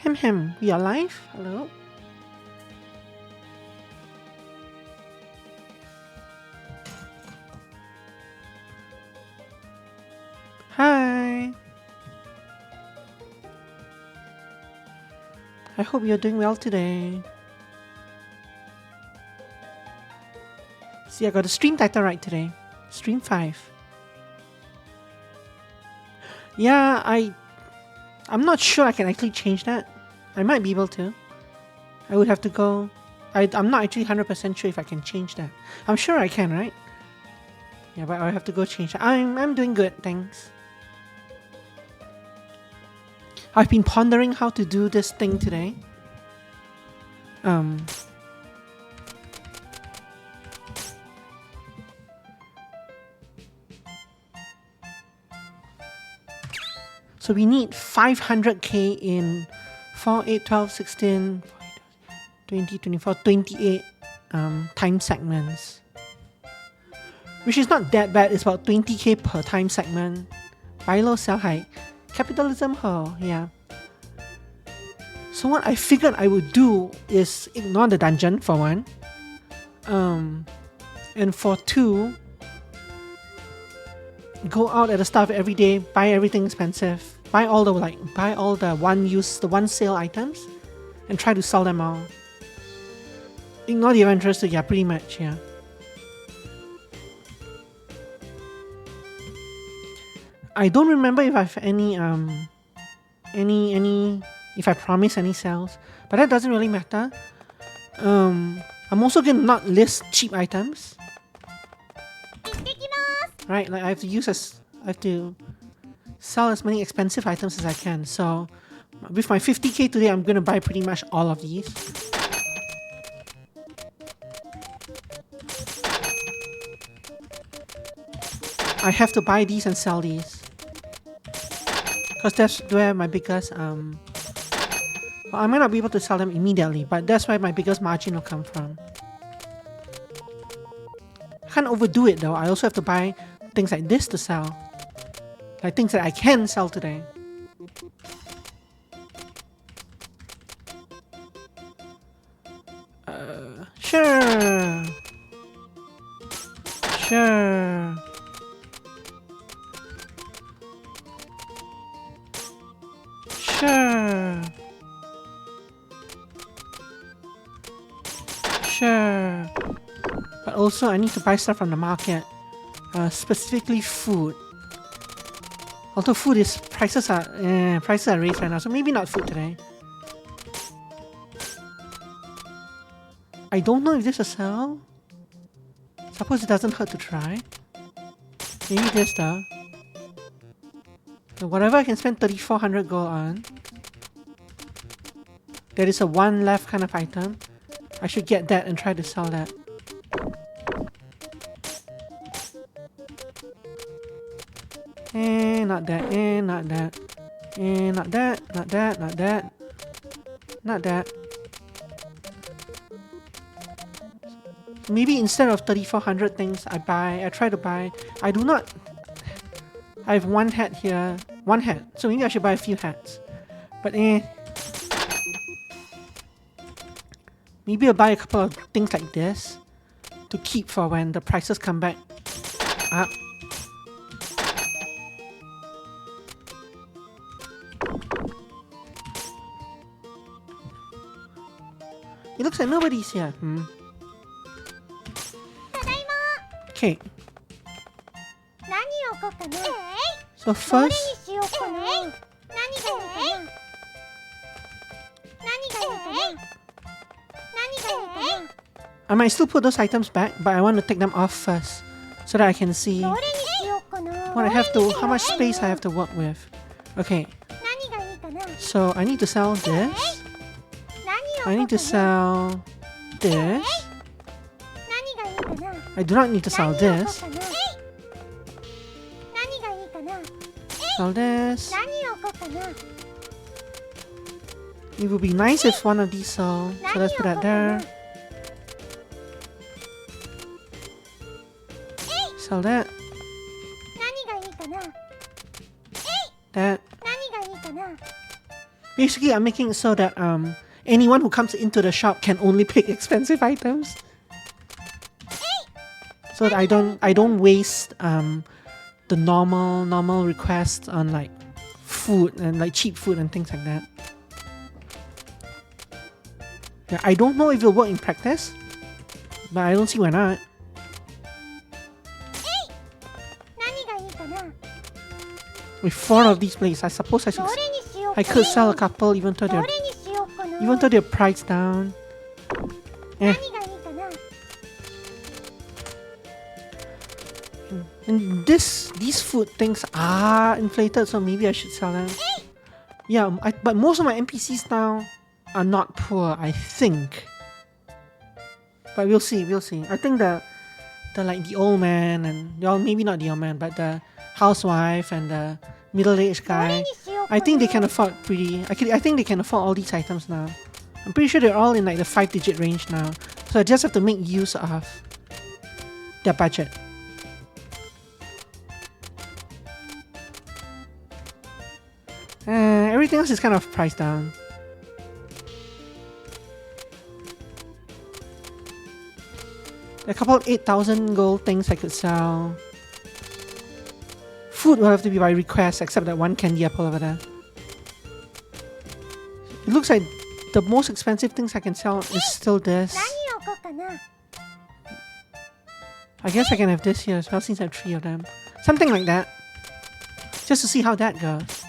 We are live? Hello? Hi! I hope you're doing well today. See, I got the stream title right today. Stream 5. Yeah, I'm not sure I can actually change that. I might be able to. I would have to go. I'm not actually 100% sure if I can change that. I'm sure I can, right? Yeah, but I have to go change that. I'm doing good, thanks. I've been pondering how to do this thing today. So we need 500k in 4, 8, 12, 16, 20, 24, 28 time segments. Which is not that bad, it's about 20k per time segment. Buy low, sell high. Capitalism, yeah. So what I figured I would do is ignore the dungeon for one. And for two, go out at the start of every day, buy everything expensive. Buy all the one sale items and try to sell them all. Ignore the adventurers, yeah, pretty much, yeah. I don't remember if I've if I promise any sales, but that doesn't really matter. I'm also gonna not list cheap items. Right, like I have to sell as many expensive items as I can. So with my 50k today, I'm gonna buy pretty much all of these. I have to buy these and sell these. Because that's where my biggest well, I might not be able to sell them immediately, but that's where my biggest margin will come from. I can't overdo it though. I also have to buy things like this to sell. Like things that I can sell today. Sure. Sure. Sure. Sure. But also I need to buy stuff from the market. Specifically food. Although food is prices are raised right now, so maybe not food today. I don't know if this will sell. Suppose it doesn't hurt to try. Maybe this though. So whatever I can spend 3400 gold on. There is a one left kind of item. I should get that and try to sell that. Not that, not that. Not that, not that, not that. Not that. Maybe instead of 3400 things I try to buy. I have one hat here. One hat. So maybe I should buy a few hats. But maybe I'll buy a couple of things like this to keep for when the prices come back up. It looks like nobody's here. Okay. So first, I might still put those items back, but I want to take them off first so that I can see how much space I have to work with. Okay. So I need to sell this. I need to sell this. I do not need to sell this. Sell this. It would be nice if one of these sold. So let's put that there. Sell that. That. Basically, I'm making it so that anyone who comes into the shop can only pick expensive items. So that I don't waste the normal requests on like food and like cheap food and things like that. Yeah, I don't know if it'll work in practice, but I don't see why not. With 4 of these plates, I suppose I could sell a couple even though they're priced down. Eh. And these food things are inflated, so maybe I should sell them. Yeah, but most of my NPCs now are not poor, I think. But we'll see. I think the old man and, well, maybe not the old man, but the housewife and the middle-aged guy, I think they can afford I think they can afford all these items now. I'm pretty sure they're all in like the 5-digit range now. So I just have to make use of their budget. Everything else is kind of priced down. A couple of 8,000 gold things I could sell. Food will have to be by request, except that one candy apple over there. It looks like the most expensive things I can sell is still this. I guess I can have this here as well since I have 3 of them. Something like that. Just to see how that goes.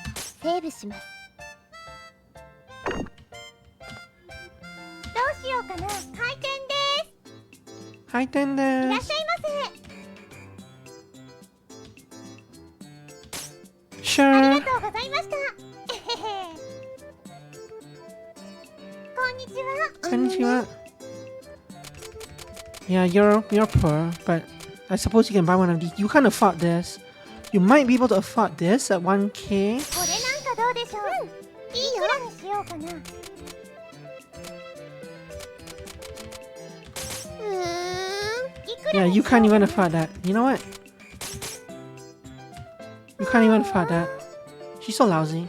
Hi, Tender. Sure. Konnichiwa. Yeah, you're poor, but I suppose you can buy one of these. You can't afford this. You might be able to afford this at 1k. Yeah, you can't even afford that. You know what? You can't even afford that. She's so lousy.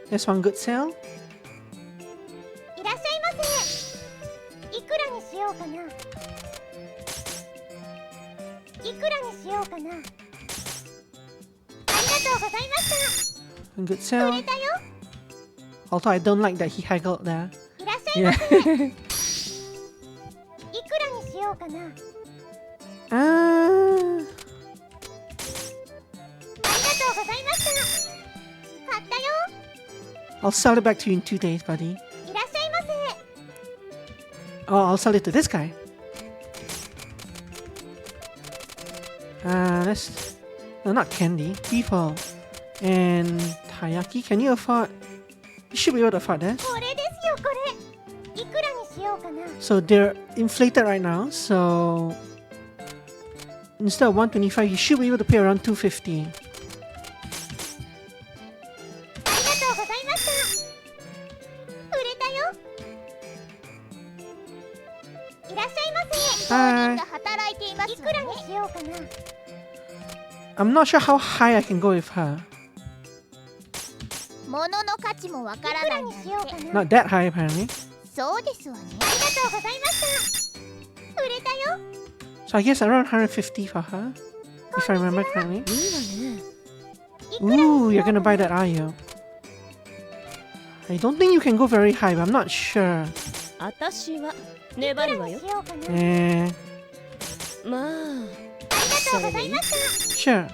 There's one good sale. One good sale. Although I don't like that he haggled there. Yeah. I'll sell it back to you in 2 days, buddy. Oh, I'll sell it to this guy. That's... No, not candy. People. And Taiyaki. Can you afford... You should be able to afford that. So they're inflated right now, so... Instead of 125, you should be able to pay around 250. Hi. I'm not sure how high I can go with her. Not that high, apparently. So I guess around 150 for her, if I remember correctly. Ooh, you're gonna buy that, are you? I don't think you can go very high, but I'm not sure. Sure.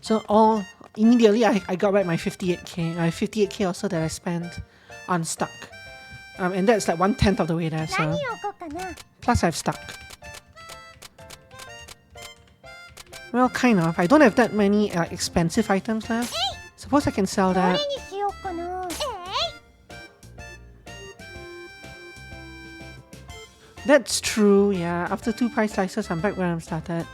So immediately I got back my 58k. I have 58k also that I spent on stock. And that's like 1/10 of the way there, so... Plus I've stock. Well, kind of. I don't have that many expensive items left. Suppose I can sell that. That's true, yeah. After 2 pie slices, I'm back where I started.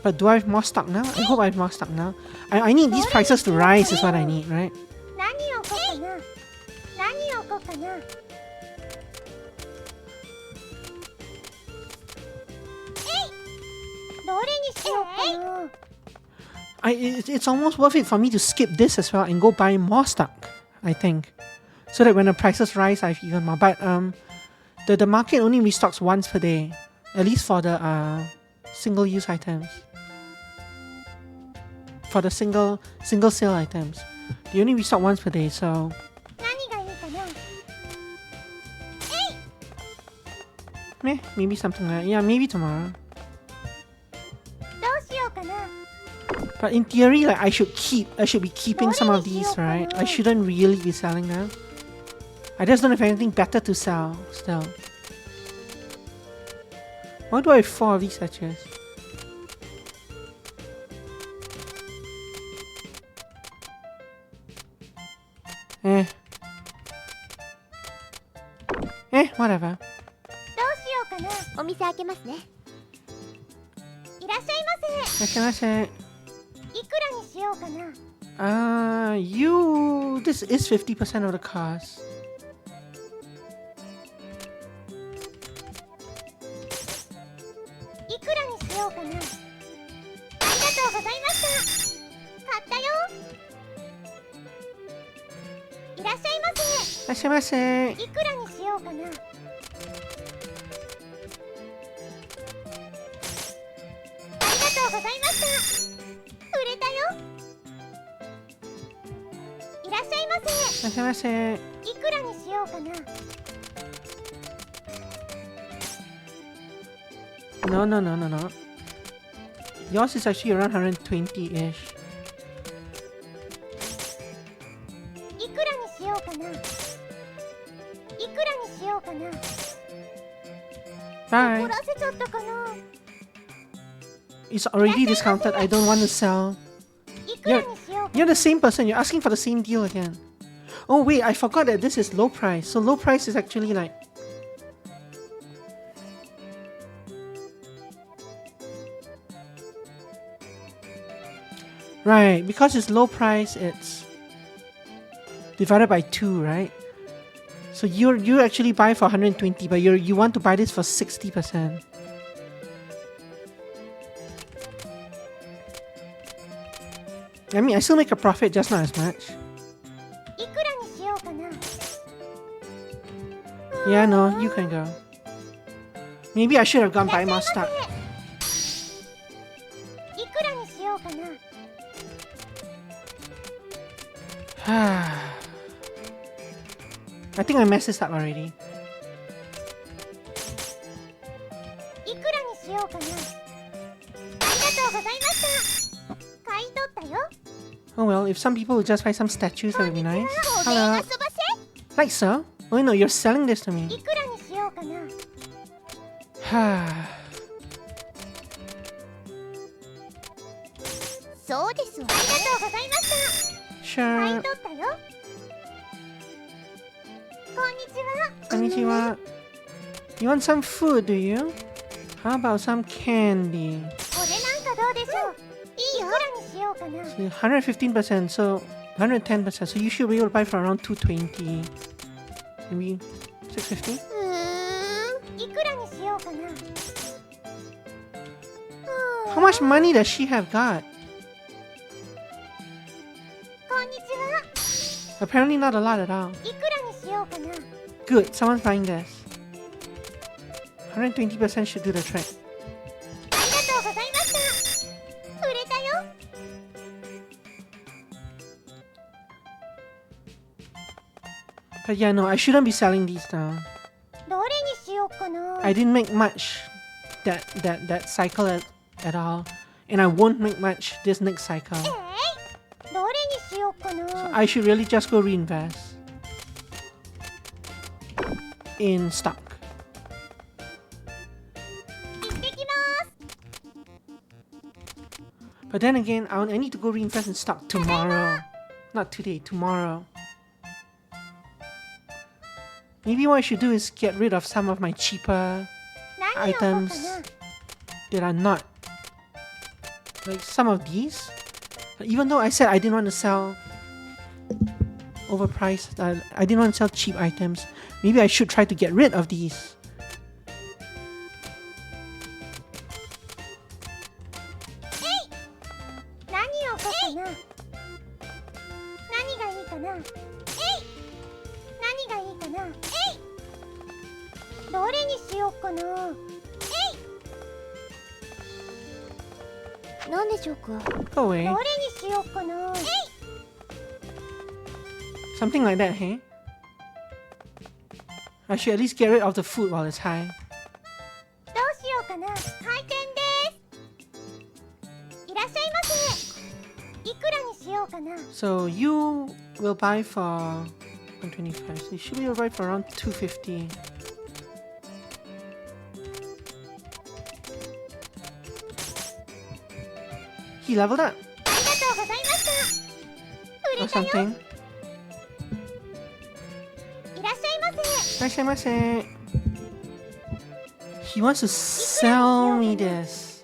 But do I have more stock now? I hope I have more stock now. I need these prices to rise is what I need, right? 何を置こうかな。何を置こうかな。どれにしようかな。It's almost worth it for me to skip this as well and go buy more stock, I think. So that when the prices rise, I've even more. But the market only restocks once per day. At least for the single-use items. For the single sale items. They only restock once per day, so... 何がいいかな。Maybe something like that. Yeah, maybe tomorrow. どうしようかな。But in theory, like I should be keeping some of these, right? I shouldn't really be selling them. I just don't have anything better to sell still. Why do I have 4 of these hatches? Whatever. どうしようかな。お店開けますね。いらっしゃいませ。いくらにしようかな。This is 50% of the cost. いくらにしようかな。ありがとうございました。買ったよ。いらっしゃいませ。いくらにしようかな。ありがとうございました。売れたよ。いらっしゃいませ。いくらにしようかな。No. Yours is actually around 120-ish. いくらにしようかな。いくらにしようかな。 Bye. 怒らせちゃったかな。 It's already discounted. I don't want to sell. いくらにしようか You're the same person. You're asking for the same deal again. Oh wait, I forgot that this is low price. So low price is actually like... Right, because it's low price, it's divided by 2, right? So you actually buy for 120, but you want to buy this for 60%. I mean, I still make a profit, just not as much. いくらにしようかな。 Yeah, no, you can go. Maybe I should have gone buy more stock. いくらにしようかな。 I think I messed this up already. いくらにしようかな。ありがとうございました。買い取ったよ。 Oh well, if some people would just buy some statues, that would be nice. おでん Hello. 遊ばせ。 Like so? Oh no, you're selling this to me. いくらにしようかな。 そうですわ。ありがとうございました。買い Sure. 取ったよ。こんにちは。 Konnichiwa. You want some food, do you? How about some candy? これなんかどうでしょう。いいよ。いくらにしようかな。 So 115%, so 110%. So you should be able to buy for around 220. Maybe 650? いくらにしようかな。 How much money does she have got? こんにちは。 Apparently not a lot at all. いくらにしようかな。 Good, someone's buying this. 120% should do the trick. ありがとうございました。売れたよ。 But yeah, no, I shouldn't be selling these now. どれにしようかな。 I didn't make much that cycle at all. And I won't make much this next cycle. どれにしようかな。 I should really just go reinvest in stock. 行ってきます。 But then again, I need to go reinvest in stock tomorrow. Not today, tomorrow. Maybe what I should do is get rid of some of my cheaper 何を置こうか items な。 that are not like some of these. Even though I said I didn't want to sell overpriced, I didn't want to sell cheap items. Maybe I should try to get rid of these. Go away. Something like that, hey? I should at least get rid of the food while it's high. So you will buy for 125. So you should be able to buy for around 250. He leveled up. Or something. He wants to sell me this.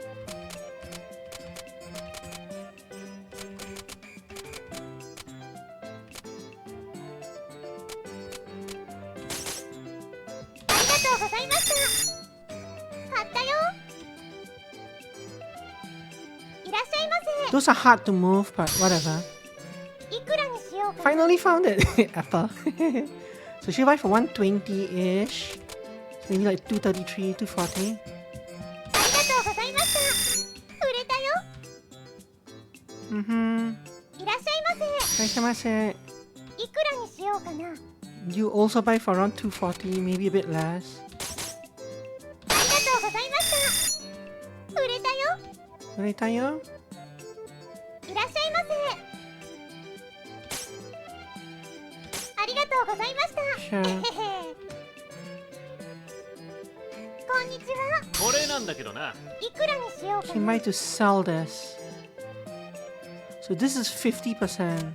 Those are hard to move, but whatever. Finally found it! Apple. So she'll buy for 120-ish. So maybe like 233, 240. You also buy for around 240, maybe a bit less. Uretayo? Sure. He might to sell this. So this is 50%.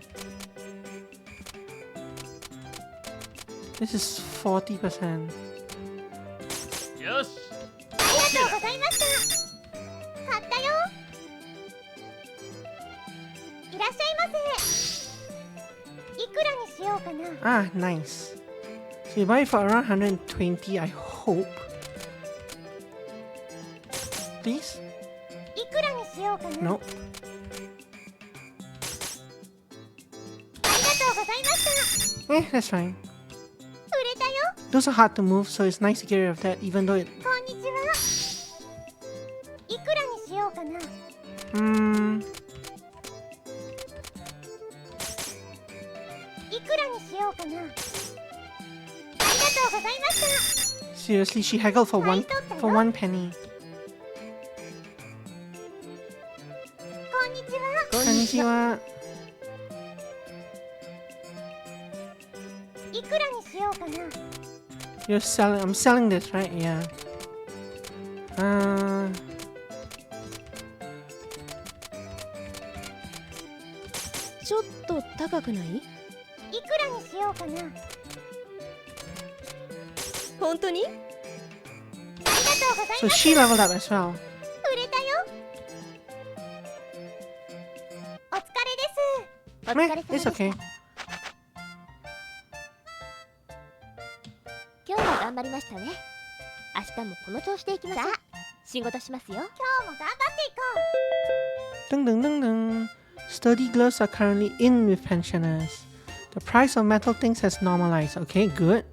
This is 40%. Yes. Ah, nice. So you buy it for around 120, I hope. Please? Nope. That's fine. Those are hard to move, so it's nice to get rid of that, even though it... Seriously, she haggled for one penny. Konnichiwa. You're selling. I'm selling this, right? Yeah. ちょっと高くない？本当に？ So she leveled up as well. It's okay. 今日も頑張りましたね。明日もこの調子でいきましょう。仕事しますよ。今日も頑張っていこう。 Ding ding ding ding. Sturdy gloves are currently in with pensioners. The price of metal things has normalized. Okay, good.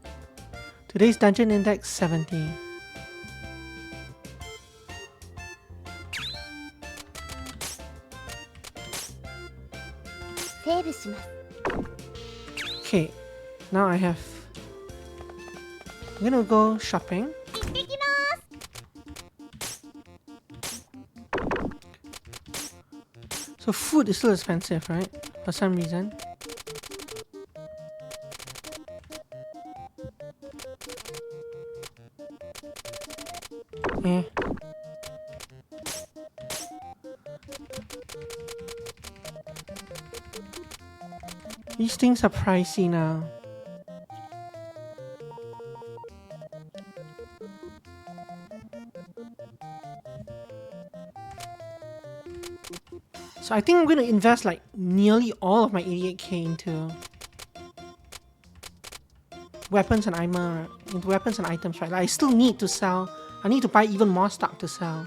Today's dungeon index 70. Okay, now I have... I'm gonna go shopping. So food is still expensive, right? For some reason. Eh. These things are pricey now. So I think I'm going to invest like nearly all of my 88k into weapons and armor, into weapons and items, right? Like I still need to sell. I need to buy even more stock to sell.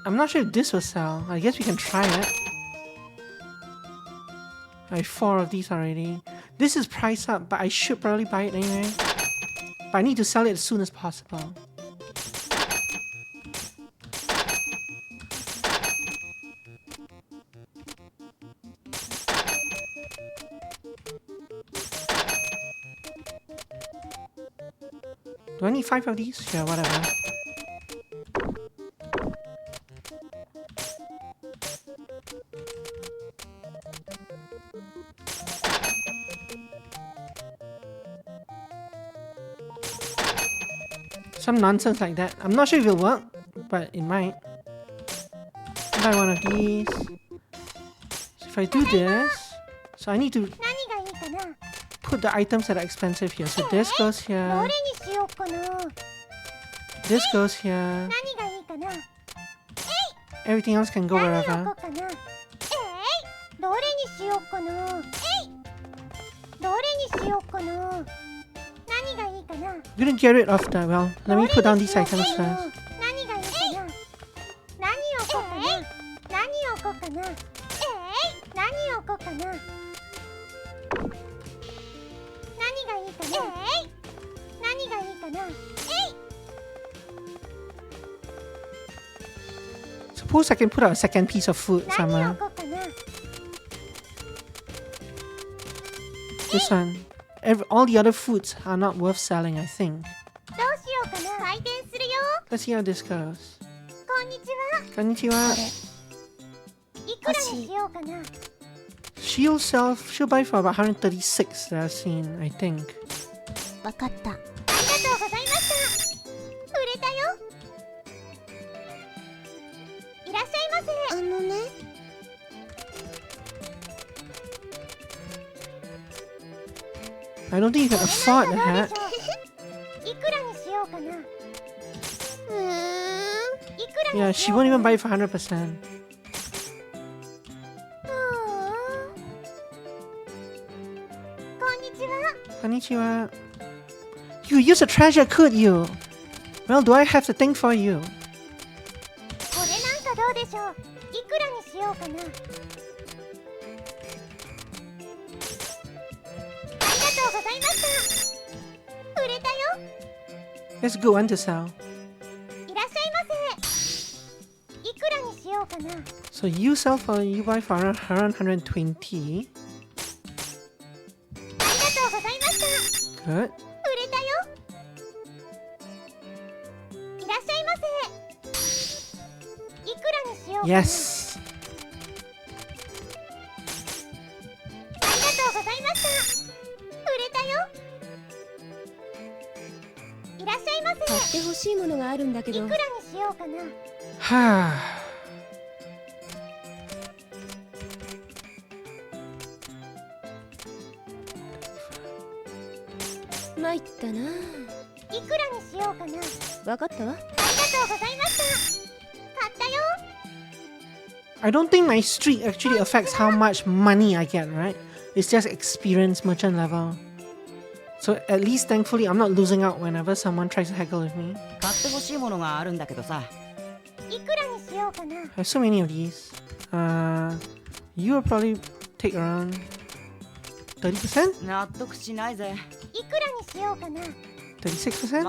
I'm not sure if this will sell. I guess we can try it. I have 4 of these already. This is priced up, but I should probably buy it anyway. But I need to sell it as soon as possible. Do I need 5 of these? Yeah, whatever. Some nonsense like that. I'm not sure if it'll work, but it might. Buy one of these. So if I do this, so I need to put the items that are expensive here. So this goes here. This goes here. Everything else can go wherever. I'm gonna get rid of the, well, let me put down these items first. Suppose I can put out a second piece of food somewhere. This one. All the other foods are not worth selling, I think. Let's see how this goes. Konnichiwa. She'll buy for about 136 that I've seen, I think. I don't think you can afford the hat. Yeah, she won't even buy it for 100%. Konnichiwa. You use a treasure, could you? Well, do I have the thing for you? That's a good one to sell. So you buy for around 120. Good. Yes. I don't think my streak actually affects how much money I get, right? It's just experience merchant level. So at least thankfully I'm not losing out whenever someone tries to haggle with me. I have so many of these. You will probably take around 30%? 36%?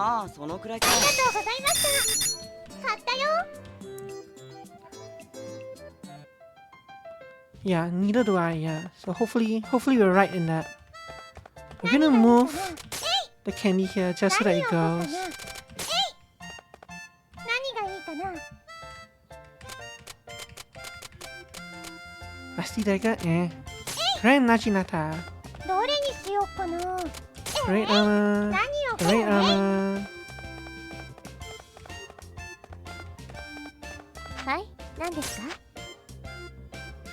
Yeah, neither do I, yeah. So hopefully we're right in that. We're gonna move the candy here just so that it goes. Rusty dagger, Grand Najinata. Great armor. Great armor. 何ですか？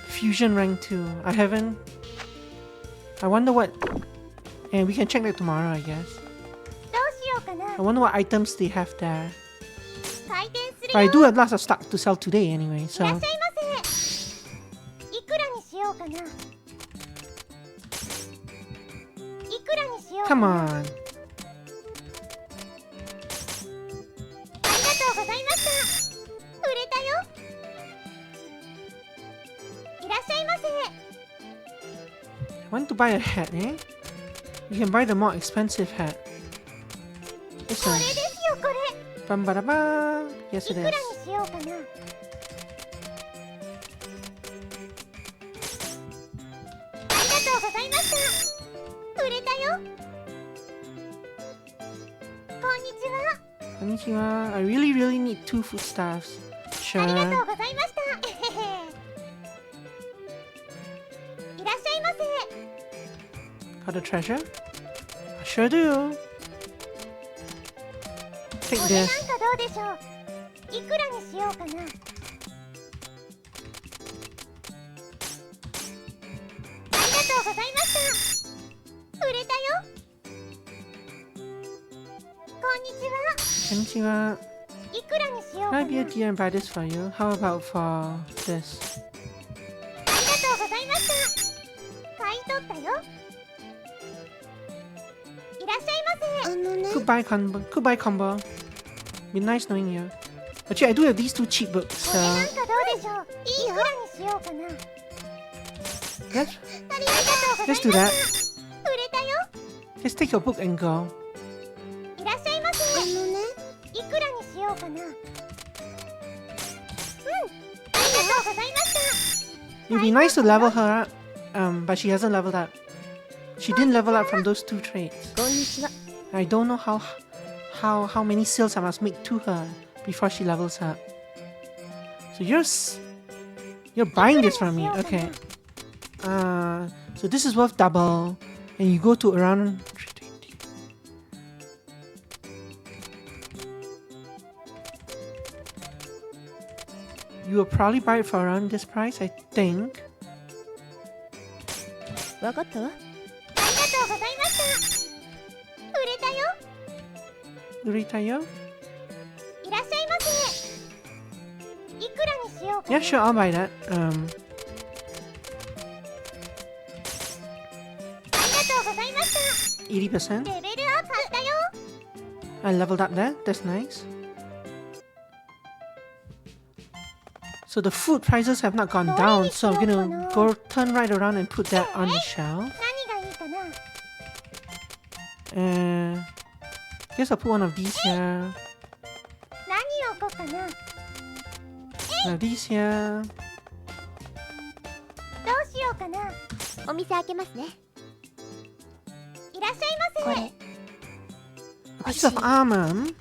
Fusion rank 2. I haven't. I wonder what. And we can check that tomorrow, I guess. どうしようかな。 I wonder what items they have there. 開店する But I よ。 do have lots of stock to sell today anyway, い so. らっしゃいませ。いくらにしようかな。いくらにしようか Come な。 on. ありがとうございました。売れたよ。いらっしゃいませ。 I want to buy a hat, eh? You can buy the more expensive hat. This これ one. ですよ、これ。 Bam bada bam. Yes, い it くら is. にしようかな。ありがとうございました。売れたよ。こんにちは。 Konnichiwa. I really need 2 foodstuffs. ありが Sure. とうございました。いらっしゃいませ。 Got a treasure? I sure do. こ Take れなん this. かどうでしょう。いくらにしようかな。ありがとうございました。売れたよ。こんにちは。 Konnichiwa. いくらにしよう Can か I な。 be a dear and buy this for you? How about for this? ありがとうございました。買い取ったよ。いらっしゃいませ。ね Goodbye combo. Be nice knowing you. Actually, I do have these 2 cheap books. これなんかどうでしょう。いくらにしようかな。 Let's, ありがとうございま let's し do た。 that. 売れたよ。 Let's take your book and go. いらっしゃいませ。いくらにしようかな。うん。ありがとうございました。 It would be nice to level her up, but she hasn't leveled up. She didn't level up from those 2 traits. こんにちは I don't know how many sales I must make to her before she levels up. So you're buying this from me, okay? So this is worth double, and you go to around 320. You will probably buy it for around this price, I think. わかったわありがとうございました。売れたよ。 Uritayo? いらっしゃいませ。いくらにしようかな。 Yeah, sure, I'll buy that. ありがとうございました。 80%. レベルアップしたよ。 I leveled up there. That's nice. So the food prices have not gone down, so I'm gonna go turn right around and put that on the shelf. 何がいいかな。 Guess I'll put one of these here. 何を置こうかな。 One of these here. どうしようかな。お店開けますね。いらっしゃいませ。これ。 A piece of armor.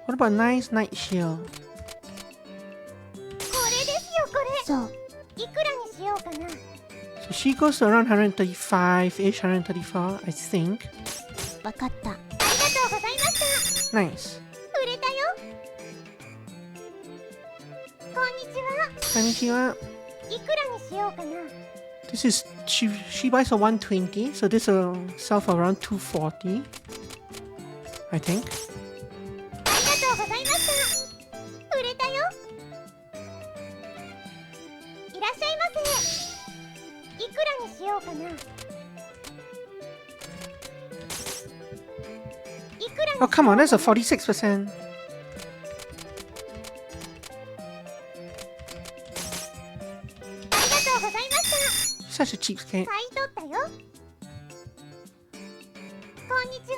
What about a nice night shield? これですよ、これ。そう。いくらにしようかな。 So she goes to around 135-ish, 134, I think. わかった。ありがとうございました。 Nice. 売れたよ。こんにちは。 Konnichiwa. いくらにしようかな。 This is she buys for 120, so this will sell for around 240. I think. ありがとうございました。売れたよ。いらっしゃいませ。いくらにしようかな。いくらにしよう Oh, か come on, な。 that's a 46%. ありがとうございました。 Such a cheapskate. 買い取ったよ。こんにち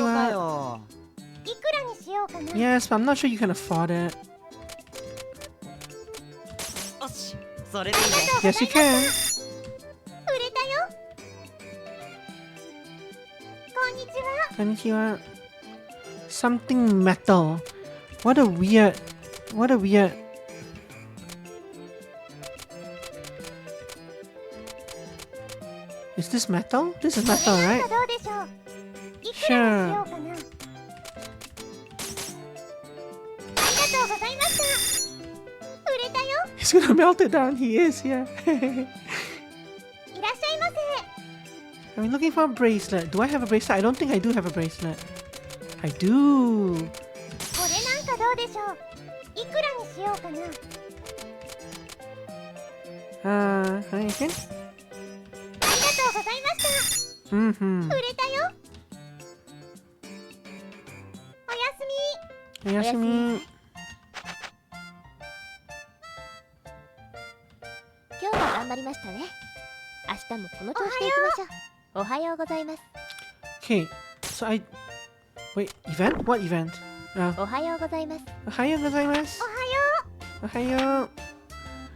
は。 Konnichiwa. よ。いくらにしようかな。 Yes, but I'm not sure you can afford it. よし、それでいいね。 Yes, you can. 売れたよ。こんにちは。 Konnichiwa. Something metal. What a weird. Is this metal? This is metal, これなん right? かどうでしょう。いくらにしようかな。売れたよ。 He's gonna melt it down. He is, yeah. いらっしゃいませ。 I'm looking for a bracelet. Do I have a bracelet? I don't think I do have a bracelet. I do. これなんかどうでしょう。いくらにしようかな。 Hi again. ありがとうございました。 Mm-hmm. 売れたよ。おやすみ。 Yasumi. 今日は頑張りましたね。明日もこの調子でいきましょう。おはようございます。 Okay, so I... Wait, event? What event? おはようございます。 Ohayo gozaimasu. おはよ Ohayo.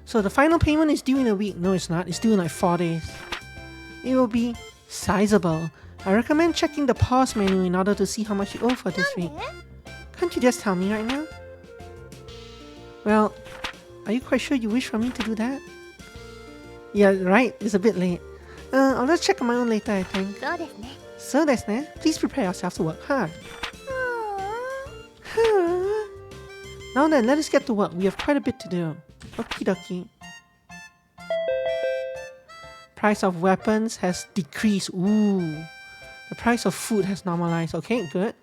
So the final payment is due in a week. No, it's not. It's due in like 4 days. It will be sizable. I recommend checking the pause menu in order to see how much you owe for this う。 week. Can't you just tell me right now? Well, are you quite sure you wish for me to do that? Yeah, right. It's a bit late. I'll just check on my own later, I think. そうですね。 So that's it. Please prepare yourself to work hard. うーん。 Now then, let us get to work. We have quite a bit to do. Okie dokie. Price of weapons has decreased. Ooh. The price of food has normalized. Okay, good.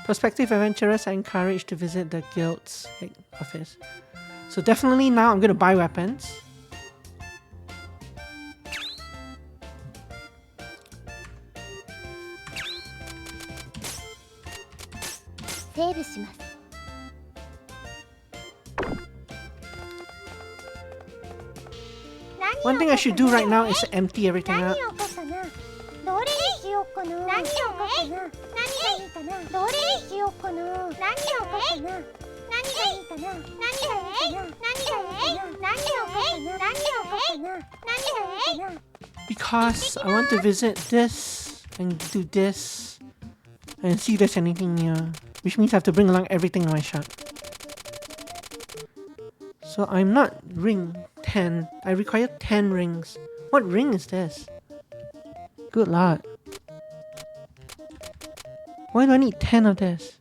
Prospective adventurers are encouraged to visit the guild's head office. So definitely now I'm going to buy weapons. Save します。 One thing I should do right now is empty everything 何 out. を買おうかな。どれにしようかな。何を買おうかな。何がいいかな。どれにしようかな。何を買おうかな。何がいいかな。何がいいかな。何がいいかな。何を買おうかな。何を買おうかな。何がいいかな。何がいいかな。何がいいかな。何がいいかな。 Because I want to visit this and do this and see if there's anything new. Which means I have to bring along everything in my shop. So I'm not ring 10. I require 10 rings. What ring is this? Good lord. Why do I need 10 of this?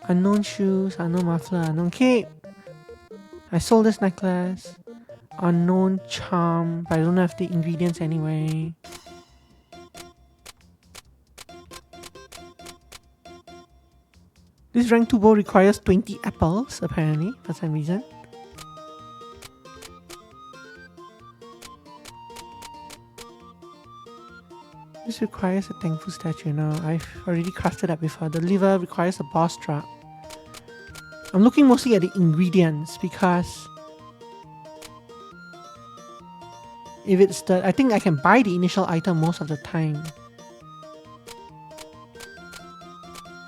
Unknown shoes, unknown muffler, unknown cape. I sold this necklace. Unknown charm, but I don't have the ingredients anyway. This rank 2 bow requires 20 apples, apparently, for some reason. This requires a thankful statue. No, I've already crafted that before. The liver requires a boss drop. I'm looking mostly at the ingredients because if it's the... I think I can buy the initial item most of the time.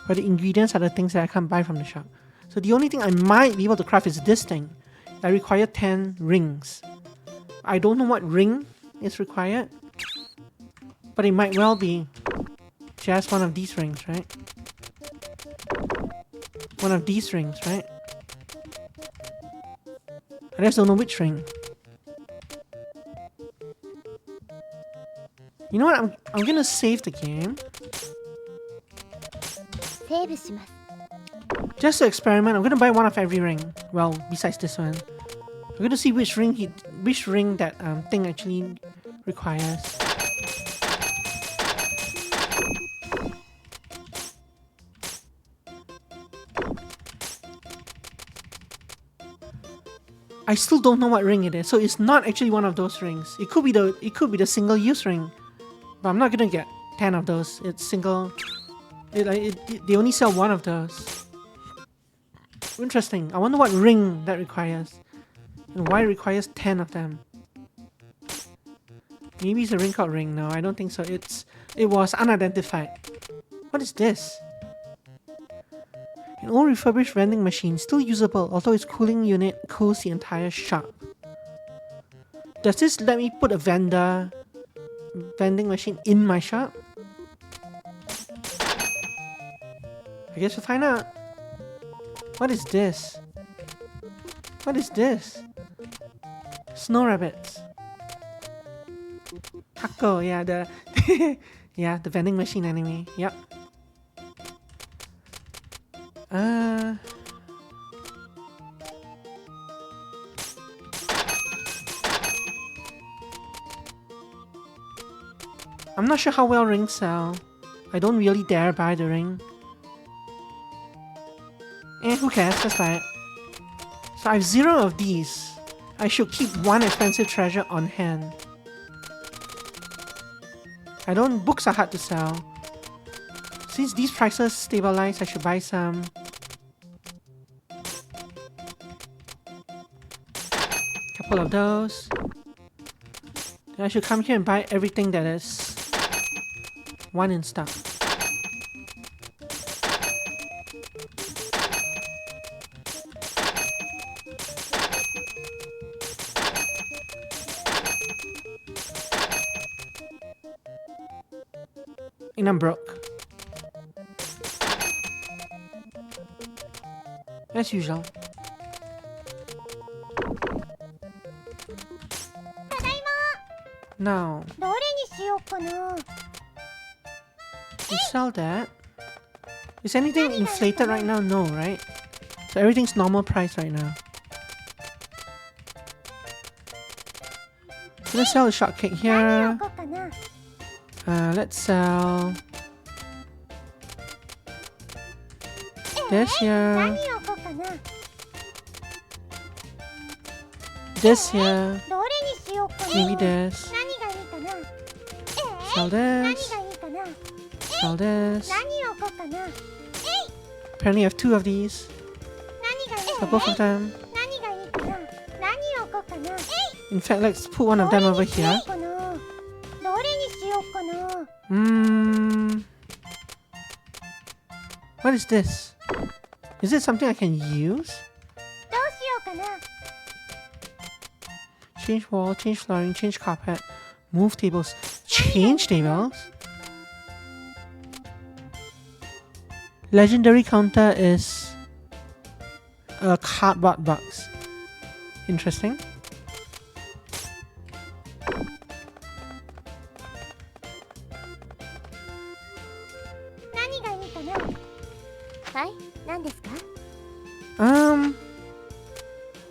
But the ingredients are the things that I can't buy from the shop. So the only thing I might be able to craft is this thing. I require 10 rings. I don't know what ring is required. But it might well be just one of these rings, right? One of these rings, right? I just don't know which ring. You know what? I'm gonna save the game. セーブします。 Just to experiment, I'm gonna buy one of every ring. Well, besides this one. I'm gonna see which ring that thing actually requires. I still don't know what ring it is, so it's not actually one of those rings. It could be the single use ring, but I'm not gonna get 10 of those. It's single. They only sell one of those. Interesting. I wonder what ring that requires, and why it requires 10 of them. Maybe it's a ring called ring. No, I don't think so. It was unidentified. What is this? An old refurbished vending machine, still usable, although its cooling unit cools the entire shop. Does this let me put a vending machine in my shop? I guess we'll find out. What is this? What is this? Snow rabbits. Hako, yeah, the yeah, the vending machine anime. Yep. I'm not sure how well rings sell. I don't really dare buy the ring. Who cares? Let's buy it. So I have 0 of these. I should keep 1 expensive treasure on hand. Books are hard to sell. Since these prices stabilize, I should buy some. Couple of those. Then I should come here and buy everything that is 1 in stock. And I'm broke. As usual. Now, どれにしようかな。 you sell that. Is anything inflated right now? No, right? So everything's normal price right now. Let's sell the shortcake 何を here. 置こうかな。 Let's sell this here, 何を置こうかな。 this here, どれにしようかな。 maybe this. 何がいいかな。 Sell 何 this, がいいかな。 sell this. 何を置こうかな。 Apparently I have 2 of these. 何がいい So か both な。 of them. 何がいいかな。何を置こうかな。 In fact, let's put one of them over here. どれにしようかな。どれにしようかな。 What is this? Is it something I can use? どうしようかな。 Change wall, change flooring, change carpet, move tables. Change tables? Legendary counter is a cardboard box. Interesting.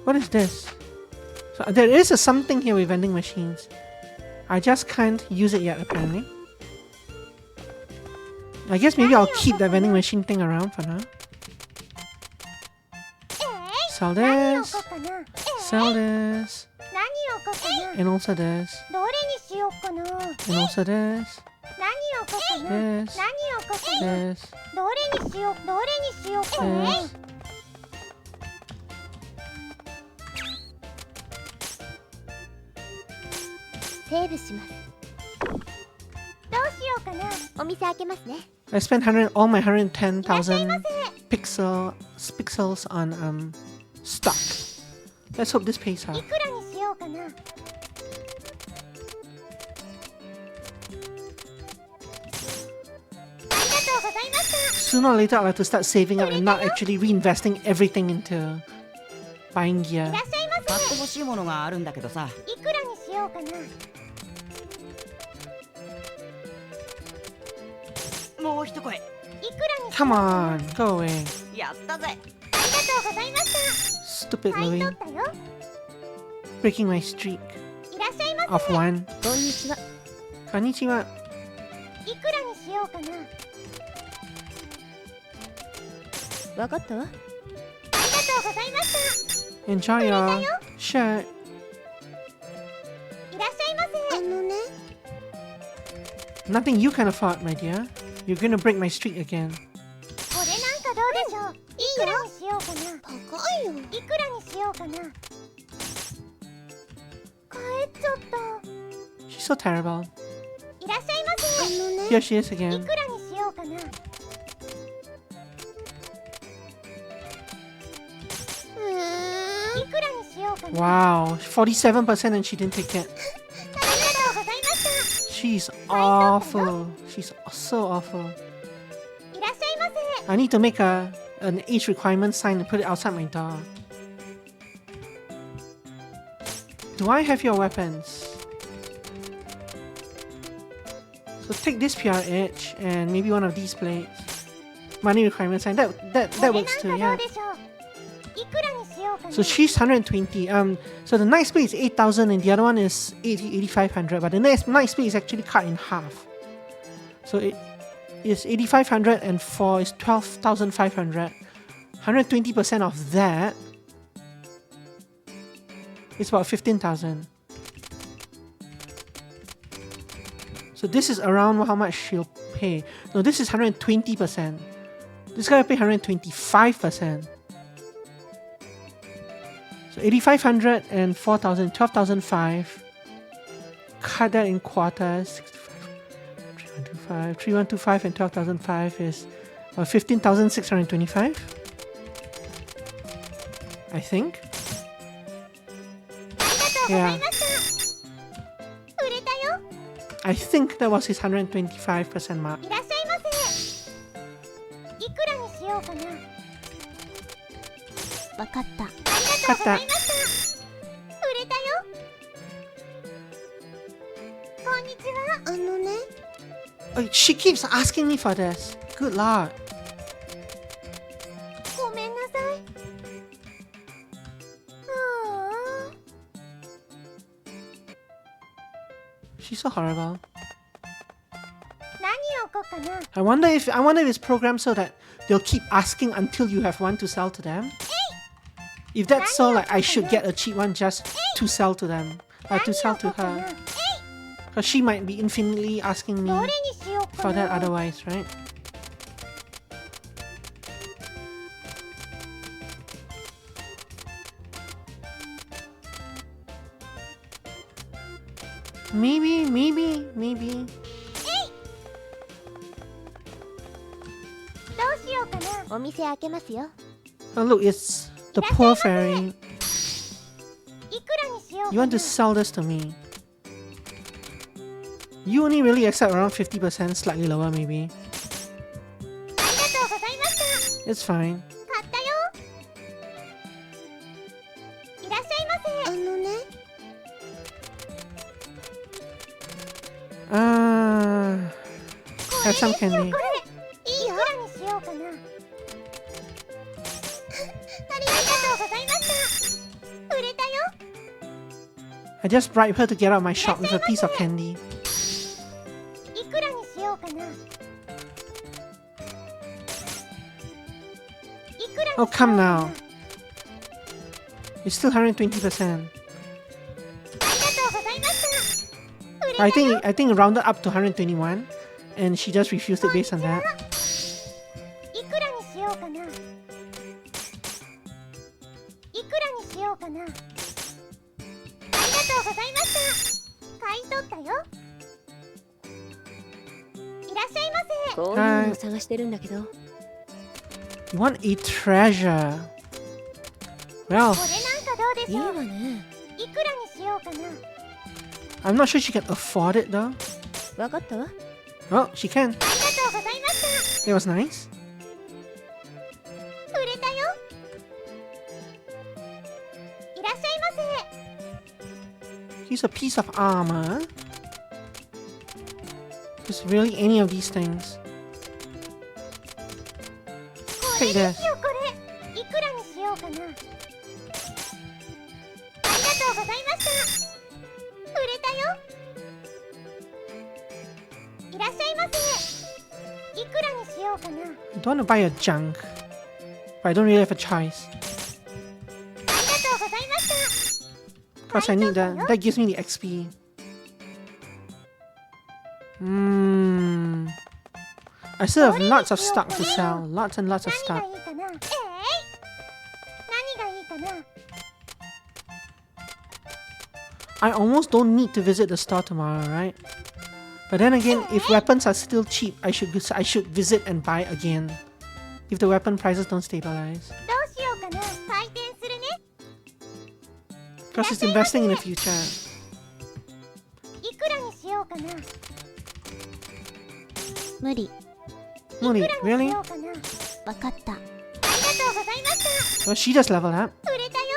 What is this? So there is a something here with vending machines. I just can't use it yet apparently. I guess maybe I'll keep that vending machine thing around for now. Sell 何を this, 置こうかな。 sell this, 何を置こうかな。 and also this, どれにしようかな。 and also this, 何を置こうかな。 this, 何を置こうかな。 this, どれにしよう。どれにしようかな。 this. セーブします。どうしようかな。お店開けますね。 I spent all my 110,000 pixels on stock. Let's hope this pays い off. くらにしようかな。ありがとうございました。 Sooner or later, I'll have to start saving up and not actually reinvesting everything into buying い gear. らっしゃいませ。買ってほしいものがあるんだけどさ。いくらにしようかな。もう一声。いくらにしよう Come かな。 on, go away. やったぜ。ありがとうございまし Stupid た。買い Louis. 取ったよ。 Breaking my streak いらっしゃいま of せ。 one. こんにちは。 Konnichiwa. いくらにしようかな。わかったわ。ありがとうございまし Enjoy your shirt. た。いらっしゃいませ。ね。 Nothing you can afford, my dear. You're gonna break my streak again. これなんかどうでしょう。いくらにしようかな。高いよ。いくらにしようかな。帰っちゃった。 She's so terrible. いらっしゃいませ。 Here she is い again. くらにしようかな。いくらにしようかな。 Wow, 47% and she didn't take it. ありがとうございまし She's awful. She's so awful. た。いらっしゃいませ。 I need to make an age requirement sign and put it outside my door. Do I have your weapons? So take this PRH and maybe one of these blades. Money requirement sign. That これ works な too, んかど yeah. うでしょう。いくらにしようかな。 So she's 120. So the night speed is 8,000 and the other one is 8,500. But the night speed is actually cut in half. So it is 8,500 and 4 is 12,500. 120% of that is about 15,000. So this is around how much she'll pay. No, this is 120%. This guy will pay 125%. So 8,500 and 4,000, 12,005. Cut that in quarters. 6125, 3125 and 12,005 is 15,625. I think. Yeah. I think that was his 125% mark. いらっしゃいませ。いくらにしようかな。わかった。ありがとうございました。売れたよ。こんにちは。She keeps asking me for this. Good lord. ごめんなさい。She's so horrible. 何を置こうかな。I wonder if it's programmed so that they'll keep asking until you have one to sell to them. If that's so, like I should get a cheap one just to sell to them, to sell to her, because she might be infinitely asking me どれにしようか for な。 that otherwise, right? Maybe. どうしようかな。お店開けますよ。 Oh look, it's the poor fairy. いくらにしようか You な。 want to sell this to me? You only really accept around 50%, slightly lower maybe. ありがとうございました。 It's fine. 買ったよ。いらっしゃいませ。Have some candy. これいくらにしようかな。ありがとうございました。売れたよ。 I just bribed her to get out of my shop with a piece of candy. いくらにしようかな。いくらにしようかな。 Oh, come now. It's still 120%. ありがとうございました。売れた I よ。 think rounded up to 121, and she just refused it based on that. いくらにしようかな。いくらにしようかな。ありがとうございました。買い取ったよ。いらっしゃいませ。こういうのを探してるんだけど。 You want a treasure? Well, これなんかどうでしいいょう。わね。いくらにしようかな。 I'm not sure she can afford it though. わかったわ。 Oh, she can. ありがとうございました。 It was nice. 売れたよ。いらっしゃいませ。 Here's a piece of armor. Just really any of these things. これ Take で this. すよこれ。いくらにしようかな。ありがとうございました。売れたよ。いらっしゃいませ。いくらにしようかな。 I don't want to buy your junk, but I don't really have a choice. ありがとうございました。 Because I need that. That gives me the XP. I still have lots of stock to sell. Lots and lots of 何 stock. がいいかな。何がいいかな。 I almost don't need to visit the store tomorrow, right? But then again, if weapons are still cheap, I should visit and buy again. If the weapon prices don't stabilize. どうしようかな。回転するね。 Because it's investing in the future. いくらにしようかな。無理。 Mori, いくらに really? しようかな。わかった。ありがとうございました。 Well, she just leveled up. 売れたよ。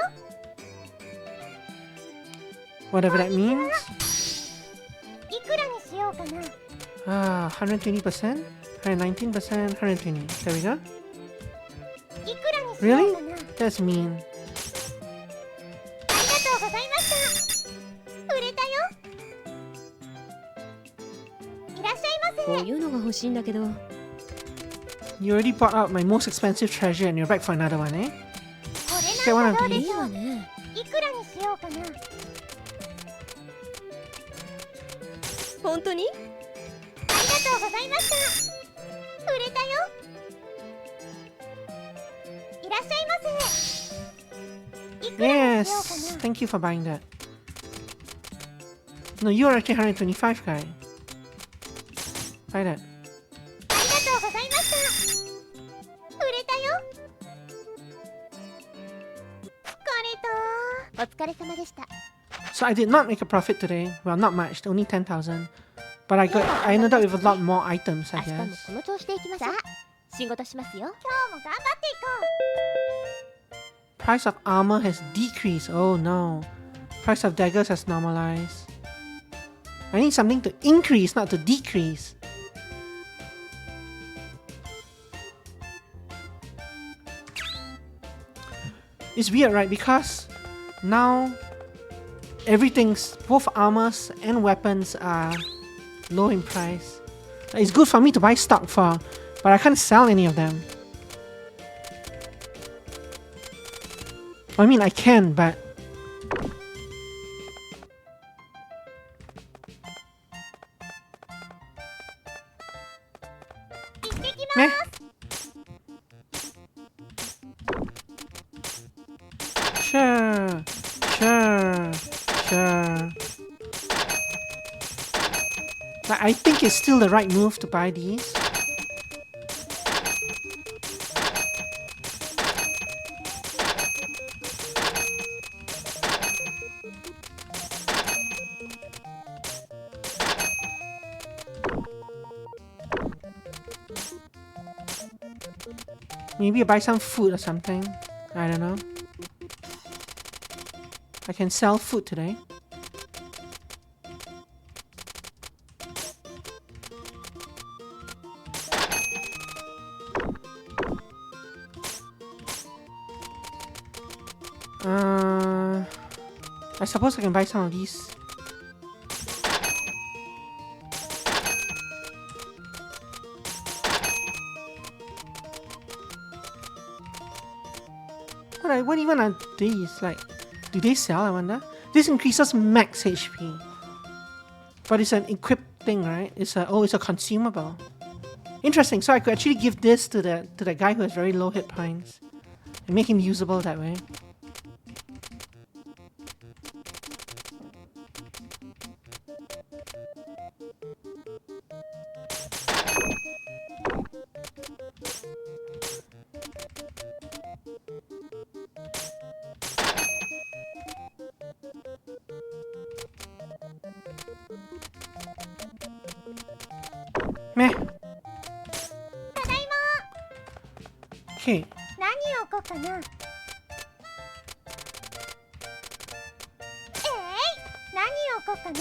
Whatever that means. いくらにしようかな。 120%? 119%? 120. There we go. いくらにしよう Really? かな。 That's mean. ありがとうございました。売れたよ。いらっしゃいまらっしゃいませ。こういうのが欲しいんだけど。 You already bought out my most expensive treasure and you're back for another one, eh? こ Get れ one な of んかどうで い these. しょう。いわね。いくらにしようかな。本当に？ありがとうございました。売れたよ。いらっしゃいませ。いくらにしようか Yes! な。 Thank you for buying that. No, you're actually 125 guy. Buy that. ありがとうございました。売れたよ。お疲れ様でした。 So I did not make a profit today. Well, not much, only 10,000. But I ended up with a lot more items, I 明日も guess. この調子でいきましょう。仕事しますよ。今日も頑張っていこ Price of armor has decreased. Oh no. Price of daggers has normalized. I need something to increase, not to decrease. It's weird, right? Because now everything's, both armors and weapons are low in price. It's good for me to buy stock for, but I can't sell any of them. I mean, I can, but meh. Sure, sure, sure. But I think it's still the right move to buy these. Maybe I buy some food or something. I don't know. I can sell food today. I suppose I can buy some of these. What even are these? Like, do they sell, I wonder? This increases max HP. But it's an equipped thing, right? It's a consumable. Interesting, so I could actually give this to the guy who has very low hit points. And make him usable that way. Meh. ただいま。 Okay. 何を置こうかな。何を置こうかな。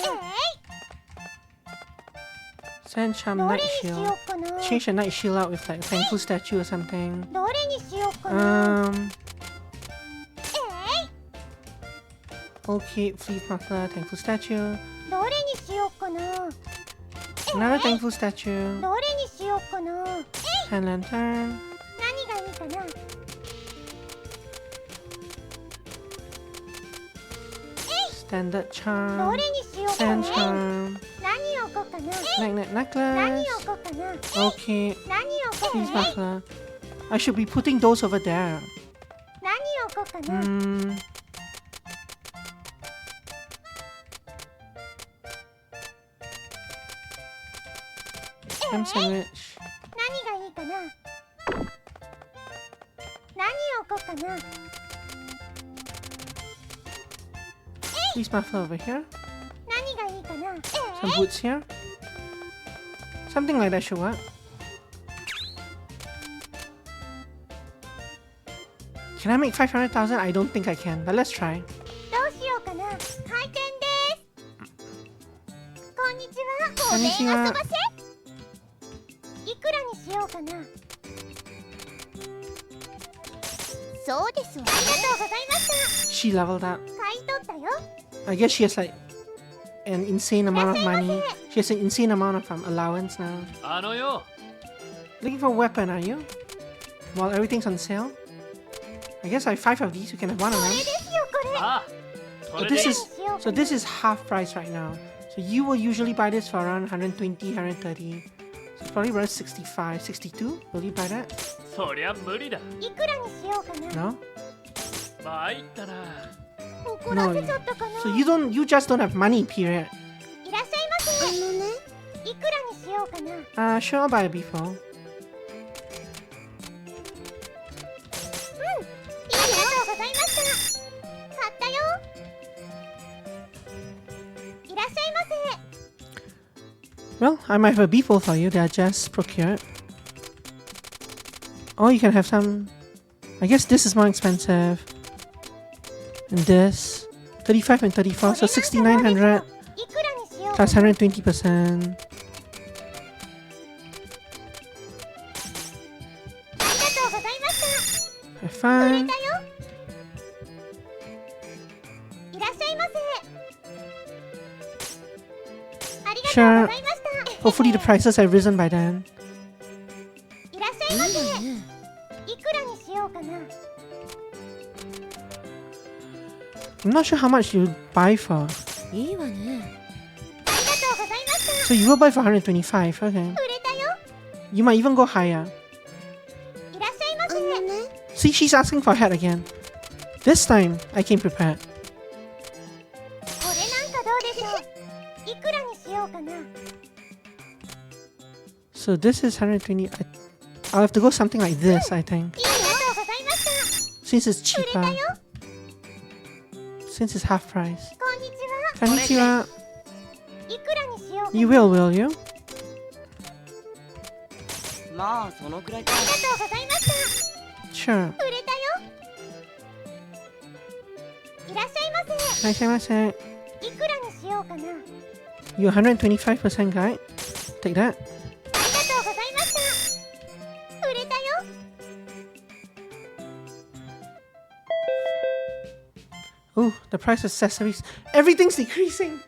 Send Charm ど Night れにしよ Shield. うかな。 Change the Night Shield out with like a thankful statue or something. どれにしようかな。 Okay, Fleet Muffler, thankful statue. どれにしようかな。 Another thankful statue. どれにしようかな。 Hand Lantern. 何がいいかな。 Standard ど Charm. れにしようか Sand な。 Charm. 何を置こうかな。 Magnet 何 Necklace. を置こうかな。 Okay, 何を置こう Fleet かな。 Muffler. I should be putting those over there. 何を置こうかな。 Ham Sandwich. 何がいいかな。何を置こうかな。 Fleet Muffler over here. 何がいいかな。 Some boots here. Something like that should work. Can I make 500,000? I don't think I can, but let's try. どうしようかな。開店です。こんにちは。こんにちはおでん遊ばせ。いくらにしようかな。そうですわ。ありがとうございました。 She leveled up. 買い取ったよ。 I guess she has like an insane amount of money. She has an insane amount of allowance now. あのよ Looking for a weapon, are you? While everything's on sale? I guess I have 5 of these. You can have one of them. あそ So れで this is half price right now. So you will usually buy this for around 120, 130. So probably around 65, 62. Will you buy that? そりゃ無理だいくらにしようかな。 No? 参ったな怒らせちゃったかな。 So you just don't have money, period. いらっしゃいませ。いくらにしようかな。 Sure, I'll buy a beef bowl. ありがとうございました。買ったよ。いらっしゃいませ。 Well, I might have a beef bowl for you that I just procured. Or you can have some... I guess this is more expensive. And this. 35 and 34, so 6,900 いくらにしようか plus 120%. ありがとうございました。 Have 売れ fun. たよ。いらっしゃいませ。ありがとうございました。 Hopefully the prices have risen by then. いらっしゃいませ。いくらにしようかな。 I'm not sure how much you buy for. いいわね。ありがとうございました。 So you will buy for 125, okay. 売れたよ。 You might even go higher. いらっしゃいませ。 See, she's asking for a hat again. This time, I came prepared. これなんかどうでしょう。いくらにしようかな。 So this is 120. I'll have to go something like this, I think. ありがとうございました。 Since it's 売れ cheaper. たよ。 Since it's half price. こんにちは。 Konnichiwa. いくらにしようかな。 You will you? まあそのくらいかありがとうございました。 Sure. 売れたよ。いらっしゃいませ。 Nice. いくらにしようかな。 You 125% guide. Take that. ありがとうございました。売れたよ。 Oh, the price of accessories. Everything's decreasing.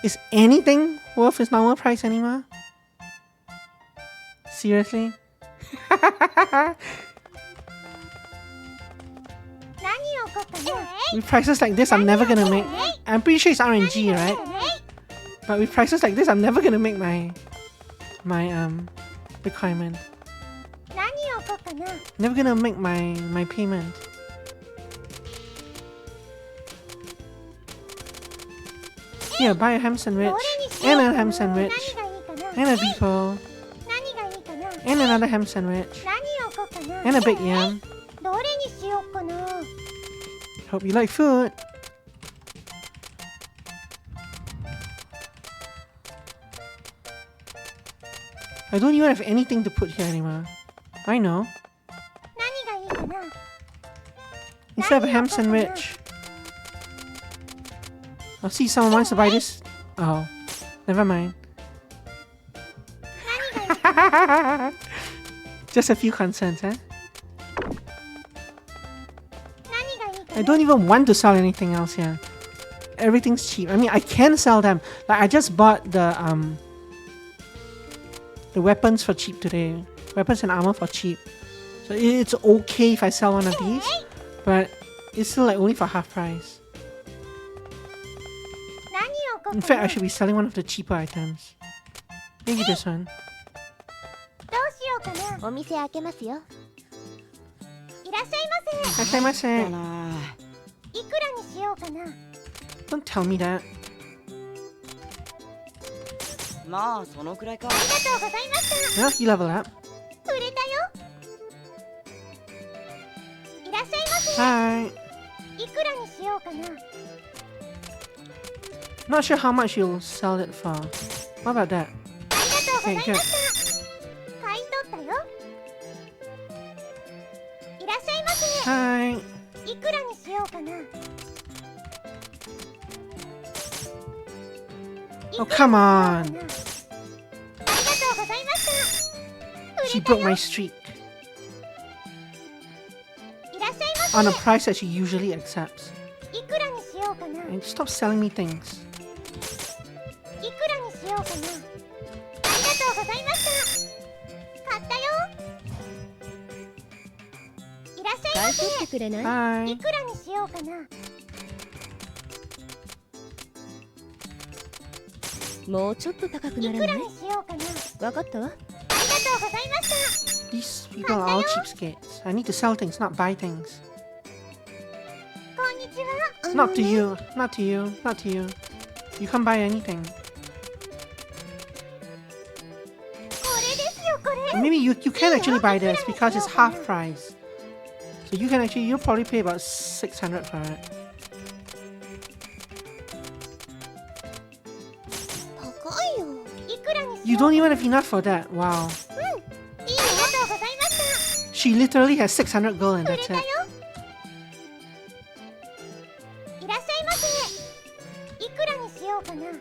Is anything worth its normal price anymore? Seriously? 何を買ったの。 With prices like this, I'm never gonna make... I'm pretty sure it's RNG, right? But with prices like this, I'm never gonna make my requirement. 何を買ったの。 Never gonna make my payment. Here, buy a ham sandwich, どれにしよう and か a な。 ham 何 sandwich, がいいかな。 and a beef bowl, 何がいいかな。 and another ham sandwich, 何を買ったの。 and a baked yam. どれにしようかな。 Hope you like food. I don't even have anything to put here anymore. I know. 何がいいかな。 Instead of a ham sandwich. I'll see someone wants to buy this. Oh, never mind. 何がいい。 Just a few concerns, huh? 何がいいか I な。 don't even want to sell anything else here. Everything's cheap. I mean, I can sell them. Like I just bought the weapons for cheap today. Weapons and armor for cheap. So it's okay if I sell one of these, but it's still like only for half price. 何を買 In った fact, の。 I should be selling one of the cheaper items. Maybe this one. どうしようかな。お店開けますよ。いらっしゃいませ。 Itadakimasu. だな。いくらにしようかな。 Don't tell me that. まあそのくらいかありがとうございました。 Well, you level up. 売れたよ。いらっしゃいませ。 Hi. いくらにしようかな。 Not sure how much you'll sell it for. What about that? ありがとうございま Okay, good. した。買い取ったよ。いらっしゃいませ。 Hi. いくらにしようかな。 Oh, come on. ありがとうございました。 She 売れた broke よ。 my streak いらっしゃいませ。 on a price that she usually accepts. いくらにしようかな。 And stop selling me things. うかな。ありがとうございました。買ったよ。いらっしゃいま買い取ってくれない？せ。い Hi. くらにしようかな。もうちょっと高くないらない？くらにしようかな。わかったわ。ありがとうございました。 These people are all cheapskates. I need to sell things, not buy things. こんにちは。 Not to you. Not to you. Not to you. You can't buy anything. これですよ、これ。 Maybe you can actually buy this because it's half price. So you can actually, you'll probably pay about 600 for it. 高いよ。いくらにし You よう。 don't even have enough for that. Wow. いいよ。ありがとうございました。 She literally has 600 gold and くれ that's たよ。 it. いらっしゃいませ。いくらにしようかな。あり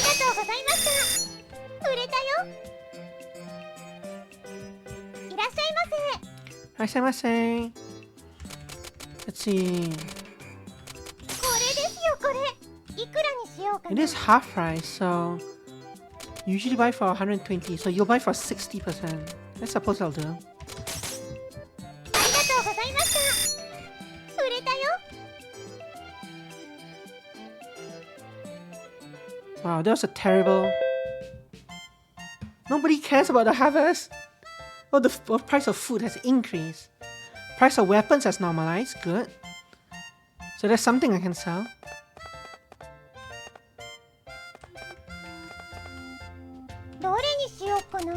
がとうございました。くれたよ。いらっしゃいませ。 Irashaimase. Let's see. これですよ、これ。いくらにしようか It な。 is half price, so usually buy for 120, so you'll buy for 60%. I suppose I'll do. ありがとうございました。くれたよ。 Wow, that was a terrible. Nobody cares about the harvest. Oh, the price of food has increased. Price of weapons has normalized. Good. So there's something I can sell. どれにしようかな。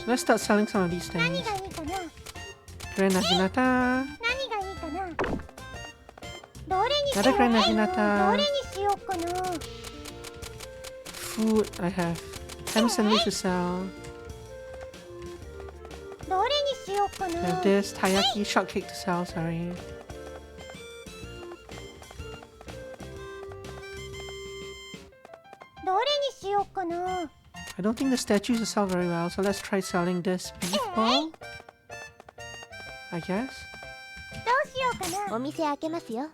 Let's start selling some of these 何 things. がいいかな。 Grand Naginata. 何がいいかな。どれにしよう。 Another Grand Naginata. どれにしようかな。 Food, I have. Ham sandwich to sell. どれにしようか I な。 have this taiyaki shortcake to sell, sorry. どれにしようかな。 I don't think the statues will sell very well, so let's try selling this beef bowl. I guess. どうしようかな。お店開けますよ。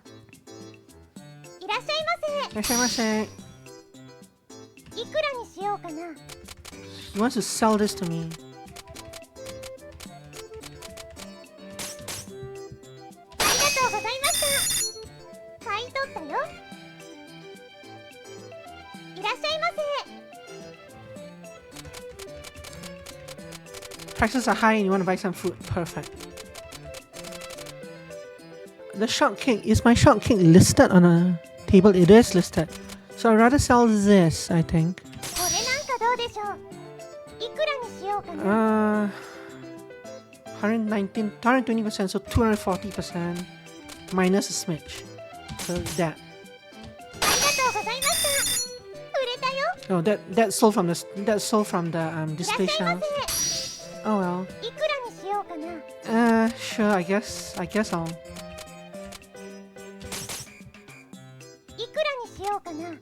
いらっしゃいま Irashaimase. せ。いくらにしようかな。 He wants to sell this to me. ありがとうございました。買い取ったよ。いらっしゃいませ。 Prices are high and you want to buy some food. Perfect. The shortcake, is my shortcake listed on a table? It is listed. So I'd rather sell this, I think. これなんかどうでしょう。いくらにしようかな。 119, 120%, so 240% minus a smidge. So that. ありがとうございました。売れたよ。 Oh, that sold from the display いらっしゃい shelves. ませ。 Oh well. いくらにしようかな。 Sure. I guess I'll. いくらにしようかな。あり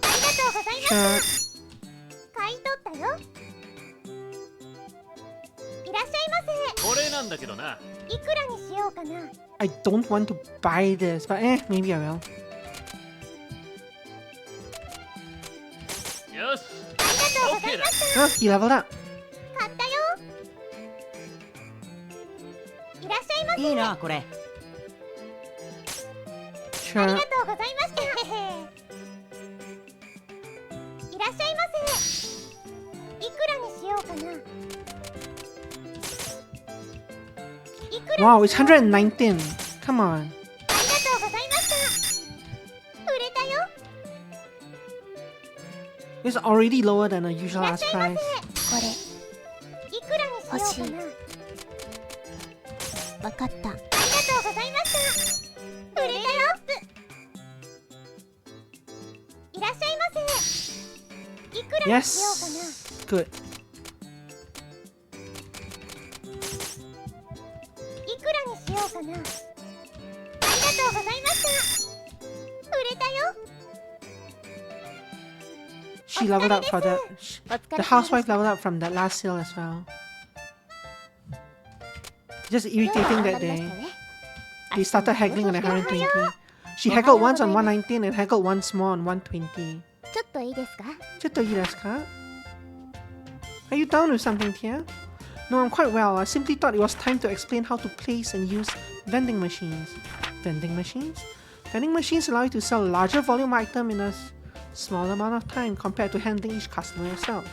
がとうございました。 Sure. 買い取ったよ。いらっしゃいまこれなんだけどな。せ。いくらにしようかな。 I don't want to buy this, but maybe I will. よし。ありがとうございました。 Oh, he leveled up. 買ったよ。いらっしゃいませ。いいなこれ。あり Sure. がとうございました。いらっしゃいませ。いくらにしようかな。いくら Wow, に it's しようかな。 119. Come on. ありがとうございました。売れたよ。 It's already lower than a usual ask price. これいくらにしようかな。わかった。ありがとうございました。売れたよ。いらっしゃいませ。いくらにしようかな。 Yes. Good. いくらにしようかな。ありがとうございました。売れたよ。 She leveled up for that. お疲 The れ様で housewife した。 leveled up from that last sale as well. Just irritating that 頑張りました day. ね They started haggling on 120. She haggled once on 119 and haggled once more on 120. ちょっといいですか Are you down with something, Tia? No, I'm quite well. I simply thought it was time to explain how to place and use vending machines. Vending machines? Vending machines allow you to sell a larger volume item in a small amount of time compared to handling each customer yourself.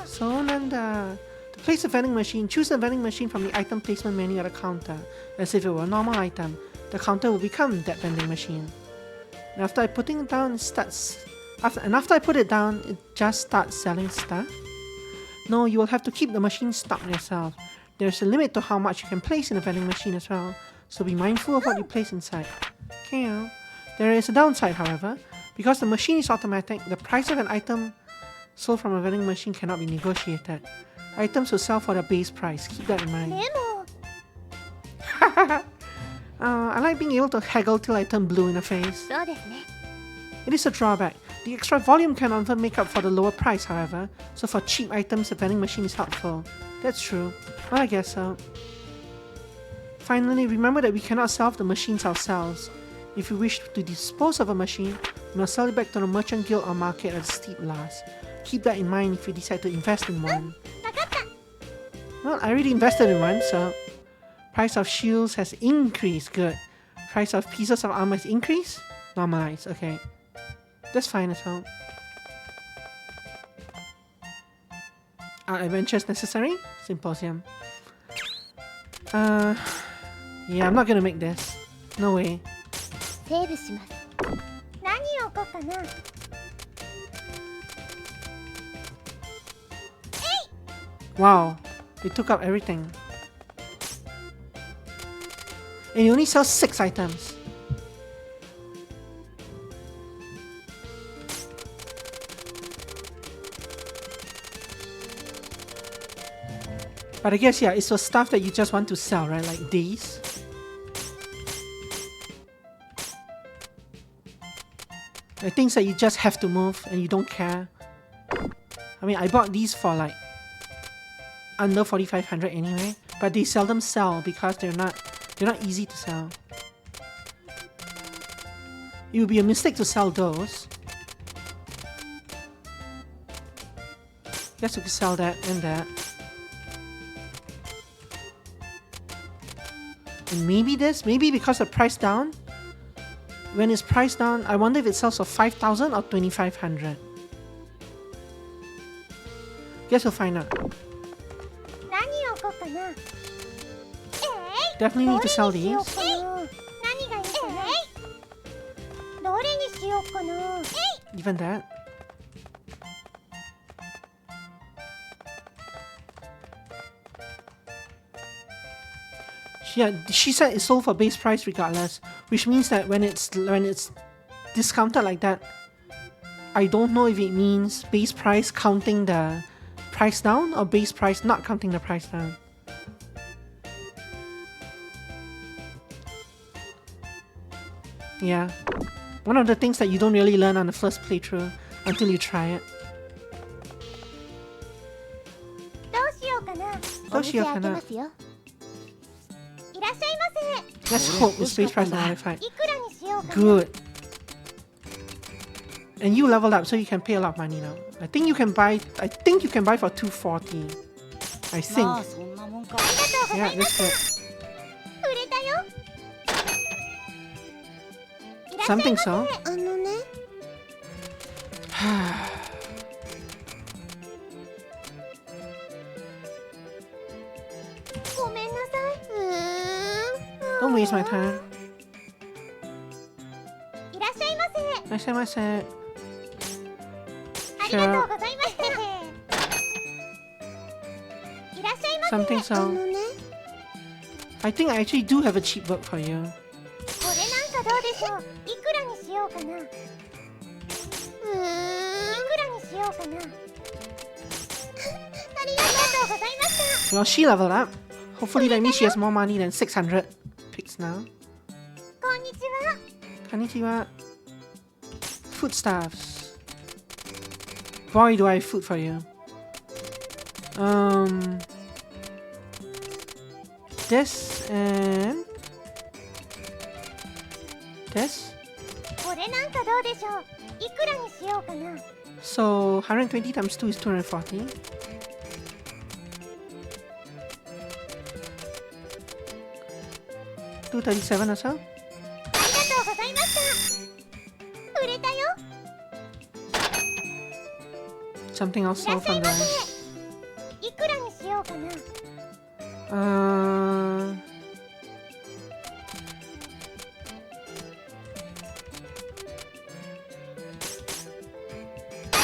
そうなんだ So Nanda. To place a vending machine, choose the vending machine from the item placement menu at the counter. As if it were a normal item, the counter will become that vending machine. And after I put it down, it just starts selling stuff. No, you will have to keep the machine stocked yourself. There's a limit to how much you can place in a vending machine as well, so be mindful of what you place inside. Okay, there is a downside, however. Because the machine is automatic, the price of an item sold from a vending machine cannot be negotiated. Items will sell for the base price. Keep that in mind. でも I like being able to haggle till I turn blue in the face. そうですね It is a drawback. The extra volume can often make up for the lower price, however, so for cheap items, the vending machine is helpful. That's true. Well, I guess so. Finally, remember that we cannot sell off the machines ourselves. If you wish to dispose of a machine, you must sell it back to the merchant guild or market at a steep loss. Keep that in mind if you decide to invest in one. 分かった Well, I already invested in one, so... Price of shields has increased. Good. Price of pieces of armor has increased? Normalized. Okay. That's fine as well. Are adventures necessary? Symposium. Yeah, I'm not gonna make this. No way. セーブします何を置こうかな Wow. They took up everything. And you only sell 6 items. But I guess, yeah, it's for stuff that you just want to sell, right? Like these. Like things that you just have to move and you don't care. I mean, I bought these for like under 4,500 anyway, but they seldom sell because they're not easy to sell. It would be a mistake to sell those. Guess we could sell that and that. And maybe this, maybe because the price down. When it's priced down, I wonder if it sells for 5,000 or 2,500. Guess we'll find out. 何を置こうかな Definitely need to sell どれにし these. ようかな何がいいかなどれにしようかな Even that. Yeah, she said it's sold for base price regardless, which means that when it's discounted like that, I don't know if it means base price counting the price down or base price not counting the price down. Yeah, one of the things that you don't really learn on the first playthrough until you try it. どうしようかなどうしようかなお店開けますよいらっしゃいま Let's hope it's base price modified. せいくらにしようかな Good. And you leveled up, so you can pay a lot of money now. I think you can buy for 240. I think. まあそんなもんかありがとうござ Yeah, いま that's した good. 売れたよいらっしゃい Something ませ so. あのねごめんなさい Don't waste my time. いらっしゃいませ Namaste. ありがとうございましたいらっしゃいませ Something あ so. のね I think I actually do have a cheap book for you. これなんかどうでしょういくらにしようかないくらにしようかなありがとうございました Well, she leveled up. Hopefully that means she has more money than 600 picks now. こんにちは Konnichiwa. Foodstuffs. Boy, do I have food for you. this and this. これなんかどうでしょう。いくらにしようかな。 So 120 times 2 is 240. $237 or so. ありがとうございました。売れたよ。 Something else いら sold っしゃい from ま there. せ。いくらにしようかな。 あり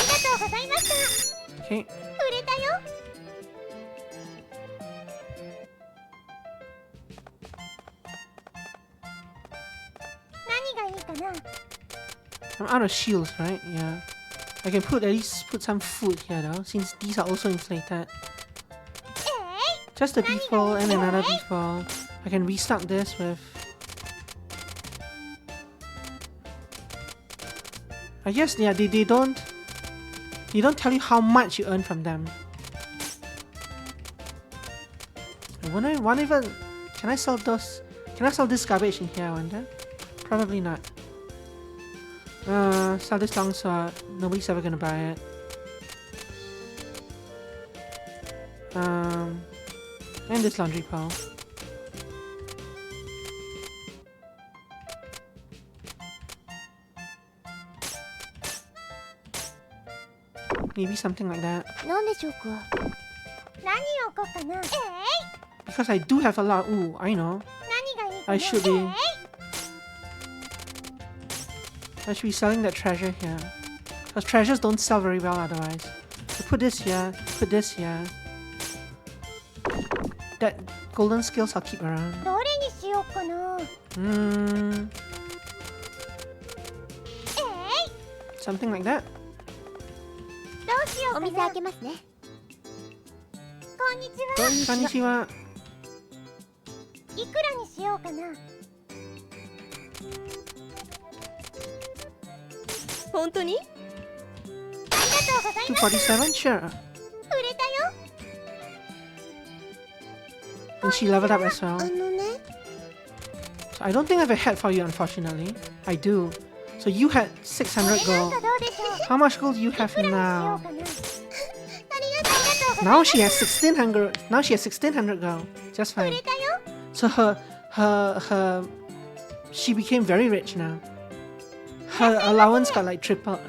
がとうございました。 Okay. 売れたよ。 何がいいかな。 I'm out of shields, right? Yeah. I can at least put some food here though, since these are also inflated. えい。 Just a beef ball and another beef ball. I can restock this with... I guess, yeah, they don't tell you how much you earn from them. I wonder even... Can I sell those... Can I sell this garbage in here, I wonder? Probably not. Sell this longsword. Nobody's ever gonna buy it. And this laundry pole. Maybe something like that. なんでしょうか。何をこうかな。えい。 Because I do have a lot. Ooh, I know. 何がいいかな。 I should be. えい。 I should be selling that treasure here. Because treasures don't sell very well otherwise. So put this here, put this here. That golden skills I'll keep around. どれにしようかな。 Something like that. どうしようかな。お店開けますね。こんにちは。 Konnichiwa. いくらにしようかな。本当に？ありがとうございます。 247? Sure. 売れたよ。 And she leveled up as well. ね。 So I don't think I have a hat for you, unfortunately. I do. So you had 600これなん gold. かどうでしょう。 How much gold do you い have くらにしよう now? かな。ありがとうございます。 Now she has 1600. Now she has 1600 gold. Just 売 fine. れたよ。 So she became very rich now. Her allowance got like tripled.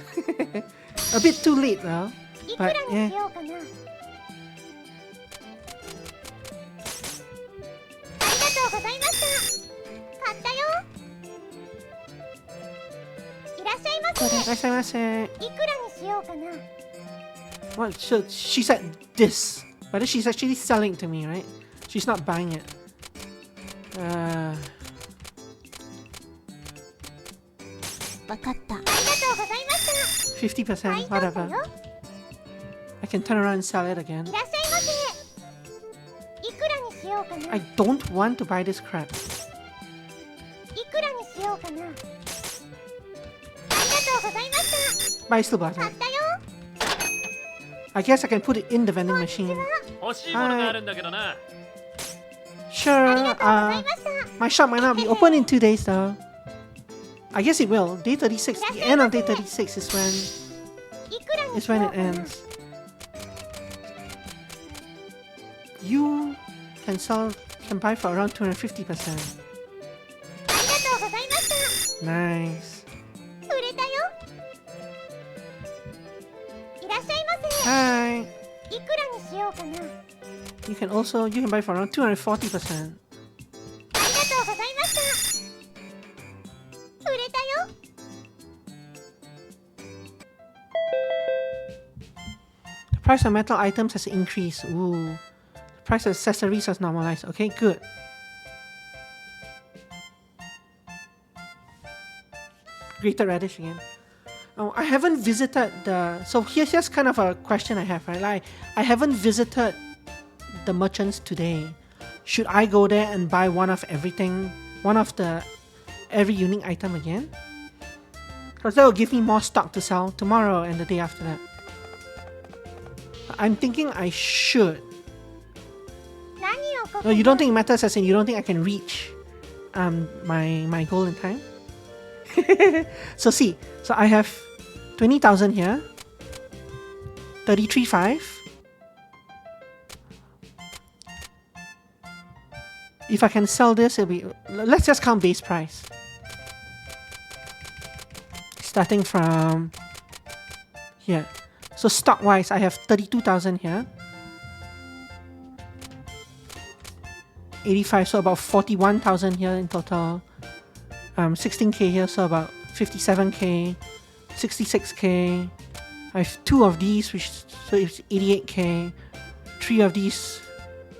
A bit too late though. いくら But に yeah. しようかな。ありがとうございました。買ったよ。いらっしゃいませ。 Isamase. いくらにしようかな。 Well, so she said this. But she's actually selling it to me, right? She's not buying it. わかった。ありがとうございました。買い 50%, 取った whatever. よ。 I can turn around and sell it again. いらっしゃいませ。いくらにしようかな。 I don't want to buy this crap. いくらにしようかな。ありがとうございまし But I still bought た。買 it. ったよ。 I guess I can put it in the vending machine. 欲しいものがあるんだけどな。 Sure, ありがとうございました。 my shop might not be open in 2 days though. I guess it will. Day 36, the end of day 36 is いくらに is しよ when う it かな。 ends. You can buy for around 250%. ありがとうございました。 Nice. 売れたよ。いらっしゃいませ。 Hi. いくらにしようかな。 You can buy for around 240%. ありがとうございました。売れたよ。 The price of metal items has increased. Ooh. The price of accessories has normalized. Okay, good. Grated radish again. Oh, I haven't visited the... So here's kind of a question I have, right? Like, I haven't visited the merchants today. Should I go there and buy one of everything? Every unique item again? Because that will give me more stock to sell tomorrow and the day after that. I'm thinking I should. 何を No, you don't think it matters as in you don't think I can reach my goal in time? So see, so I have 20,000 here, 33.5. If I can sell this, it'll be, let's just count base price. Starting from here. So stock wise, I have 32,000 here. 85, so about 41,000 here in total. 16k here, so about 57k, 66k. I have 2 of these, which so it's 88k. 3 of these,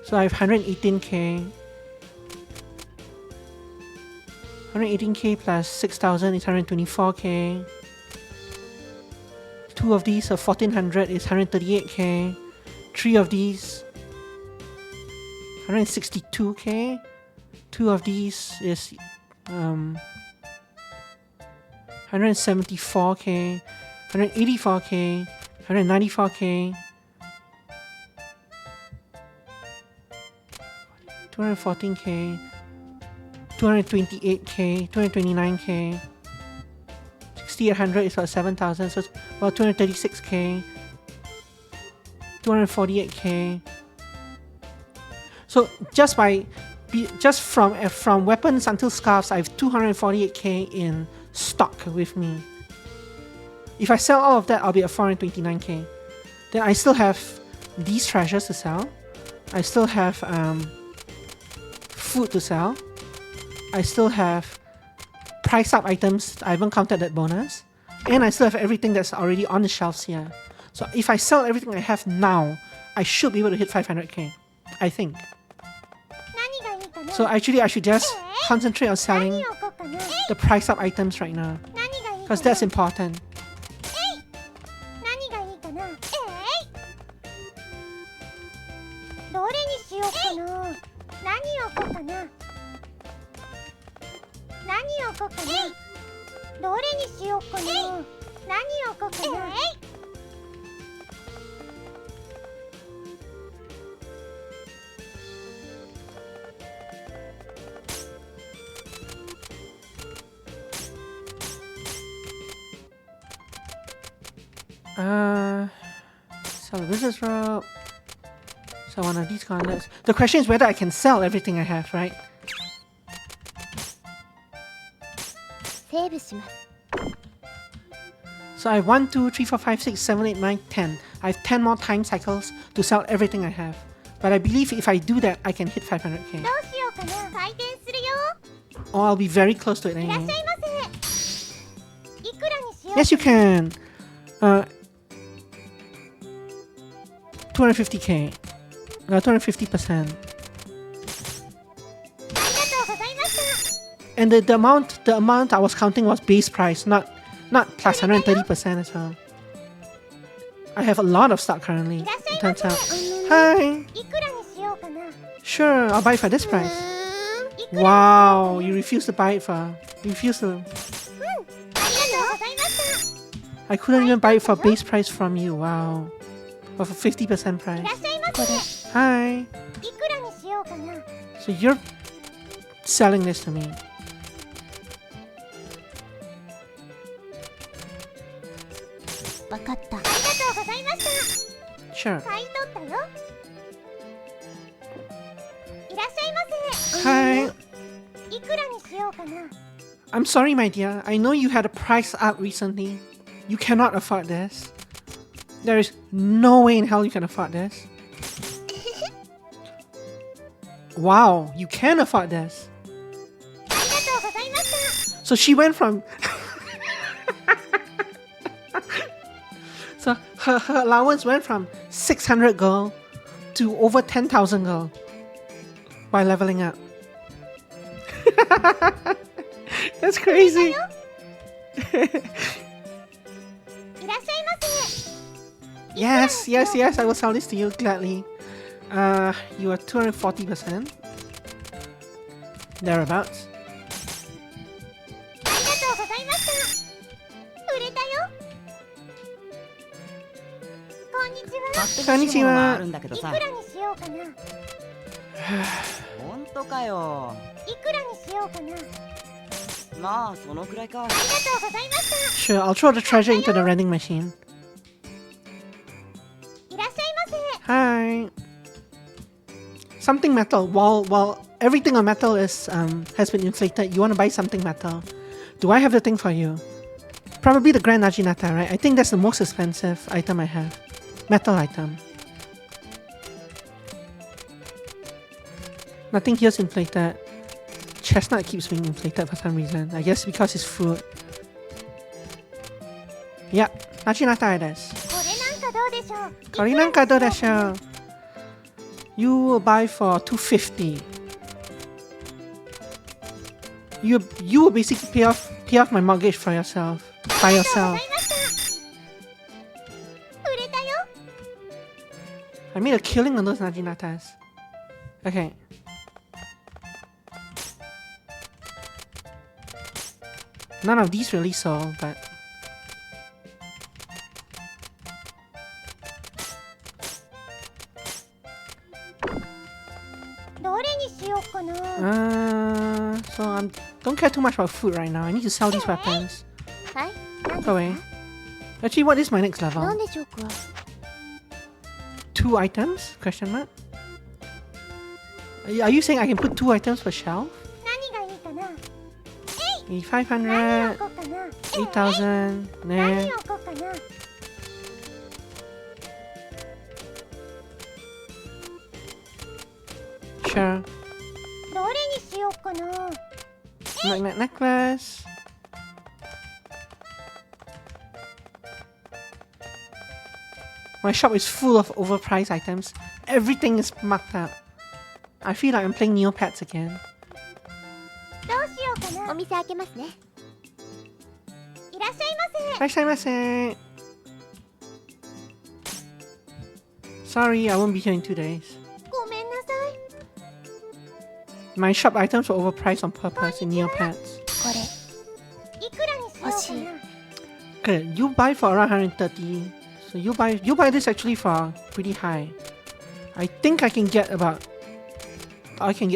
so I have 118k. 118k plus 6,000 is 124k. 2 of these, so 1,400 is 138k. 3 of these, 162k. 2 of these is 174k, 184k, 194k, 214k, 228k, 229k, 6,800 is about 7,000, so it's about 236k, 248k. So just from weapons until scarves, I have 248k in stock with me. If I sell all of that, I'll be at 429k. Then I still have these treasures to sell. I still have food to sell. I still have price up items. I haven't counted that bonus. And I still have everything that's already on the shelves here. So if I sell everything I have now, I should be able to hit 500k. I think. So actually I should just concentrate on selling the price up items right now. Because that's important. Sell the business rope. Sell one of these gauntlets. The question is whether I can sell everything I have, right? So I have 1, 2, 3, 4, 5, 6, 7, 8, 9, 10. I have 10 more time cycles to sell everything I have. But I believe if I do that, I can hit 500k. Or I'll be very close to it anyway. Yes, you can! 250k. 250%. And the amount I was counting was base price, not plus 130% as well. I have a lot of stock currently, it turns out. Hi! Sure, I'll buy it for this price. Wow, you refuse to buy it for... You refuse to... I couldn't even buy it for base price from you, wow. Or for 50% price. Hi! So you're selling this to me. Sure. Hi. I'm sorry, my dear. I know you had a price up recently. You cannot afford this. There is no way in hell you can afford this. Wow, you can afford this. So she went from... So her allowance went from 600 gold to over 10,000 gold by leveling up. That's crazy. Yes, yes, yes, I will sell this to you gladly. You are 240%. Thereabouts. Konnichiwa. 本当かよ。いくらにしようかな。まあそのくらいか。ありがとうございました。 Sure, I'll throw the treasure into the vending machine. いらっしゃいませ。 Hi. Something metal. While everything on metal is has been inflated, you want to buy something metal. Do I have the thing for you? Probably the Grand Naginata, right? I think that's the most expensive item I have. Metal item. Nothing here's inflated. Chestnut keeps being inflated for some reason. I guess because it's fruit. Yep, Naginata it is. これなんかどうでしょう。 Korinanka do desho. You will buy for 250. You will basically pay off my mortgage for yourself. By あり yourself. がとうございました。売れたよ。 I made a killing on those Najinatas. Okay. None of these really sold, but どれにしようかな。 so I don't care too much about food right now. I need to sell these weapons. はい。何 Go away. Actually, what is my next なん level? でしょうか。 2 items? Question mark? Are you saying I can put 2 items per shelf? 何がいいかな。 500, 何を置こうかな。 8,000, 何 nah. を置こうかな。 Sure. どれにしようかな。 Magnet necklace. My shop is full of overpriced items. Everything is marked up. I feel like I'm playing Neopets again. どうしようかな。お店開けますね。いらっしゃいませ。 Irashaimase. Sorry, I won't be here in 2 days. ごめんなさい。 My shop items were overpriced on purpose in Neopets. これ。いくらにしようかな。 Okay, you buy for around 130. So you buy this actually for pretty high. I think I can get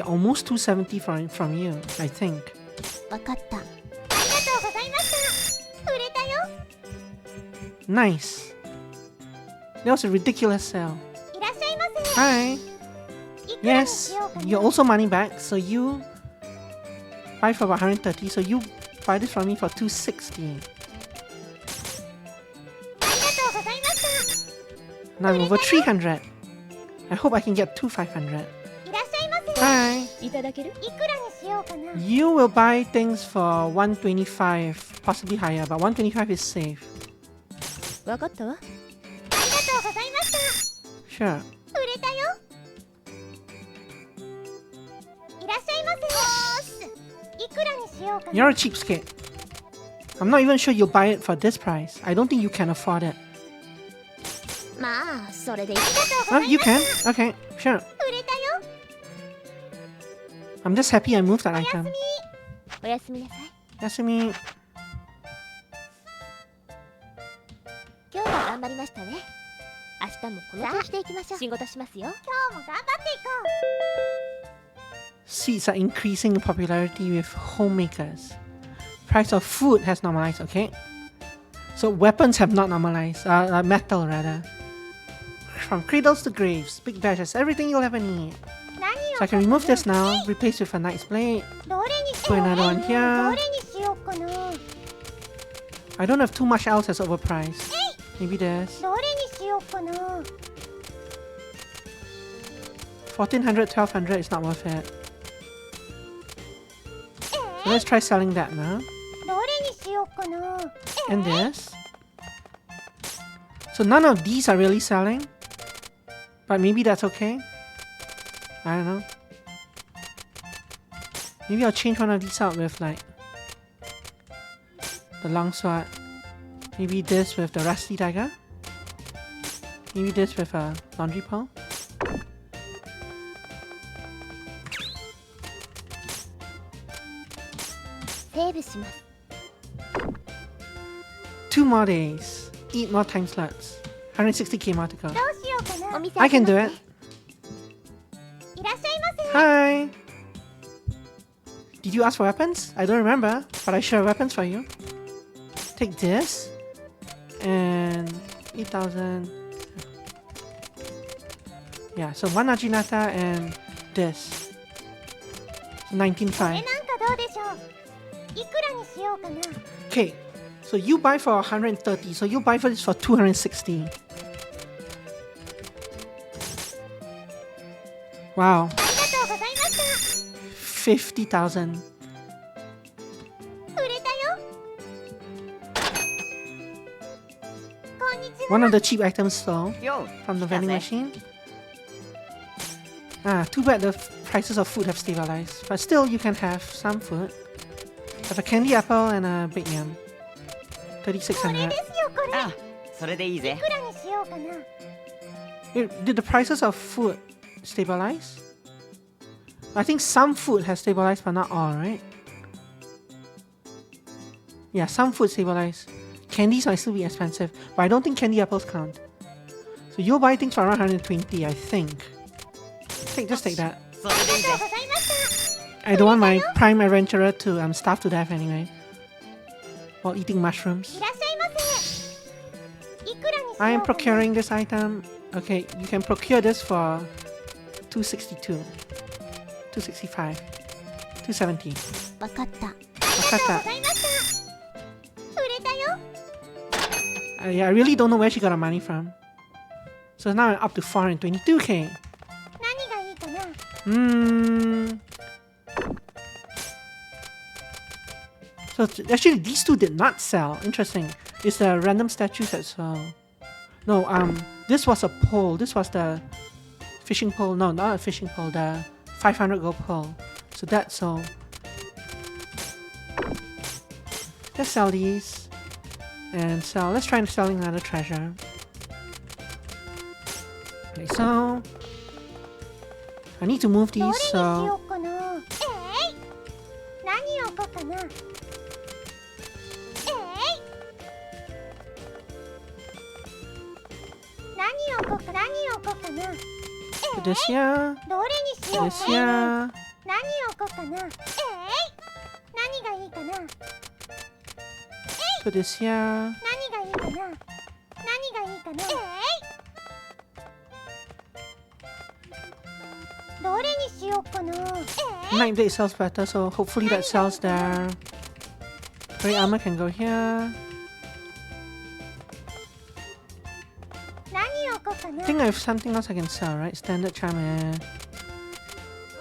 almost 270 from you, I think. わかった。ありがとうございました。売れたよ。 Nice. That was a ridiculous sale. いらっしゃいませ。 Hi. いくらに Yes, しようかな。 you're also money back. So you buy for about 130. So you buy this from me for 260. ありがとうございました。 Now I'm over 300. I hope I can get to 500. いらっしゃいませ。 Hi. いただける？いくらにしようかな。 You will buy things for 125, possibly higher, but 125 is safe. わかったわ。ありがとうございました。 Sure. 売れたよ。いらっしゃいませ。いくらにしようかな。 You're a cheapskate. I'm not even sure you'll buy it for this price. I don't think you can afford it. まあ、それでいい。ありがとうご Oh, ざい you ま can? した。 Okay, sure. 売れたよ。 I'm just happy I moved that item. おやすみなさい。 Yasumi. 今日も頑張りましたね。明日もこの調子でいきましょう。仕事しますよ。今日も頑張っていこう。 Seeds are increasing in popularity with homemakers. Price of food has normalized, okay? So weapons have not normalized. Metal rather. From cradles to graves, big badges, everything you'll ever need. 何 So I can remove this now, replace with a knight's blade. どれにし Put よう another one ど here. れにしようかな。 I don't have too much else that's overpriced. Maybe this. どれにしようかな。 $1,400, $1,200 is not worth it. So let's try selling that now. どれにしようかな。 And this. So none of these are really selling. But maybe that's okay. I don't know. Maybe I'll change one of these out with like the longsword. Maybe this with the rusty dagger. Maybe this with a laundry pole. Save 2 more days. 8 more time slots. 160k more to go. どうしようかな。お店 I can do it. いらっしゃいま Hi! Did you ask for weapons? I don't remember, but I sure have weapons for you. Take this. And 8,000. Yeah, so 1 Ajinata and this. So 19,500. どうでしょう。いくらにしようかな。 Okay, so you buy for 130, so you buy for this for 260. Wow. ありがとうございました。 50,000. 売れたよ。こんにちは。 One of the cheap items sold よ from the 来た vending ぜ machine. Ah, too bad the prices of food have stabilized. But still, you can have some food. Have a candy apple and a big yam. これ 3,600. ですよこれ。あそれでいいぜいくらにしようかな。 Did the prices of food stabilize? I think some food has stabilized, but not all, right? Yeah, some food stabilized. Candies might still be expensive, but I don't think candy apples count. So you'll buy things for around 120, I think. Just take that. それでいいぜありがとうございました。 I don't want my prime adventurer to starve to death anyway. While eating mushrooms. いらっしゃいませ。いくらにしようかな。 I am procuring this item. Okay, you can procure this for 262, 265, 270. わかった。あり Wakata. がとうございました。売れたよ。 Yeah, I really don't know where she got her money from. So now I'm up to 422k. 何がいいかな。 So actually, these two did not sell. Interesting. It's the random statues that sold. No, this was a pole. This was the fishing pole. No, not a fishing pole. The 500 gold pole. So that's all. Let's sell these. And sell. Let's try selling another treasure. Okay, so I need to move どれ these. にし So ようかな。何を置こうかな。何を置こうかな。 put this here. どれにしよう This かな。 here. 何を置こうかな。何がいいかな。 Put this here. 何がいいかな。何がいいかな。どれにしようかな。 Night blade sells better, so hopefully that sells there. Great armor can go here. 何を置こうか I な。 think I have something else I can sell, right? Standard charm and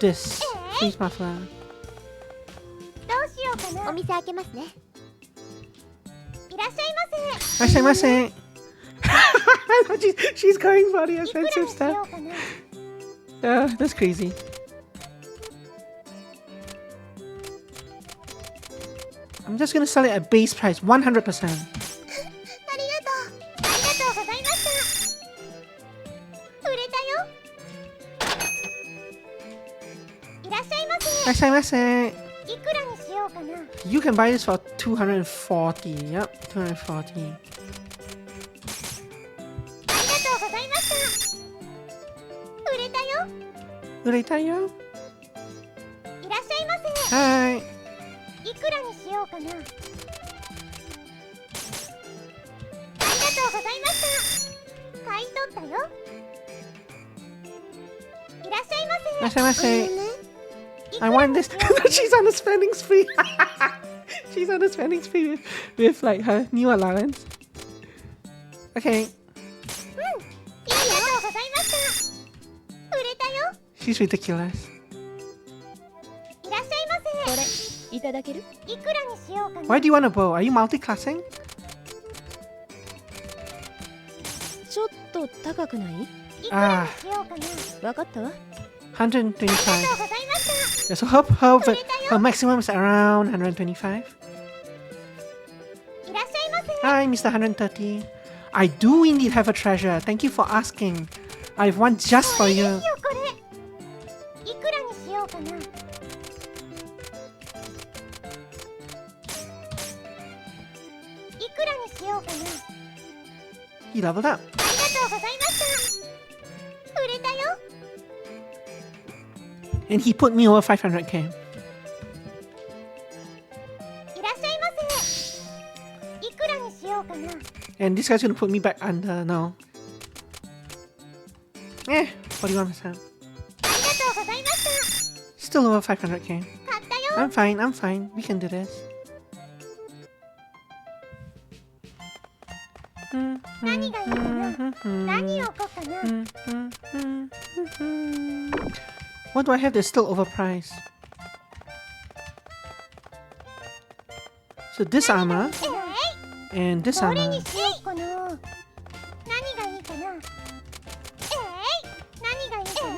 this freeze muffler. どうしようかな。お店開けますね。いらっしゃいませ。 I she's going for the いくらに expensive しよ stuff. うかな。 That's crazy. I'm just gonna sell it at base price, 100%. ありがとう。ありがとうございました。売れたよ。いらっしゃいませ。 Imasen. いくらにしようかな。 You can buy this for 240. Yep, 240. ありがとうございました。売れたよ。 Uretayo? いらっしゃいませ。 Hi. いくらにしようかな。ありがとうございました。買い取ったよ。いらっしゃいませ。 Imasen. いく I ら want に this. しようかな。 She's on a spending spree. She's on a spending spree with like her new allowance. Okay, ありがとうございました。売れたよ。 she's ridiculous. いらっしゃいまこせ。れいただける？いくらにしようかな。 Why do you want a bow? Are you multi-classing? ちょっと高くない？いくらにしようかな。わかったわ。ありがとう125. ございました。 Yeah, so her maximum is around 125. いらっしゃいませ。 Hi, Mr. 130. I do indeed have a treasure. Thank you for asking. I have one just for これです you. よこれ。いくらにしようかな。いくらにしようかな。 He leveled up. ありがとうございました。売れたよ。And he put me over 500k. いらっしゃいませ。いくらにしようかな。 And this guy's gonna put me back under now. 41%. ありがとうございました。 Still over 500k. 買ったよ。 I'm fine, I'm fine. We can do this. 何がいいかな。何をこうかな。 What do I have that's still overpriced? So this armor え and this い、どれ armor. にしようかな。何がいいかな。えい、何がいいかな。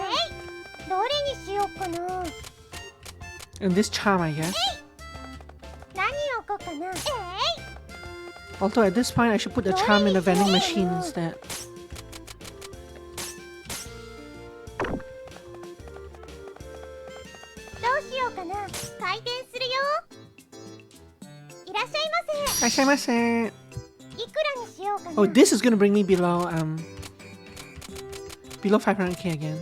どれにしようかな。 And this charm, I guess. 何をこうかな。 Although at this point I should put the charm in the vending machine instead. どうしようかな。開店するよ。いらっしゃいませ。 Irashaimase. いくらにしようかな。 Oh, this is gonna bring me below 500k again.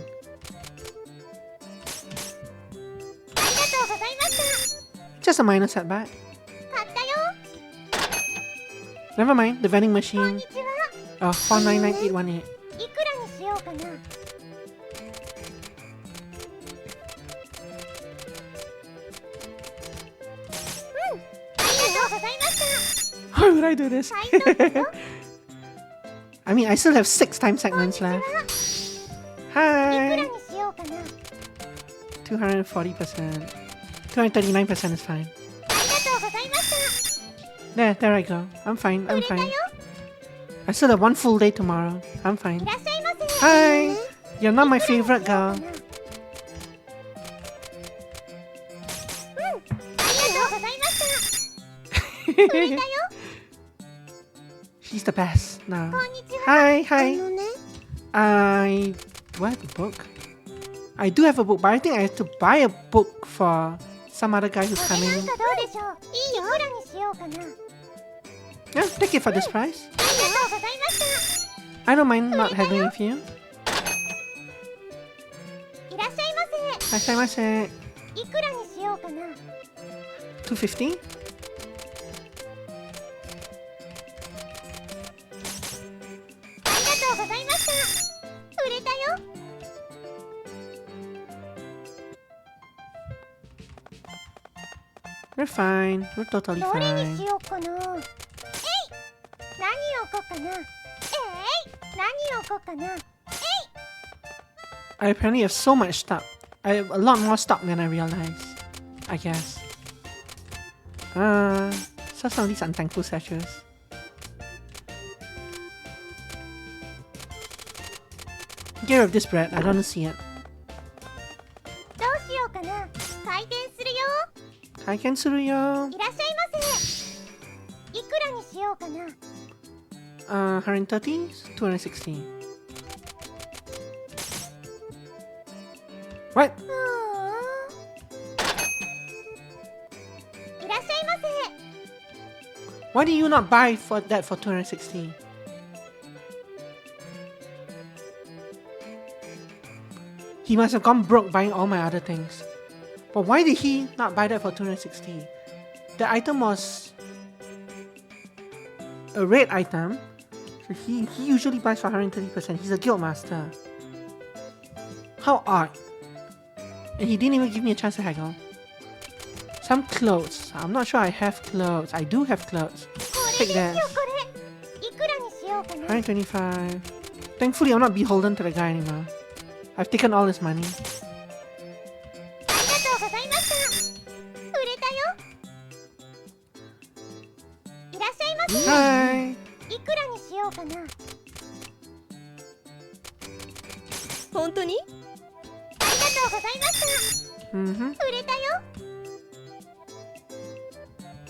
ありがとうございました。 Just a minor setback. 買ったよ。 Never mind, the vending こん machine. にちは。 499818. いくらにしようかな。ありがとうございました。 Why would I do this? はい、どうぞ。 I mean, I still have 6 time segments こんに left. ちはいくら Hi! にしようかな。 240%. 239% is fine. ありがとうございました。 There I go. I'm fine, 売 I'm れたよ。 fine. I still have one full day tomorrow. I'm い fine. らっしゃいませ。 Hi! You're not my favorite girl. ありがとうございました。売れたよ。 She's the best now. こんにちは。 Hi, hi. ね。 Do I have a book? I do have a book, but I think I have to buy a book for some other guy who's これ coming. なんかどうでしょう。いいよ。いくらにしようかな。 Yeah, take it for this price. ありがとうございました。 I don't mind not having it with you. いらっしゃいませ。 Irashaimase. いくらにしようかな。 250? ありがとうございました。売れたよ。 We're fine. We're totally どれにし fine. ようかな。えい。何をこうかな。えい。何をこうかな。 I apparently have so much stock. I have a lot more stock than I realized. I guess. So some of these unthankful statues. Get rid of this bread. I don't want to see it. どうしようかな。開店するよ。 I can suru yo. いらっしゃいませ。いくらにしようかな。 130? 260. What? いらっしゃいませ。 Why did you not buy for that for 260? He must have gone broke buying all my other things. But why did he not buy that for 260? The item was a red item. So he usually buys for 130%. He's a guild master. How odd. And he didn't even give me a chance to haggle. Some clothes. I'm not sure I have clothes. I do have clothes. これ Take ですよ that. これ。いくらにしようかな。 125. Thankfully, I'm not beholden to the guy anymore. I've taken all his money. ありがとうございました。売れたよ。いらっしゃいませ。 Hi. いくらにしようかな。本当に？ありがとうございました。 Mm-hmm. 売れたよ。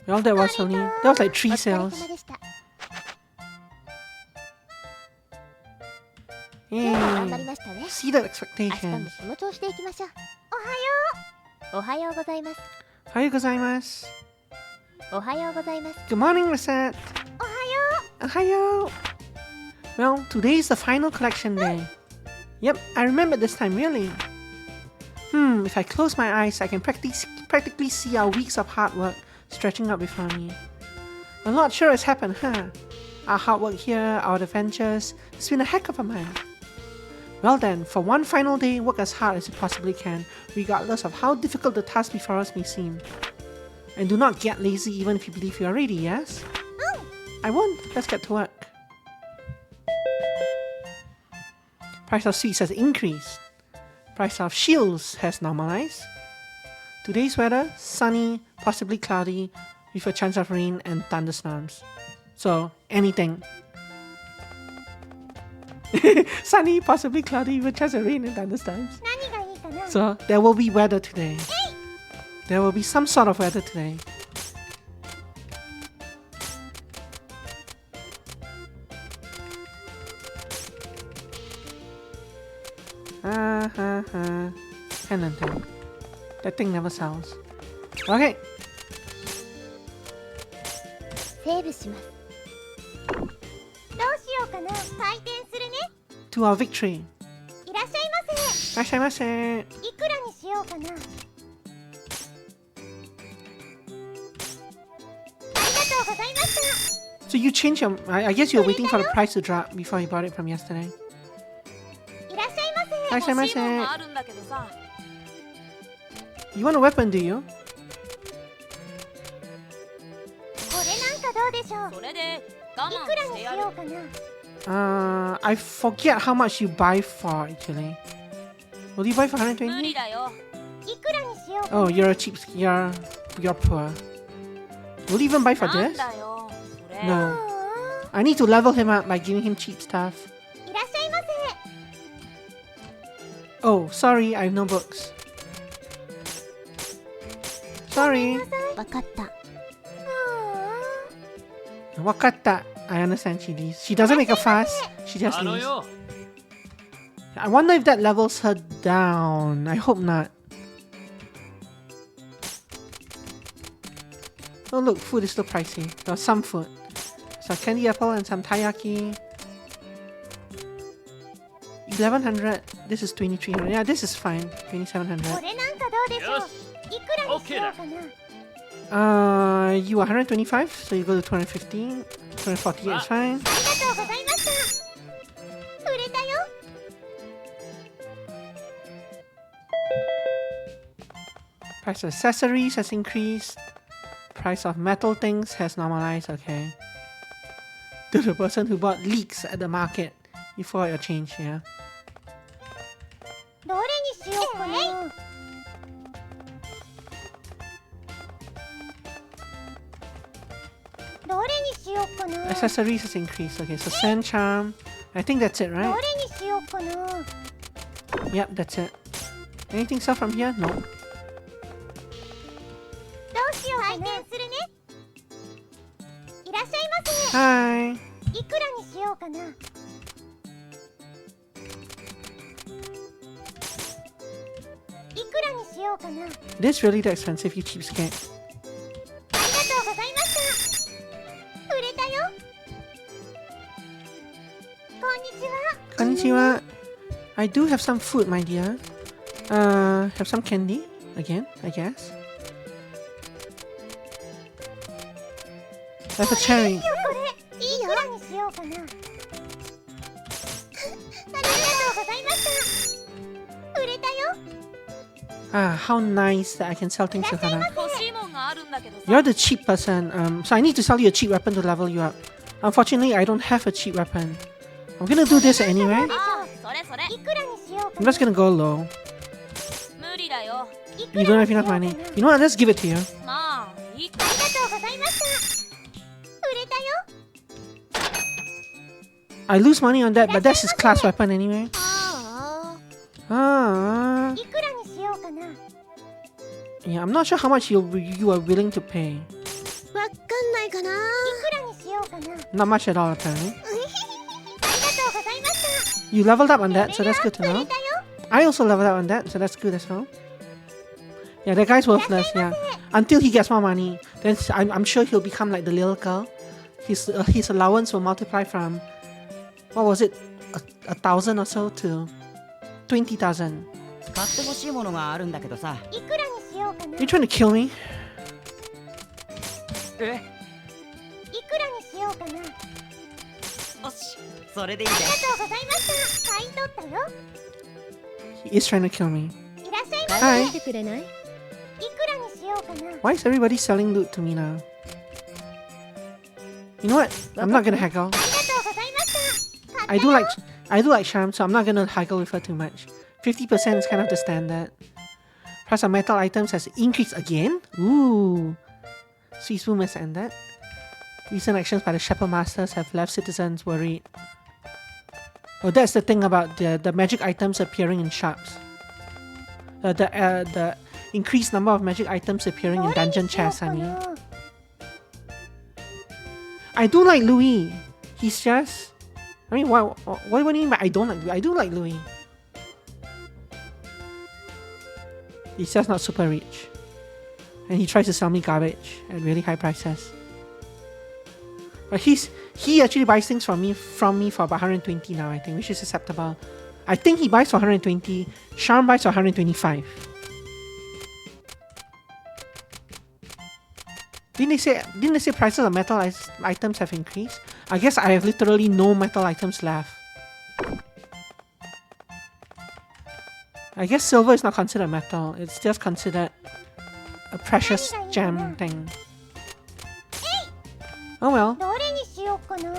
Well, that was only... That was like 3お疲れ sales. 様でした。 Yay. 頑張りましたね。 Exceeded 明日も expectations. その調子でいきましょう。おはようございます。 Ohayou gozaimasu. おはようございます。 Good morning, Recettear. おはよ Ohayou. Well, today is the final collection day. Yep, I remember this time, really. If I close my eyes, I can practically see our weeks of hard work stretching out before me. A lot sure has happened, huh? Our hard work here, our adventures, it's been a heck of a month. Well then, for one final day, work as hard as you possibly can, regardless of how difficult the task before us may seem. And do not get lazy even if you believe you are ready, yes? I won't. Let's get to work. Price of sweets has increased. Price of shields has normalized. Today's weather, sunny, possibly cloudy, with a chance of rain and thunderstorms. So, anything. Sunny, possibly cloudy, with a chance of rain and thunderstorms. So, there will be weather today. There will be some sort of weather today. Pen and thing. That thing never sells. Okay. セーブします。どうしようかな。回転するね。 To our victory. いらっしゃいませ。いらっしゃいませ。いくらにしようかな。ありがとうございました。 So you changed your... I guess you were waiting for the price to drop before you bought it from yesterday. いらっしゃいませ。いらっしゃいませ。欲しいもんがあるんだけどさ。 You want a weapon, do you? これなんかどうでしょう。それで我いくらにし慢してやる。ようかな。I forget how much you buy for actually. What do you buy for 無 120? 理だよ。いくらにしようかな。 Oh, you're a cheap... You're poor. Will you even buy for なん this? だよ。それ。 No. I need to level him up by giving him cheap stuff. いらっしゃいませ。 Oh, sorry, I have no books. Sorry. わかった。Wakata. I understand she leaves. She doesn't make a fuss. She just あの leaves. よ I wonder if that levels her down. I hope not. Oh look, food is still pricey. There's some food. So candy apple and some taiyaki. 1100. This is 2300. Yeah, this is fine. 2700. これなんかどうでしょう。よしいくらにしようかな。 You are 125, so you go to 250. 248 is fine. ありがとうございました。売れたよ。 Price of accessories has increased. Price of metal things has normalized. Okay. To the person who bought leeks at the market, you forgot your change, yeah. どれにしようかな。どれにしようかな。 Accessories has increased. Okay, so sand charm. I think that's it, ど right? れにしようかな。 Yep, that's it. Anything sell from here? No. どうしようかな。回転するね。いらっしゃいませ。 Hi. いくらにしようかな。いくらにしようかな。 This really too expensive, you cheapskate. ありがとうございました。売れたよ。こんにちは。 Konnichiwa. I do have some food, my dear. Have some candy again, I guess. That's a cherry. これいいよ。いくらにしようかな。ありがとうございました。売れたよ。 Ah, how nice that I can sell things to Hana. 欲しいもんがあるんだけどさ。 You're the cheap person, so I need to sell you a cheap weapon to level you up. Unfortunately, I don't have a cheap weapon. I'm gonna do this anyway. ああ、それそれ。いくらにしようか I'm な。 just gonna go low. 無理だよ。いく You ら don't に have しよう enough かな。 money. You know what? Let's give it to you. まあ、いいか。ありがとうございました。売れたよ。 I lose money on that, but that's his class weapon anyway. あ Ah, あ。いくらにしようかな。 yeah, I'm not sure how much you are willing to pay. わかんないかな。いくらにしようかな。 Not much at all, apparently. ありがとうございました。 You leveled up on that, so that's good to 売 know. れたよ。 I also leveled up on that, so that's good as well. Yeah, that guy's worthless, yeah. Until he gets more money, then I'm sure he'll become like the little girl. His allowance will multiply from, what was it, 1,000 or so to 20,000. 買ってほしいものがあるんだけどさ。いくらにしようかな。 You trying to kill me? え、いくらにしようかな。よし、それでいいぜ。ありがとうございました。買い取ったよ。 He is trying to kill me. いらっしゃいませ。買い取ってくれない？いくらにしようかな。 Why is everybody selling loot to me now? You know what? I'm not gonna haggle. ありがとうございました。 I do like Sham, so I'm not gonna haggle with her too much. 50% is kind of the standard. Price of metal items has increased again. Ooh. Sweet Spoon has ended. Recent actions by the Shepherd Masters have left citizens worried. Oh, that's the thing about the magic items appearing in shops. The increased number of magic items appearing in dungeon chests, I mean. I do like Louis. He's just... I mean, what do you mean by I don't like Louis? I do like Louis. He's just not super rich. And he tries to sell me garbage at really high prices. But he actually buys things from me for about 120 now, I think, which is acceptable. I think he buys for 120. Charm buys for 125. Didn't they say prices of metal items have increased? I guess I have literally no metal items left. I guess silver is not considered metal. It's just considered a precious gem thing. Oh well. どれにしようかな。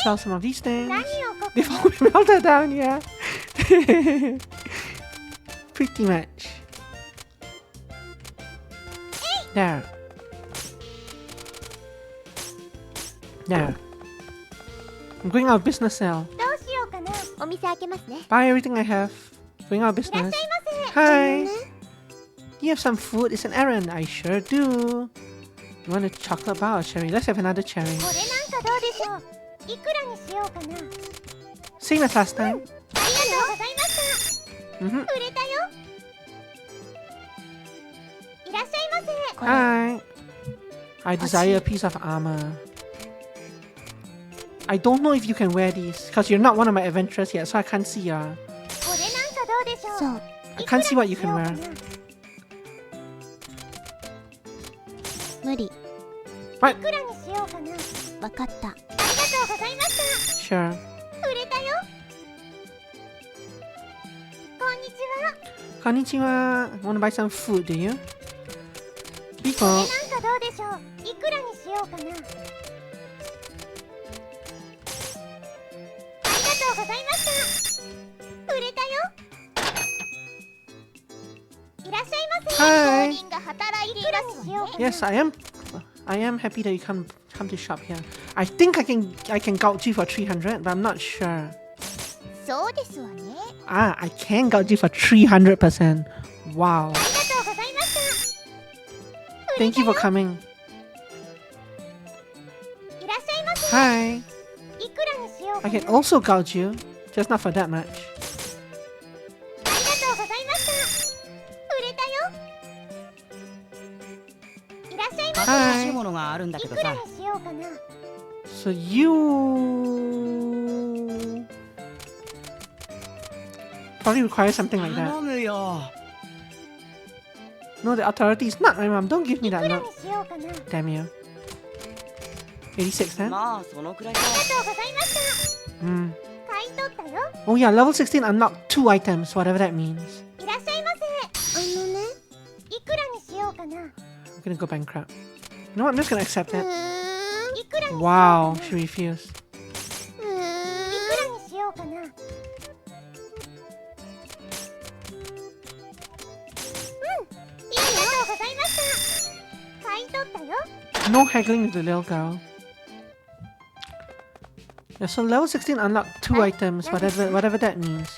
Sell some of these things. 何を書く They've all been melted down, yeah. Pretty much. There. There. I'm going out of business now. どうしようかな。お店開けますね。 Buy everything I have. Going out of いらっ business. しゃいませ。 Hi. Do you have some food? It's an errand. I sure do. You want a chocolate bar or cherry? Let's have another cherry. これなんかどうでしょう。いくらにしようかな。 Same as last time. ありがとうございました。 Mm-hmm. 売れたよ。いらっしゃいませ。 Hi. I desire a piece of armor. I don't know if you can wear these because you're not one of my adventurers yet, so I can't see. これなんかどうでしょう。そう。 I can't see what you can wear. 無理。い What? くらにしようかな。わかった。ありがとうございまし Sure. た。売れたよ。こんにちは。 Konnichiwa. Want to buy some food, do you? これ People. なんかどうでしょう。いくらにしようかな。ありがとうございました。売れたよ。いらっしゃいませ。 Hi. 人が働いていますわね。 Yes, I am happy that you come to shop here. I think I can gouge you for 300, but I'm not sure. そうですわね。 Ah, I can gouge you for 300%. Wow. ありがとうございました。 Thank you for coming. いらっしゃいませ。 Hi. いくらにしようか I な。 can also gouge you, just not for that much. ありがとうございました。売れたよ。いらっしゃいませ。買ってほしいものがあるんだけどさ。いくらにしようかな。 So you probably require something like 頼 that. むよ。 No, the authorities. Not my mom. Don't give me いく that ら look. にしようかな。ありがとう Damn you. 86 then? まあそのくらいか。ございました。 Hmm. 買い取ったよ。 Oh yeah, level 16 unlocked 2 items, whatever that means. いらっしゃいませ。ね。いくらにしようかな。 I'm gonna go bankrupt. You know what? I'm just gonna accept it. いくらにしようかな。 Wow, she refused. いくらにしようかな。ありがとうございました。買い取ったよ。 No haggling with the little girl. Yeah, so level 16 unlocked 2 items, whatever that means.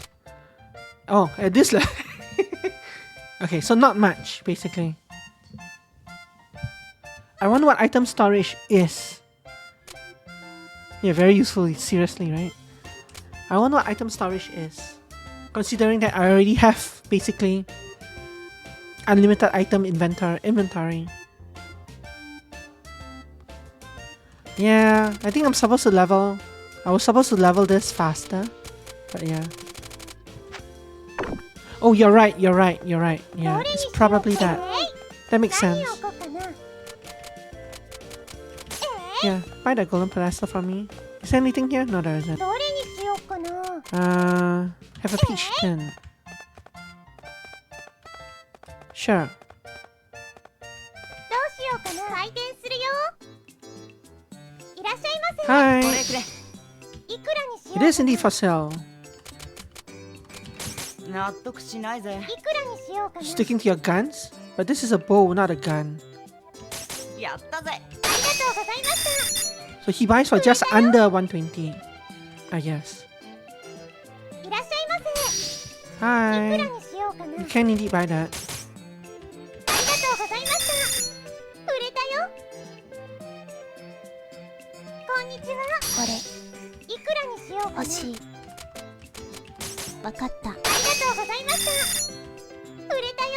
Oh, at this level. Okay, so not much, basically. I wonder what item storage is. Yeah, very useful, seriously, right? I wonder what item storage is. Considering that I already have, basically, unlimited item inventory. Yeah, I think I'm supposed to level. I was supposed to level this faster. But yeah. Oh, you're right. Yeah, it's probably that. That makes 何 sense. を置こうかな。 Yeah, buy that golden pedestal from me. Is there anything here? No, there isn't. どれにしようかな。 Have a peach tin. Sure. どうしようかな。開店するよ。いらっしゃいませ。こ Hi. れくれ。いくらにしよう It か is な。 indeed for sale. 納得しないぜ。いくらにしようかな。 Sticking to your guns? But this is a bow, not a gun. やったぜ。ありがとうございました。 So he buys for just under 120. I guess. いらっしゃいませ。いく Hi. らにしようかな。 You can indeed buy that. ありがとうございました。売れたよ。こんにちは。これいくらにしようかな。欲しい。わかった。ありがとうございました。売れたよ。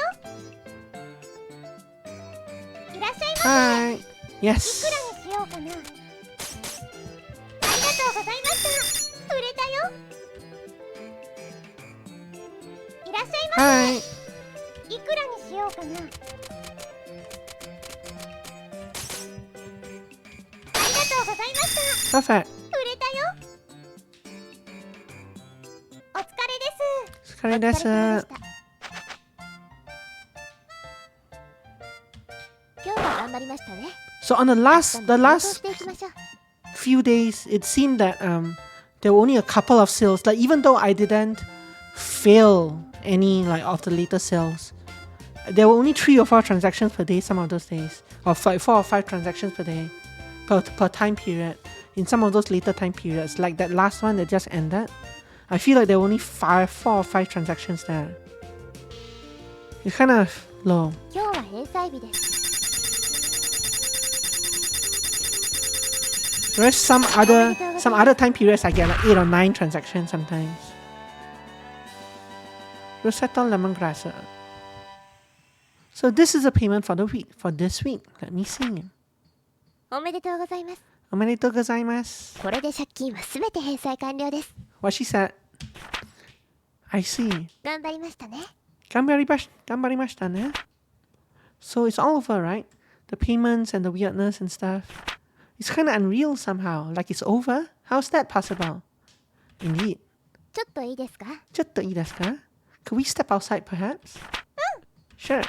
いらっしゃいませ。 Hi. いく Yes. らにしようかな。ありがとうございました。売れたよ。いらっしゃいま Hi. せ。いくらにしようかな。ありがとうございました。 Perfect. 売れたよ。お疲れです。疲れです。お疲れ様でした。今日は頑張りましたね。 So on the 明 last 日も仕事を the していきましょう。 few days, it seemed that there were only a couple of sales. Like even though I didn't fail any like of the later sales, there were only 3 or 4 transactions per day some of those days, or 4 or 5 transactions per day per time period. In some of those later time periods, like that last one that just ended, I feel like there were only 4 or 5 transactions there. It's kind of low. 今日は返済日です。 Whereas some other time periods I get like 8 or 9 transactions sometimes. Recettear lemongrass. So this is a payment for this week. Let me see. おめでとうございます。 Omedetou gozaimasu. これで借金はすべて返済完了です。 What she said. I see. 頑張りましたね。 Gambarimashita ne? So it's all over, right? The payments and the weirdness and stuff. It's kind of unreal somehow. Like it's over? How's that possible? Indeed. ちょっといいですか。 Chatto ii desu ka? Could we step outside perhaps? Sure.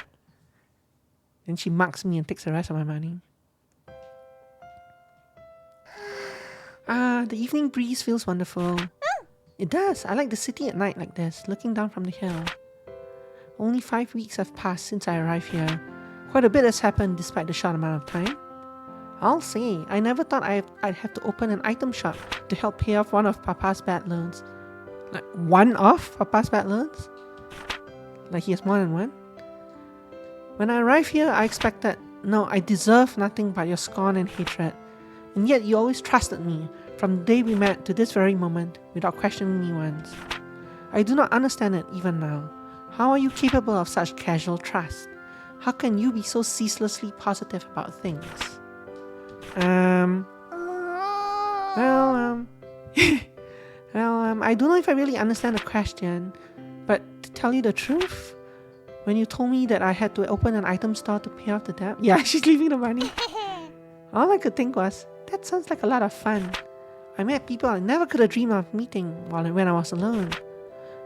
Then she mugs me and takes the rest of my money. The evening breeze feels wonderful. It does. I like the city at night like this, looking down from the hill. Only 5 weeks have passed since I arrived here. Quite a bit has happened despite the short amount of time. I'll say, I never thought I'd have to open an item shop to help pay off one of Papa's bad loans. Like, one of Papa's bad loans? Like he has more than one? When I arrived here, I deserve nothing but your scorn and hatred. And yet you always trusted me, from the day we met to this very moment, without questioning me once. I do not understand it even now. How are you capable of such casual trust? How can you be so ceaselessly positive about things? I don't know if I really understand the question, but to tell you the truth, when you told me that I had to open an item store to pay off the debt, yeah, she's leaving the money. All I could think was, that sounds like a lot of fun. I met people I never could have dreamed of meeting when I was alone.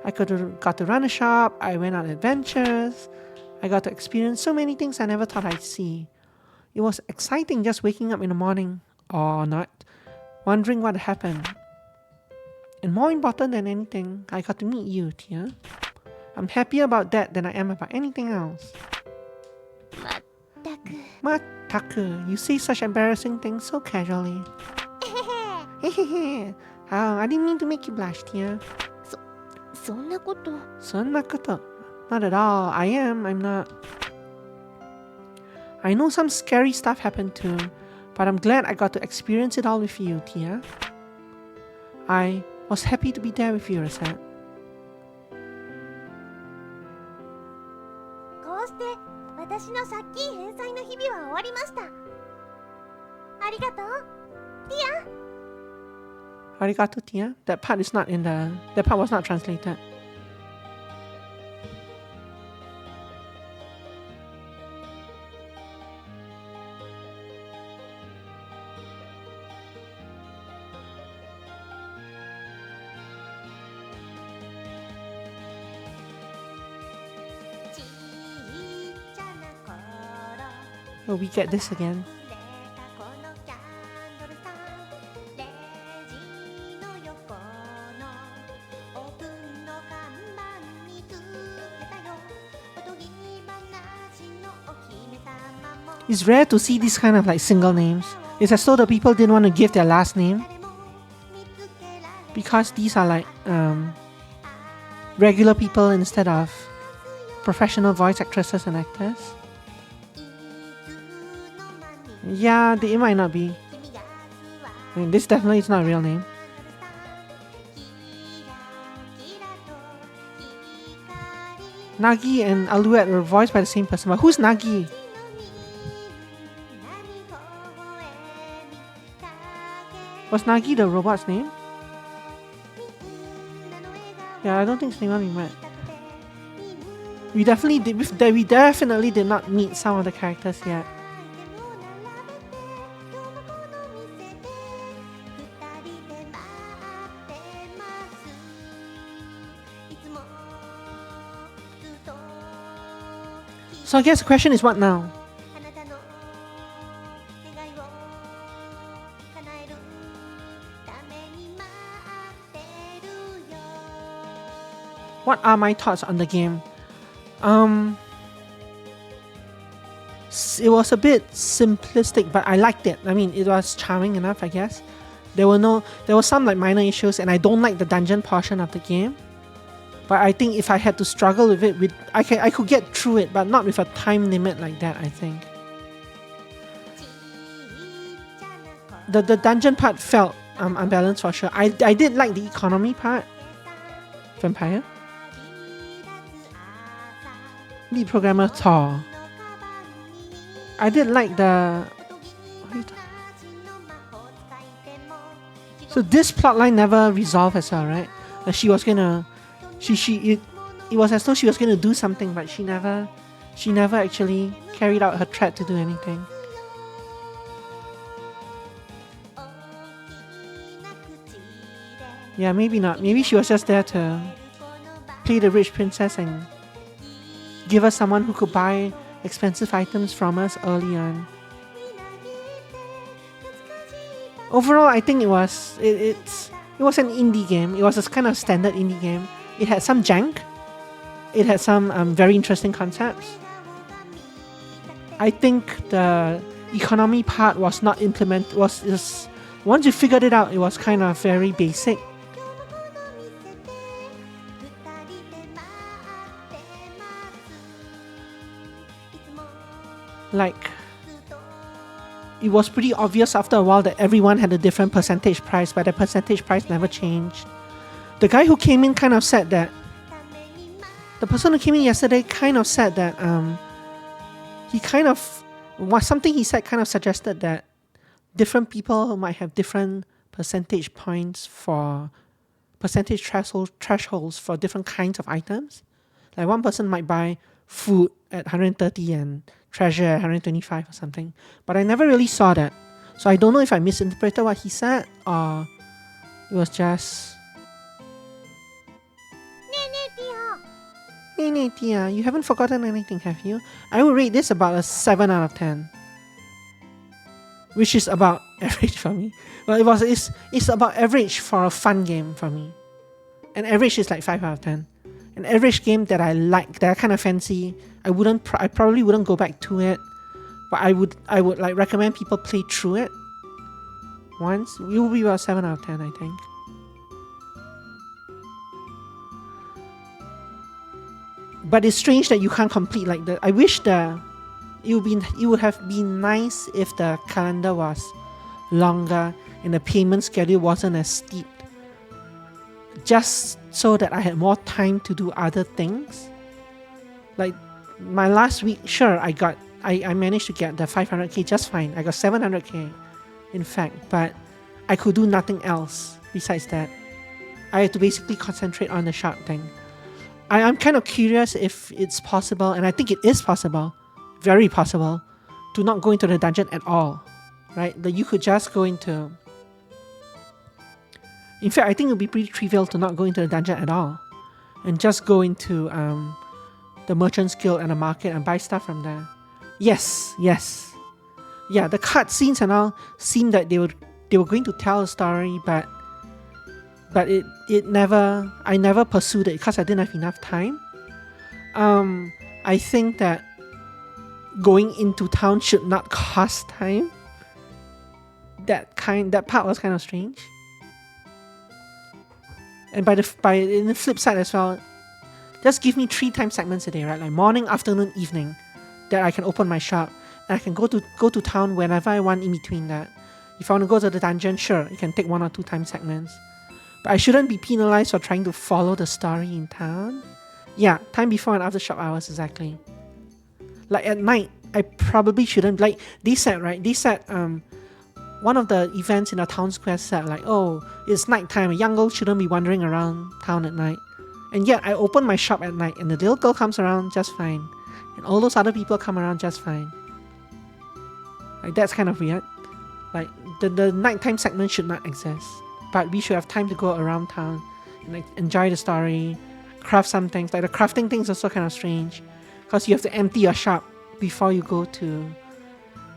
I got to run a shop, I went on adventures, I got to experience so many things I never thought I'd see. It was exciting just waking up in the morning, or not, wondering what happened. And more important than anything, I got to meet you, Tia. I'm happier about that than I am about anything else. まったく。 Mataku, you say such embarrassing things so casually. Hehehe. I didn't mean to make you blush, Tia. そんなこと。 Sonnakoto. Not at all. I'm not. I know some scary stuff happened too, but I'm glad I got to experience it all with you, Tia. I was happy to be there with you, Recettear. こうして私の借金返済の日々は終わりました。ありがとう、ティア。 Arigato, Tia. That part was not translated. Oh, we get this again. It's rare to see these kind of like single names. It's as though the people didn't want to give their last name because these are like regular people instead of professional voice actresses and actors. Yeah, it might not be. I mean, this definitely is not a real name. Nagi and Alouette were voiced by the same person, but who's Nagi? Was Nagi the robot's name? Yeah, I don't think it's anyone we met. We definitely did not meet some of the characters yet. So I guess the question is what now? What are my thoughts on the game? It was a bit simplistic, but I liked it. I mean, it was charming enough, I guess. There were some like minor issues, and I don't like the dungeon portion of the game. But I think if I had to struggle with it, I could get through it, but not with a time limit like that, I think. The dungeon part felt unbalanced for sure. I did like the economy part. Vampire? Lead programmer Thor. I did like the... So this plotline never resolved as well, right? She was gonna... It was as though she was gonna do something, but she never actually carried out her threat to do anything. Yeah, maybe not. Maybe she was just there to play the rich princess and give us someone who could buy expensive items from us early on. Overall, I think it was an indie game. It was a kind of standard indie game. It had some jank. It had some very interesting concepts. I think the economy part was not implemented. Once you figured it out, it was kind of very basic. Like, it was pretty obvious after a while that everyone had a different percentage price, but the percentage price never changed. The guy who came in kind of said that... The person who came in yesterday kind of said that... Something he said kind of suggested that different people might have different percentage points for... Percentage thresholds for different kinds of items. Like one person might buy food at 130 and treasure at 125 or something. But I never really saw that. So I don't know if I misinterpreted what he said or it was just... Hey Tia, you haven't forgotten anything, have you? I would rate this about a 7 out of 10. Which is about average for me. Well, it's about average for a fun game for me. And average is like 5 out of 10. An average game that I like, that I kind of fancy, I probably wouldn't go back to it, but I would like recommend people play through it once. It will be about 7 out of 10, I think. But it's strange that you can't complete like that. I wish it would have been nice if the calendar was longer and the payment schedule wasn't as steep, just so that I had more time to do other things. Like my last week, sure, I managed to get the 500k just fine. I got 700k, in fact, but I could do nothing else besides that. I had to basically concentrate on the shark thing. I'm kind of curious if it's possible, and I think it is possible, very possible, to not go into the dungeon at all, right? That you could just go into... In fact, I think it would be pretty trivial to not go into the dungeon at all and just go into the Merchant's Guild and the market and buy stuff from there. Yes. yeah, the cutscenes and all seemed that they were going to tell a story, but it never, I never pursued it because I didn't have enough time. I think that going into town should not cost time. That part was kind of strange. And in the flip side as well, just give me 3 time segments a day, right? Like morning, afternoon, evening, that I can open my shop and I can go to town whenever I want in between that. If I want to go to the dungeon, sure, it can take 1 or 2 time segments. But I shouldn't be penalized for trying to follow the story in town. Yeah, time before and after shop hours, exactly. Like at night, I probably shouldn't, like they said, right? They said, one of the events in the town square said like, oh, it's nighttime, a young girl shouldn't be wandering around town at night. And yet I open my shop at night and the little girl comes around just fine. And all those other people come around just fine. Like that's kind of weird. Like the nighttime segment should not exist. But we should have time to go around town and like enjoy the story, craft some things. Like the crafting thing is also kind of strange. Because you have to empty your shop before you go to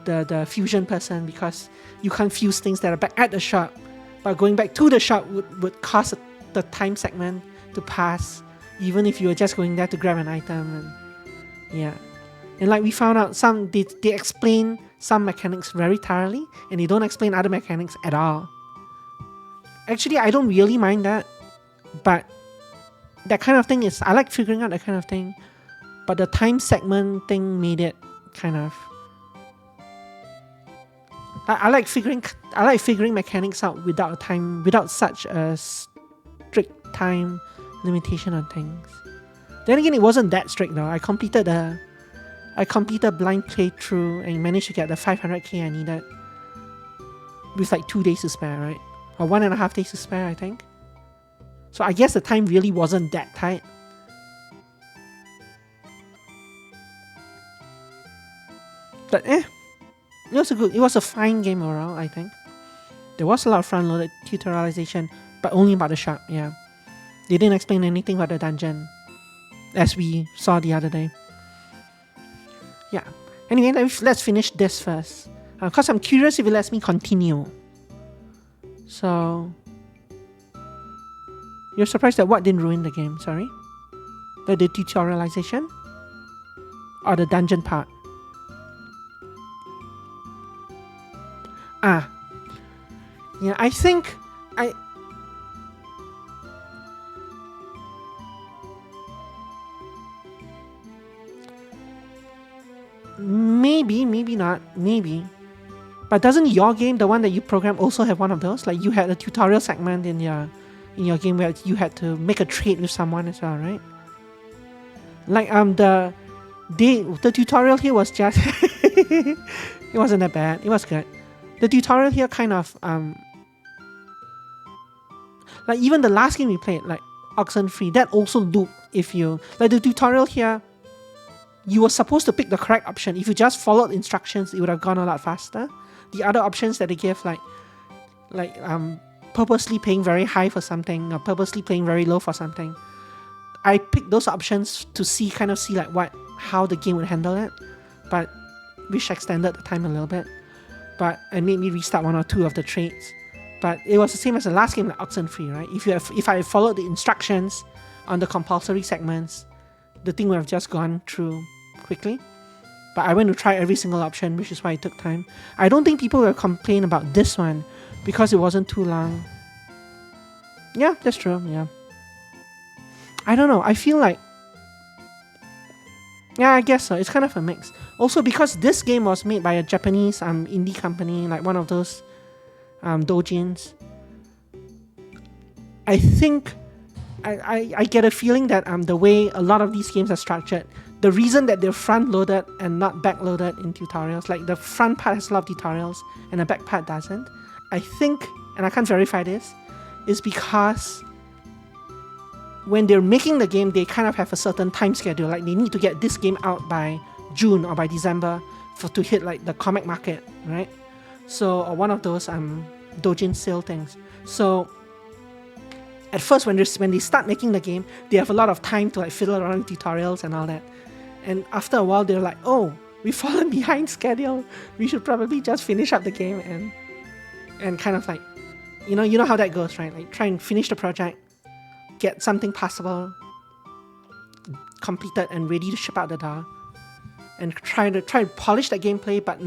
the fusion person, because you can't fuse things that are back at the shop, but going back to the shop would cause the time segment to pass, even if you were just going there to grab an item. And yeah, and like we found out, they explain some mechanics very thoroughly and they don't explain other mechanics at all. Actually, I don't really mind that, but that kind of thing is, I like figuring out that kind of thing, but the time segment thing made it kind of, I like figuring mechanics out without such a strict time limitation on things. Then again, it wasn't that strict though. I completed a blind playthrough and managed to get the 500k I needed with like 2 days to spare, right? Or 1.5 days to spare, I think. So I guess the time really wasn't that tight. But it was a fine game overall, I think. There was a lot of front-loaded tutorialization, but only about the shop, yeah. They didn't explain anything about the dungeon, as we saw the other day. Yeah. Anyway, let's finish this first. Because I'm curious if it lets me continue. So, you're surprised that what didn't ruin the game, sorry? The tutorialization? Or the dungeon part? Yeah, I think maybe not, maybe. But doesn't your game, the one that you program, also have one of those? Like you had a tutorial segment in your game where you had to make a trade with someone as well, right? Like the tutorial here was just it wasn't that bad. It was good. The tutorial here kind of like even the last game we played, like Oxenfree, that also looped. If you like the tutorial here, you were supposed to pick the correct option. If you just followed instructions, it would have gone a lot faster. The other options that they give, like purposely playing very high for something or purposely playing very low for something, I picked those options to see like how the game would handle it, but which extended the time a little bit. But it made me restart 1 or 2 of the trades. But it was the same as the last game, like Oxenfree, right? If I followed the instructions on the compulsory segments, the thing would have just gone through quickly. But I went to try every single option, which is why it took time. I don't think people will complain about this one because it wasn't too long. Yeah, that's true, yeah. I don't know, I feel like, yeah, I guess so. It's kind of a mix. Also, because this game was made by a Japanese indie company, like one of those doujins, I think I get a feeling that the way a lot of these games are structured, the reason that they're front-loaded and not back-loaded in tutorials, like the front part has a lot of tutorials and the back part doesn't, I think, and I can't verify this, is because when they're making the game, they kind of have a certain time schedule. Like they need to get this game out by June or by December to hit like the comic market, right? So, or one of those doujin sale things. So at first when they start making the game, they have a lot of time to like fiddle around with tutorials and all that. And after a while they're like, oh, we've fallen behind schedule. We should probably just finish up the game and kind of like, you know how that goes, right? Like try and finish the project, get something passable, completed and ready to ship out the door, and try to polish that gameplay, but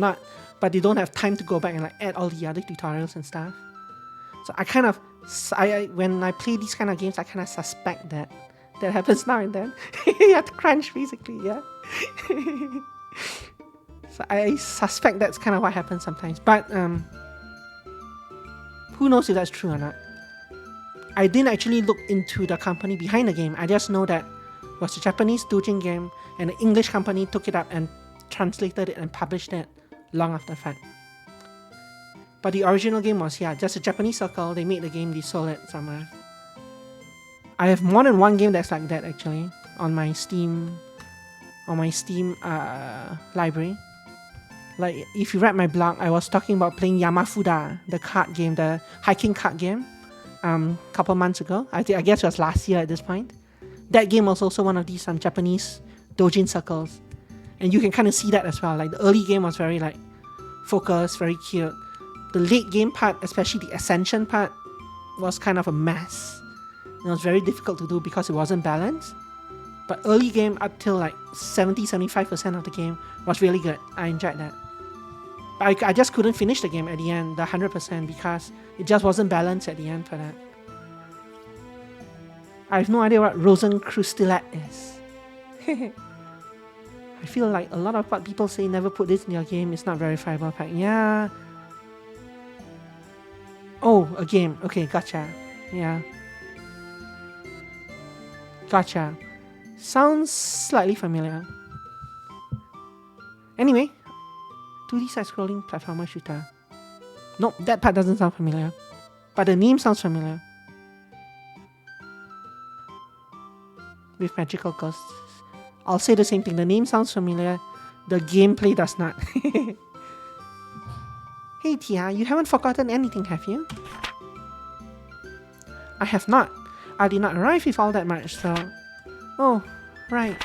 they don't have time to go back and like add all the other tutorials and stuff. So when I play these kind of games, I kind of suspect that happens now and then. You have to crunch basically, yeah. So I suspect that's kind of what happens sometimes, but who knows if that's true or not. I didn't actually look into the company behind the game. I just know that it was a Japanese doujin game, and an English company took it up and translated it and published it long after the fact. But the original game was, just a Japanese circle. They made the game, they sold it somewhere. I have more than one game that's like that actually on my Steam library. Like if you read my blog, I was talking about playing Yamafuda, the card game, the hiking card game, couple months ago. I guess it was last year at this point. That game was also one of these Japanese doujin circles, and you can kind of see that as well. Like the early game was very like focused, very cute. The late game part, especially the ascension part, was kind of a mess. It was very difficult to do because it wasn't balanced. But early game up till like 70-75% of the game was really good. I enjoyed that. But I just couldn't finish the game at the end, the 100%, because it just wasn't balanced at the end for that. I have no idea what Rosenkrustellet is. I feel like a lot of what people say, never put this in your game, is not verifiable. But yeah. Oh, a game. Okay, gotcha. Yeah. Gotcha. Sounds slightly familiar. Anyway, 2D side-scrolling platformer shooter. Nope, that part doesn't sound familiar. But the name sounds familiar. With magical ghosts. I'll say the same thing. The name sounds familiar. The gameplay does not. Hey Tia, you haven't forgotten anything, have you? I have not. I did not arrive with all that much, so... Oh, right.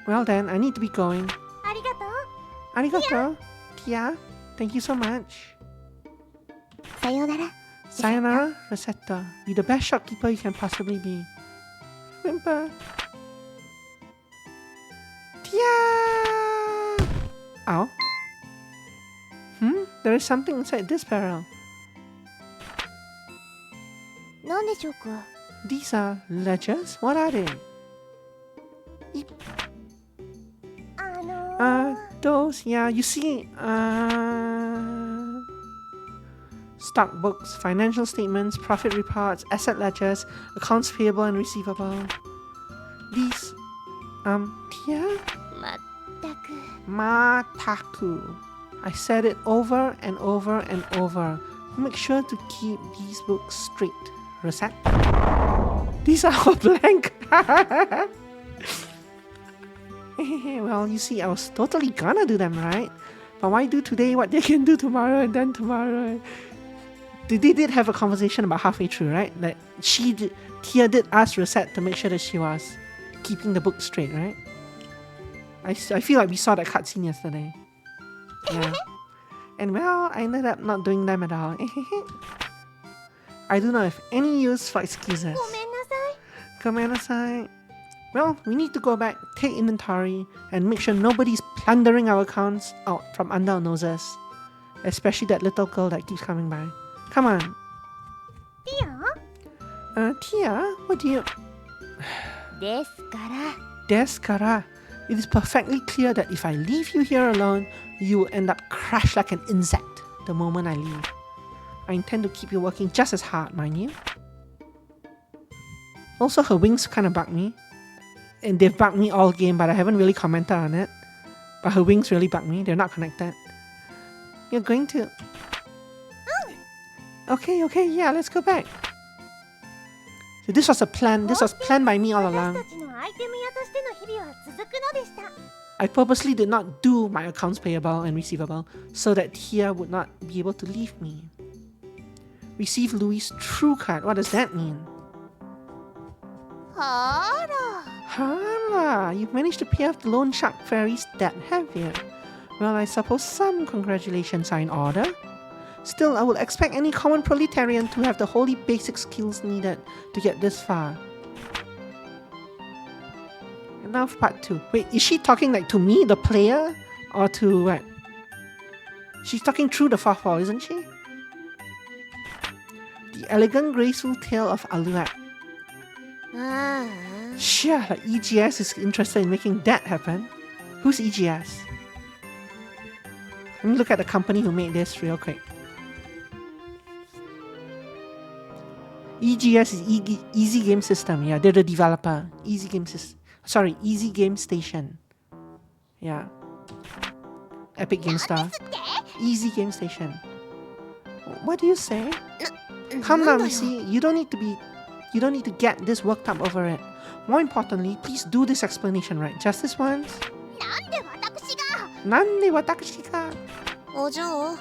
Well then, I need to be going. Arigato, Tia. Thank you so much. Sayonara. Sayonara, Recettear. Be the best shopkeeper you can possibly be. Whimper. Tia! Ow. There is something inside this barrel. These are ledgers? What are they? Those, you see, stock books, financial statements, profit reports, asset ledgers, accounts payable and receivable. These, Tia? Mataku. I said it over and over and over. Make sure to keep these books straight, Recette. These are all blank. Well, you see, I was totally gonna do them, right? But why do today what they can do tomorrow and then tomorrow? They did have a conversation about halfway through, right? Like Tia did ask Recette to make sure that she was keeping the book straight, right? I feel like we saw that cutscene yesterday. Yeah. And well, I ended up not doing them at all. I do not have any use for excuses. Gomennasai. Well, we need to go back, take inventory, and make sure nobody's plundering our accounts out from under our noses. Especially that little girl that keeps coming by. Come on. Tia, what do you... Desu-kara. It is perfectly clear that if I leave you here alone, you will end up crushed like an insect the moment I leave. I intend to keep you working just as hard, mind you. Also, her wings kind of bug me. And they've bugged me all game, but I haven't really commented on it. But her wings really bug me. They're not connected. You're going to... Okay, yeah, let's go back. So this was a plan. This was planned by me all along. I purposely did not do my accounts payable and receivable so that Tia would not be able to leave me. Receive Louis' true card. What does that mean? Hara. Ah, you've managed to pay off the loan shark fairy's debt, have you? Well, I suppose some congratulations are in order. Still, I would expect any common proletarian to have the wholly basic skills needed to get this far. And now for part 2. Wait, is she talking like to me, the player? Or to what? She's talking through the fourth wall, isn't she? The elegant, graceful tale of Alouette. Sure, like EGS is interested in making that happen. Who's EGS? Let me look at the company who made this real quick. EGS is Easy Game System. Yeah, they're the developer. Easy Game Station. Yeah. Epic Game Star. Easy Game Station. What do you say? Come now, Missy. You don't need to get this worked up over it. More importantly, please do this explanation right. Just this once. なんで私が? Ojo.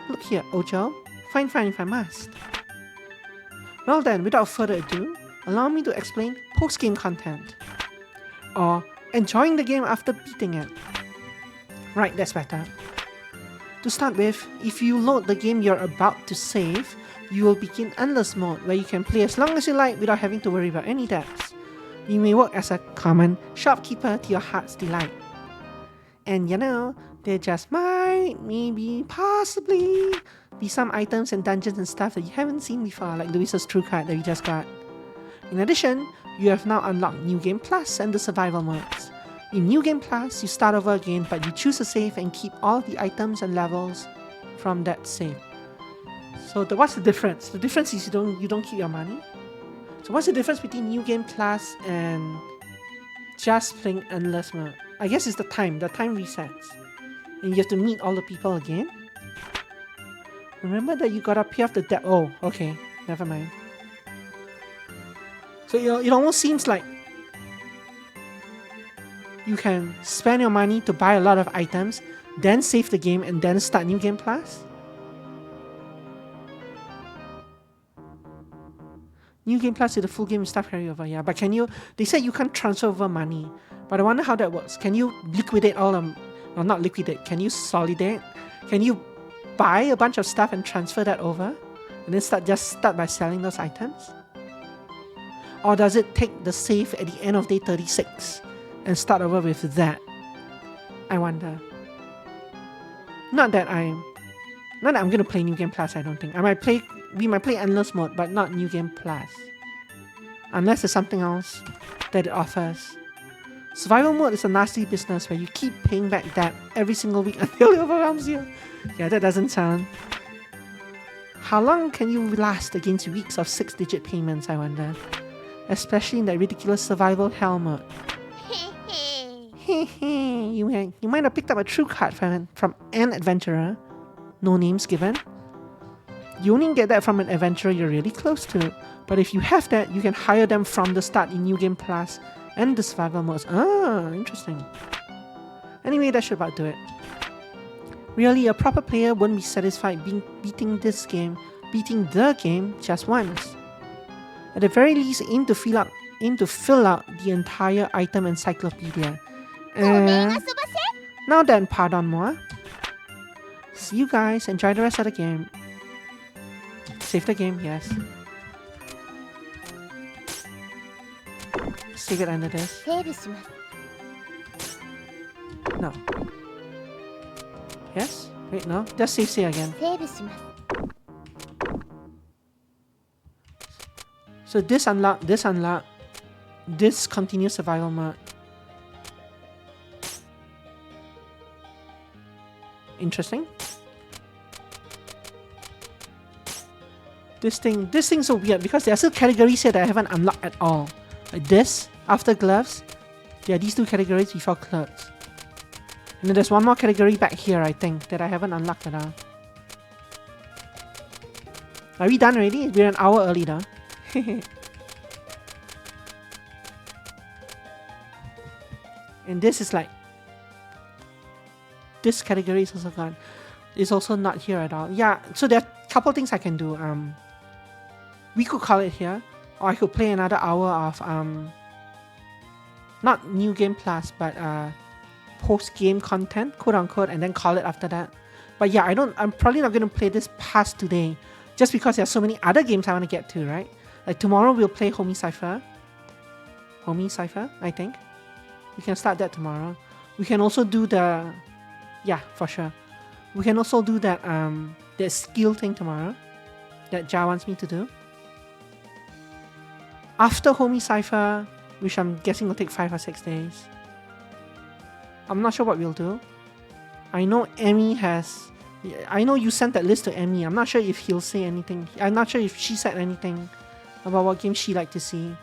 Look here, Ojo. Fine if I must. Well then, without further ado, allow me to explain post-game content. Or enjoying the game after beating it. Right, that's better. To start with, if you load the game you're about to save, you will begin Endless Mode, where you can play as long as you like without having to worry about any debts. You may work as a common shopkeeper to your heart's delight. And you know, there just might, maybe, possibly be some items and dungeons and stuff that you haven't seen before, like Luisa's True Card that we just got. In addition, you have now unlocked New Game Plus and the survival modes. In New Game Plus, you start over again, but you choose a save and keep all the items and levels from that save. So what's the difference? The difference is you don't keep your money. So what's the difference between New Game Plus and just playing Endless Mode? I guess it's the time. The time resets. And you have to meet all the people again. Remember that you gotta pay off the debt. Oh, okay. Never mind. So it almost seems like you can spend your money to buy a lot of items, then save the game, and then start New Game Plus. New Game Plus is the full game stuff carryover, yeah. But can you... They said you can't transfer over money. But I wonder how that works. Can you liquidate all of... Well, not liquidate. Can you solidate? Can you buy a bunch of stuff and transfer that over? And then start by selling those items? Or does it take the save at the end of day 36 and start over with that? I wonder. Not that I'm gonna play New Game Plus, I don't think. We might play Endless Mode, but not New Game Plus. Unless there's something else that it offers. Survival Mode is a nasty business where you keep paying back debt every single week until it overwhelms you. Yeah, that doesn't sound... How long can you last against weeks of 6-digit payments, I wonder? Especially in that ridiculous survival hell mode. You might have picked up a true card from an adventurer. No names given. You only get that from an adventurer you're really close to. But if you have that, you can hire them from the start in New Game Plus and the survival modes. Ah, interesting. Anyway, that should about do it. Really, a proper player wouldn't be satisfied beating the game just once. At the very least, aim to fill out the entire item encyclopedia. Now then, pardon moi. See you guys. Enjoy the rest of the game. Save the game, yes. Save it under this. No. Yes? Wait, no. Just save again. So this unlock, this continuous survival mode. Interesting. This thing's so weird because there are still categories here that I haven't unlocked at all. Like this, after gloves, there are these two categories before clothes. And then there's one more category back here, I think, that I haven't unlocked at all. Are we done already? We're an hour early though. And this is like... This category is also gone. It's also not here at all. Yeah, so there are a couple things I can do. We could call it here. Or I could play another hour of not New Game Plus, but post-game content, quote unquote, and then call it after that. But yeah, I'm probably not going to play this past today, just because there's so many other games I want to get to, right? Like tomorrow we'll play Homie Cypher, I think. We can start that tomorrow. We can also do for sure. We can also do that skill thing tomorrow that Ja wants me to do. After Homie Cypher, which I'm guessing will take 5 or 6 days. I'm not sure what we'll do. I know you sent that list to Emmy. I'm not sure if he'll say anything. I'm not sure if she said anything about what game she'd like to see.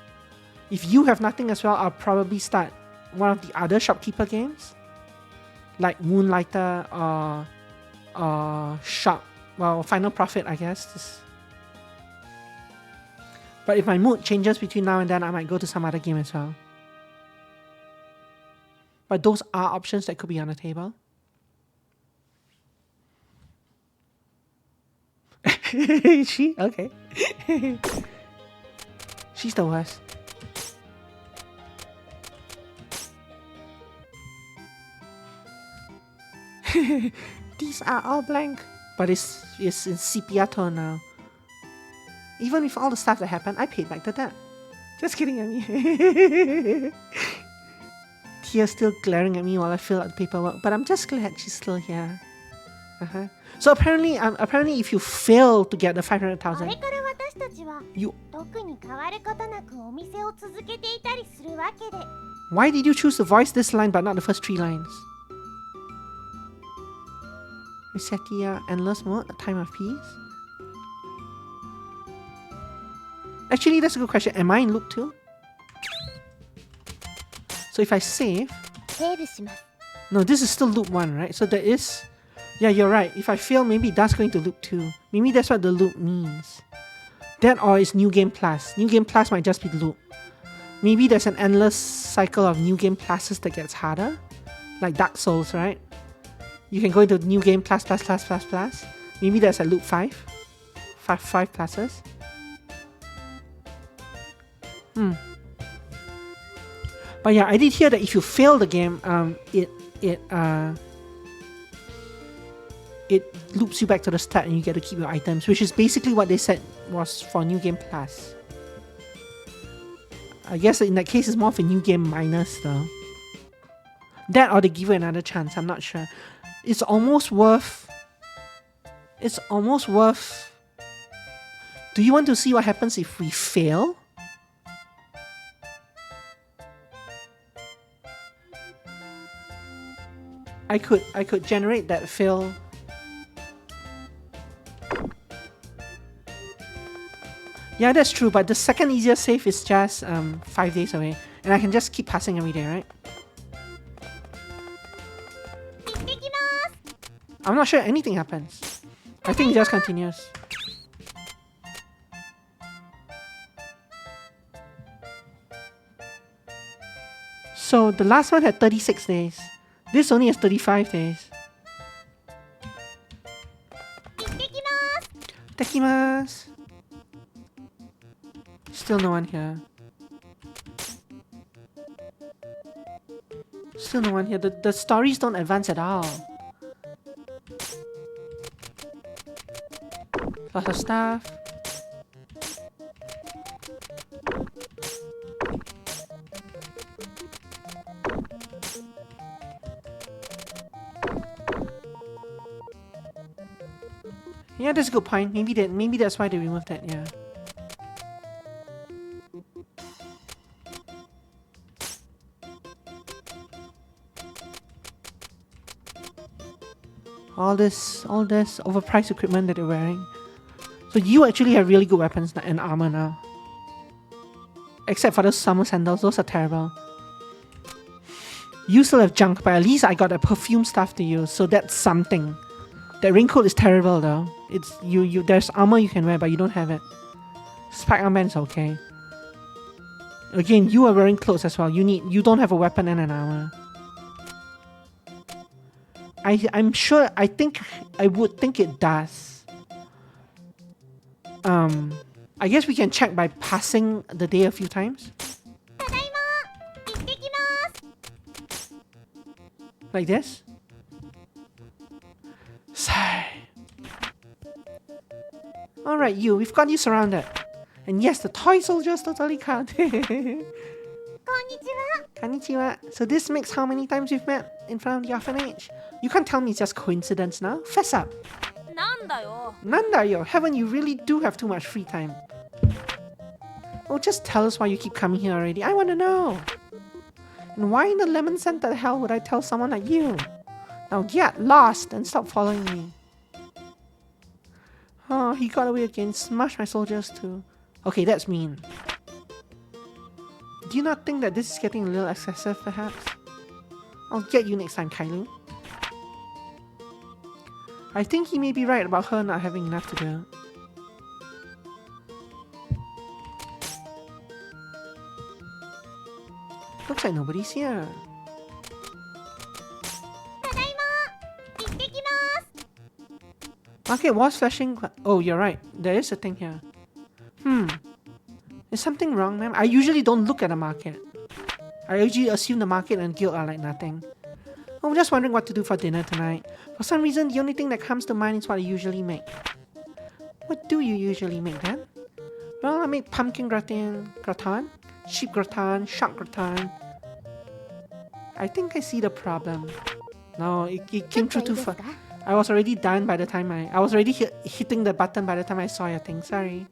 If you have nothing as well, I'll probably start one of the other shopkeeper games, like Moonlighter or Final Profit, I guess. But if my mood changes between now and then, I might go to some other game as well. But those are options that could be on the table. She? Okay. She's the worst. These are all blank. But it's in sepia tone now. Even with all the stuff that happened, I paid back the debt. Just kidding, Amy. Tia's still glaring at me while I fill out the paperwork, but I'm just glad she's still here. So apparently, if you fail to get the 500,000, you... Why did you choose to voice this line but not the first 3 lines? Recettear, endless mode, a time of peace. Actually, that's a good question. Am I in loop 2? So if I save... No, this is still loop 1, right? So there is... Yeah, you're right. If I fail, maybe that's going to loop 2. Maybe that's what the loop means. That or it's New Game Plus. New Game Plus might just be the loop. Maybe there's an endless cycle of New Game Pluses that gets harder. Like Dark Souls, right? You can go into New Game Plus. Maybe there's a loop 5. 5 pluses. But yeah, I did hear that if you fail the game, it loops you back to the start and you get to keep your items, which is basically what they said was for New Game Plus. I guess in that case it's more of a New Game minus though. That or they give you another chance, I'm not sure. It's almost worth... Do you want to see what happens if we fail? I could generate that fail. Yeah, that's true, but the second easiest save is just 5 days away. And I can just keep passing every day, right? I'm not sure anything happens. I think it just continues. So the last one had 36 days. This only has 35 days. Tekimasu! Still no one here. Still no one here. The stories don't advance at all. Lots of stuff. Yeah, that's a good point. Maybe that's why they removed that, yeah. All this overpriced equipment that they're wearing. So you actually have really good weapons and armor now. Except for those summer sandals, those are terrible. You still have junk, but at least I got a perfume stuff to use, so that's something. That raincoat is terrible though. It's you there's armor you can wear, but you don't have it. Spike armband is okay. Again, you are wearing clothes as well. You don't have a weapon and an armor. I'm sure I would think it does. I guess we can check by passing the day a few times. ただいま行ってきます Like this. Sigh. Alright, you. We've got you surrounded. And yes, the toy soldiers totally count. こんにちは Konnichiwa. So this makes how many times we've met in front of the orphanage? You can't tell me it's just coincidence now. Fess up. なんだよ Nandayo, heaven, you really do have too much free time. Oh, just tell us why you keep coming here already. I want to know. And why in the lemon-scented hell would I tell someone like you? Now get lost and stop following me. Oh, he got away again. Smashed my soldiers too. Okay, that's mean. Do you not think that this is getting a little excessive, perhaps? I'll get you next time, Kailu. I think he may be right about her not having enough to do. Looks like nobody's here. ただいま行ってきます Market was flashing. Oh, you're right. There is a thing here. Is something wrong, ma'am? I usually don't look at the market. I usually assume the market and guild are like nothing. I'm just wondering what to do for dinner tonight. For some reason, the only thing that comes to mind is what I usually make. What do you usually make then? Well, I make pumpkin gratin, sheep gratin, shark gratin. I think I see the problem. No, it came through too fast. I was already done by the time I was already hitting the button by the time I saw your thing. Sorry.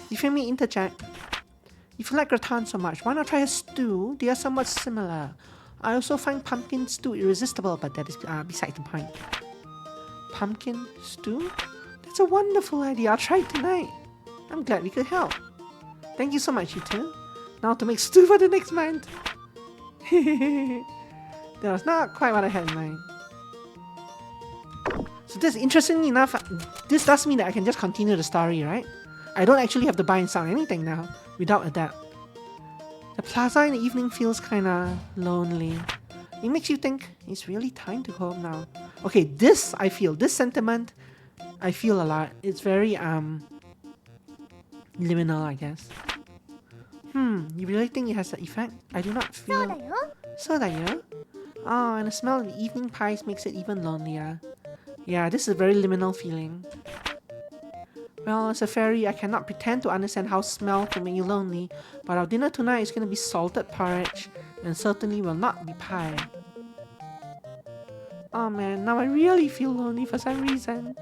If you may interject, if you like gratin so much, why not try a stew? They are somewhat similar. I also find pumpkin stew irresistible, but that is beside the point. Pumpkin stew? That's a wonderful idea. I'll try it tonight. I'm glad we could help. Thank you so much, you two. Now to make stew for the next month. That was not quite what I had in mind. So this, interestingly enough, this does mean that I can just continue the story, right? I don't actually have to buy and sell anything now, without a doubt. The plaza in the evening feels kinda lonely. It makes you think, it's really time to go home now. Okay, this sentiment, I feel a lot. It's very, liminal, I guess. You really think it has that effect? I do not そうだ feel... よ So that you? Oh, and the smell of the evening pies makes it even lonelier. Yeah, this is a very liminal feeling. Well, as a fairy, I cannot pretend to understand how smell can make you lonely, but our dinner tonight is going to be salted porridge, and certainly will not be pie. Oh man, now I really feel lonely for some reason.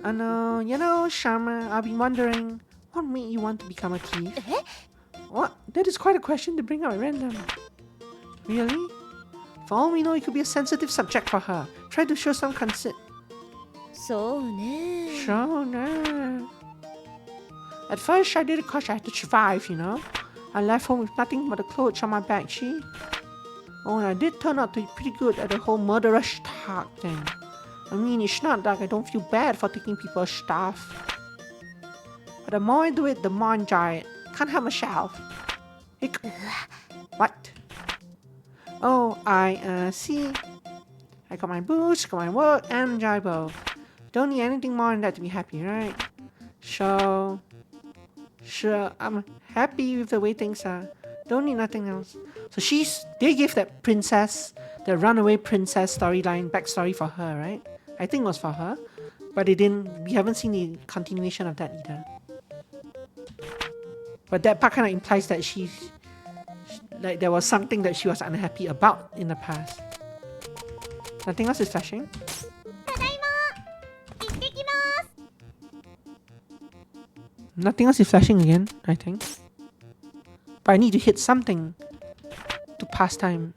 あの Sharma, I've been wondering, what made you want to become a thief? What? That is quite a question to bring up at random. Really? For all we know, it could be a sensitive subject for her. Try to show some concern. そうね Sure, no. At first, I did it because I had to survive, you know? I left home with nothing but the clothes on my back, see? Oh, and I did turn out to be pretty good at the whole murderous talk thing. I mean, it's not like I don't feel bad for taking people's stuff. But the more I do it, the more I enjoy it. Can't help myself. What? Oh, I see. I got my boost, got my work, and enjoy both. Don't need anything more than that to be happy, right? Sure, I'm happy with the way things are. Don't need nothing else. So they gave that princess, the runaway princess storyline, backstory for her, right? I think it was for her. But we haven't seen the continuation of that either. But that part kind of implies that like there was something that she was unhappy about in the past. Nothing else is flashing. ただいま行ってきます Nothing else is flashing again, I think. But I need to hit something to pass time.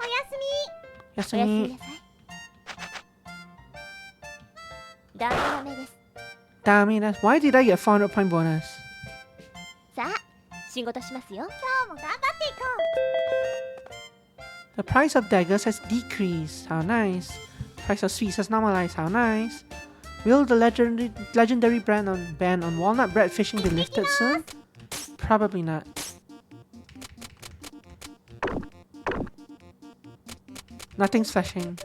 おやすみやすおやすみみ。なさいダメダメです Damn it, why did I get a 400 point bonus? さあ仕事しますよ今日も頑張っていこ The price of daggers has decreased. How nice. Price of sweets has normalized. How nice. Will the legendary ban on walnut bread fishing be lifted soon? Probably not. Nothing's flashing.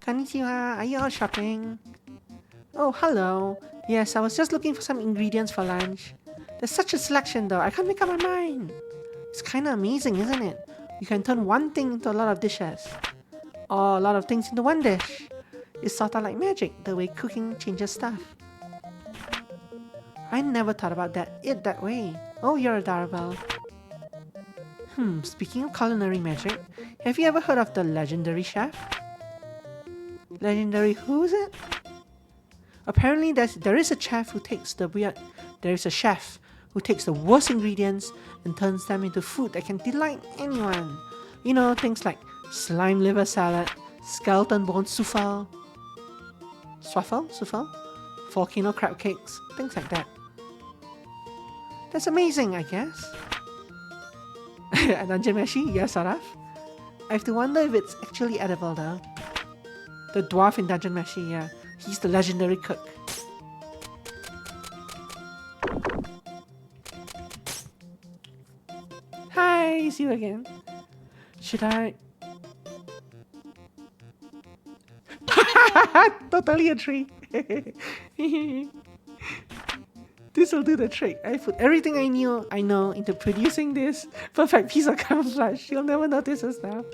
Konnichiwa. Are you all shopping? Oh, hello. Yes, I was just looking for some ingredients for lunch. There's such a selection though, I can't make up my mind. It's kinda amazing, isn't it? You can turn one thing into a lot of dishes. Or a lot of things into one dish. It's sorta like magic, the way cooking changes stuff. I never thought about it that way. Oh, you're adorable. Speaking of culinary magic, have you ever heard of the legendary chef? Legendary who is it? Apparently there is a chef who takes the worst ingredients and turns them into food that can delight anyone. You know, things like slime liver salad, skeleton bone souffle, volcano crab cakes, things like that. That's amazing, I guess. Dungeon Meshi? Yeah, sort of. I have to wonder if it's actually edible though. The dwarf in Dungeon Meshi, yeah. He's the legendary cook. Hi, it's you again. Should I? Totally a tree. This will do the trick. I put everything I know into producing this perfect piece of camouflage. You'll never notice us now.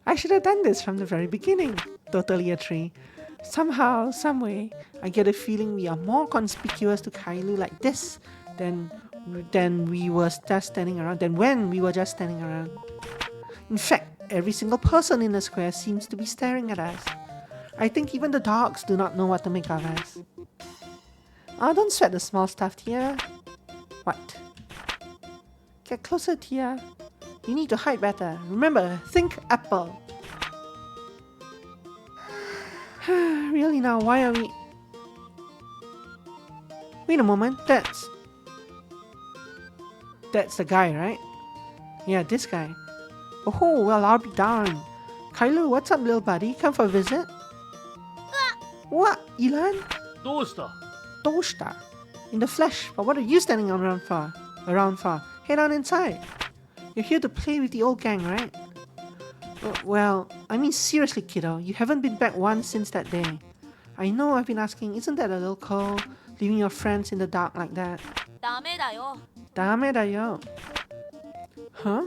I should have done this from the very beginning. Totally a tree. Somehow, someway, I get a feeling we are more conspicuous to Kailu like this than when we were just standing around. In fact, every single person in the square seems to be staring at us. I think even the dogs do not know what to make of us. Oh, don't sweat the small stuff, Tia. What? Get closer, Tia. You need to hide better. Remember, think apple. Really now, why are we... Wait a moment, that's the guy, right? Yeah, this guy. Oh, well, I'll be darned. Kailu, what's up, little buddy? Come for a visit? What? Ilan? どうした Toshta. In the flesh, but what are you standing around for? Head on inside. You're here to play with the old gang, right? Well, I mean seriously, kiddo, you haven't been back once since that day. I know I've been asking, isn't that a little cold? Leaving your friends in the dark like that? ダメだよ Damedayo. Huh?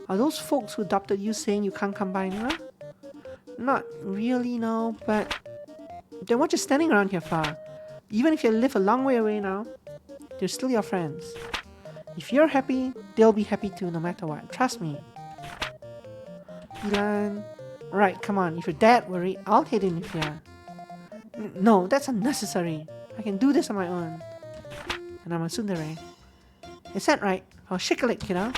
Are those folks who adopted you saying you can't come by anymore? Not really, no, but... Then what you standing around here for? Even if you live a long way away now, they're still your friends. If you're happy, they'll be happy too, no matter what. Trust me. Ilan... Right, come on. If you're that worried, I'll head in with you. No, that's unnecessary. I can do this on my own. And I'm a tsundere. Is that right? I'll shake a leg, kiddo.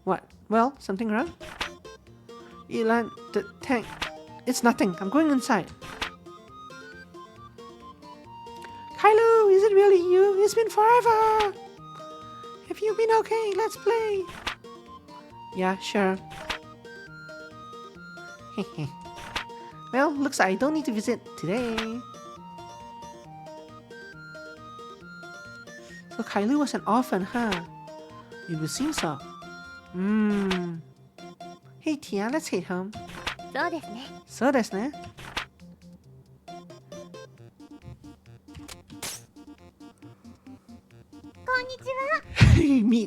What? Well, something wrong? Ilan, the tank... It's nothing. I'm going inside. Kailu, is it really you? It's been forever. Have you been okay? Let's play. Yeah, sure. Well, looks like I don't need to visit today. So Kailu was an orphan, huh? It would seem so. Hey Tia, let's head home. そうですね So desu ne.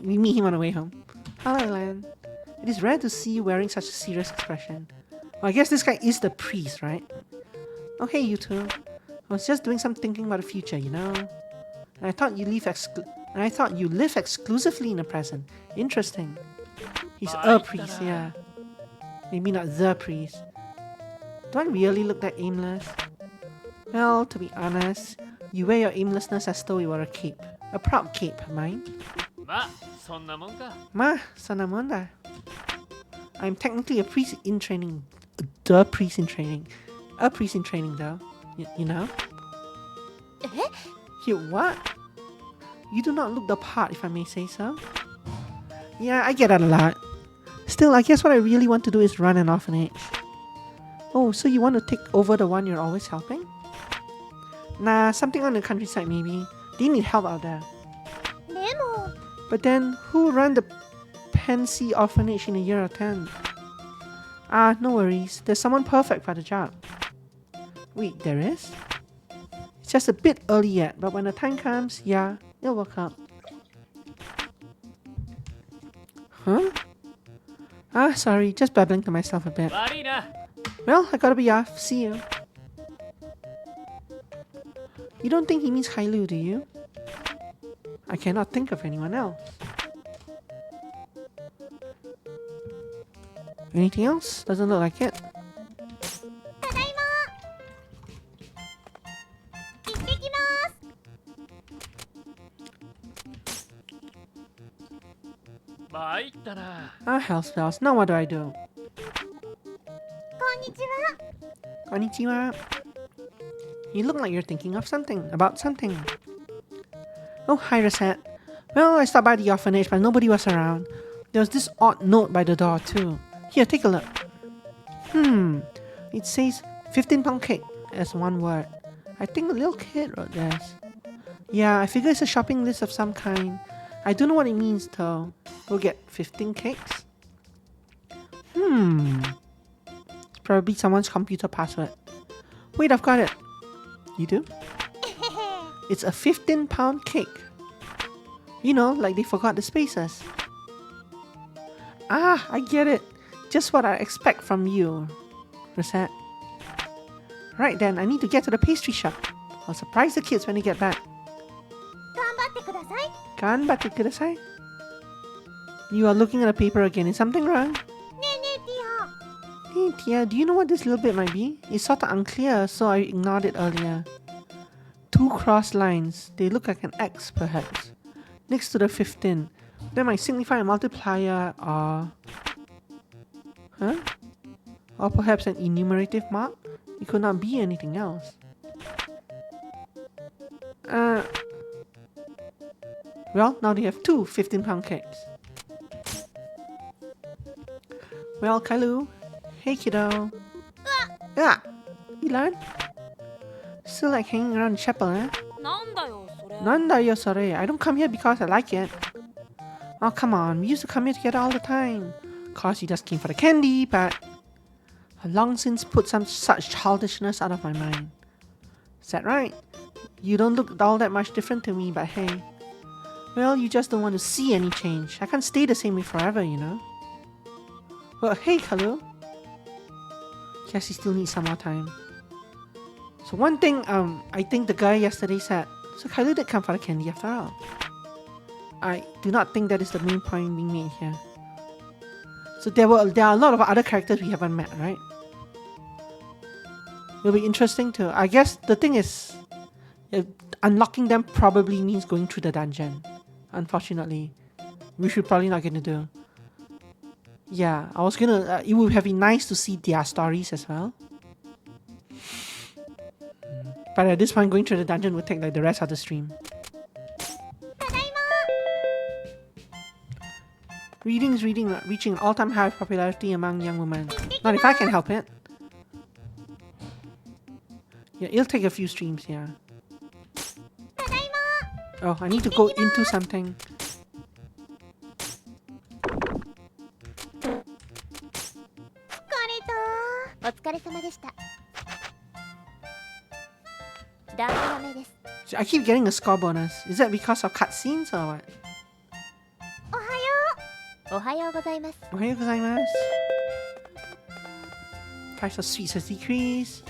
we meet him on the way home. Hello, Lan. It is rare to see you wearing such a serious expression. Well, I guess this guy is the priest, right? Oh, hey, you two. I was just doing some thinking about the future, you know. And I thought you live exclusively in the present. Interesting. He's a priest, yeah. Maybe not the priest. Do I really look that aimless? Well, to be honest, you wear your aimlessness as though it were a cape. A proud cape, mind. まあそんなもんか Ma, sanamunda. I'm technically a priest in training. The priest in training. A priest in training, though. You know? You what? You do not look the part, if I may say so. Yeah, I get that a lot. Still, I guess what I really want to do is run an orphanage. Oh, so you want to take over the one you're always helping? Nah, something on the countryside maybe. They need help out there. でも But then, who will run the Pansy orphanage in a year or 10? Ah, no worries. There's someone perfect for the job. Wait, there is? It's just a bit early yet, but when the time comes, yeah, it'll work out. Huh? Ah, sorry, just babbling to myself a bit. 悪いな。 Well, I gotta be off. See you. You don't think he means Kailu, do you? I cannot think of anyone else. Anything else? Doesn't look like it. ただいま行ってきます。参ったな。 Ah, hell's bells. Now what do I do? こんにちは。 Konnichiwa. You look like you're thinking of something, about something. Oh, hi, Recette. Well, I stopped by the orphanage, but nobody was around. There was this odd note by the door, too. Here, take a look. It says 15-pound cake as one word. I think a little kid wrote this. Yeah, I figure it's a shopping list of some kind. I don't know what it means, though. We'll get 15 cakes? It's probably someone's computer password. Wait, I've got it. You do? It's a 15-pound cake. You know, like they forgot the spaces. Ah, I get it. Just what I expect from you, Recette. Right then, I need to get to the pastry shop. I'll surprise the kids when they get back. 頑張ってください。 Ganbatte kudasai. You are looking at the paper again. Is something wrong? ねえねえティ Hey, Tia, do you know what this little bit might be? It's sort of unclear, so I ignored it earlier. Two cross lines. They look like an X, perhaps. Next to the 15. That might signify a multiplier or... Huh? Or perhaps an enumerative mark? It could not be anything else. Well, now they have two 15-pound cakes. Well, Kailu. Hey, kiddo. Ah! You learn? Still like hanging around the chapel, eh? なんだよそれ。 Nanda sorry. I don't come here because I like it. Oh, come on. We used to come here together all the time. Cause you just came for the candy, but... I've long since put some such childishness out of my mind. Is that right? You don't look all that much different to me, but hey. Well, you just don't want to see any change. I can't stay the same way forever, you know? Well, hey, Kalu. Guess he still needs some more time. So one thing, I think the guy yesterday said, so Kalu did come for the candy after all. I do not think that is the main point being made here. So there are a lot of other characters we haven't met, right? It'll be interesting to... I guess the thing is... unlocking them probably means going through the dungeon. Unfortunately. Which we're probably not gonna do. Yeah, I was gonna... it would have been nice to see their stories as well. But at this point, going through the dungeon would take like the rest of the stream. ただいま Reading's reaching an all-time high of popularity among young women. Not if I can help it. Yeah, it'll take a few streams, yeah. ただいま Oh, I need to go into something. お疲れ様でした。ダメダメです。 So I keep getting a score bonus. Is that because of cutscenes or what? おはよう。おはようございます。 Ohayou gozaimasu. Price of sweets has decreased.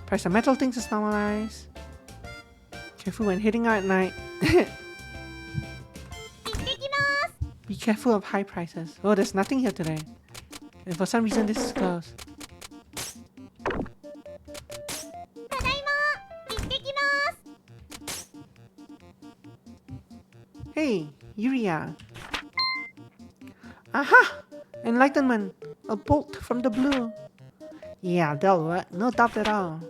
Price of metal things is normalized. Careful when hitting out at night. 行ってきます。 Be careful of high prices. Oh, there's nothing here today. And for some reason this is closed. ただいま。行ってきます。 Hey, Yuria. Aha! Enlightenment. A bolt from the blue. Yeah, that'll work. No doubt at all.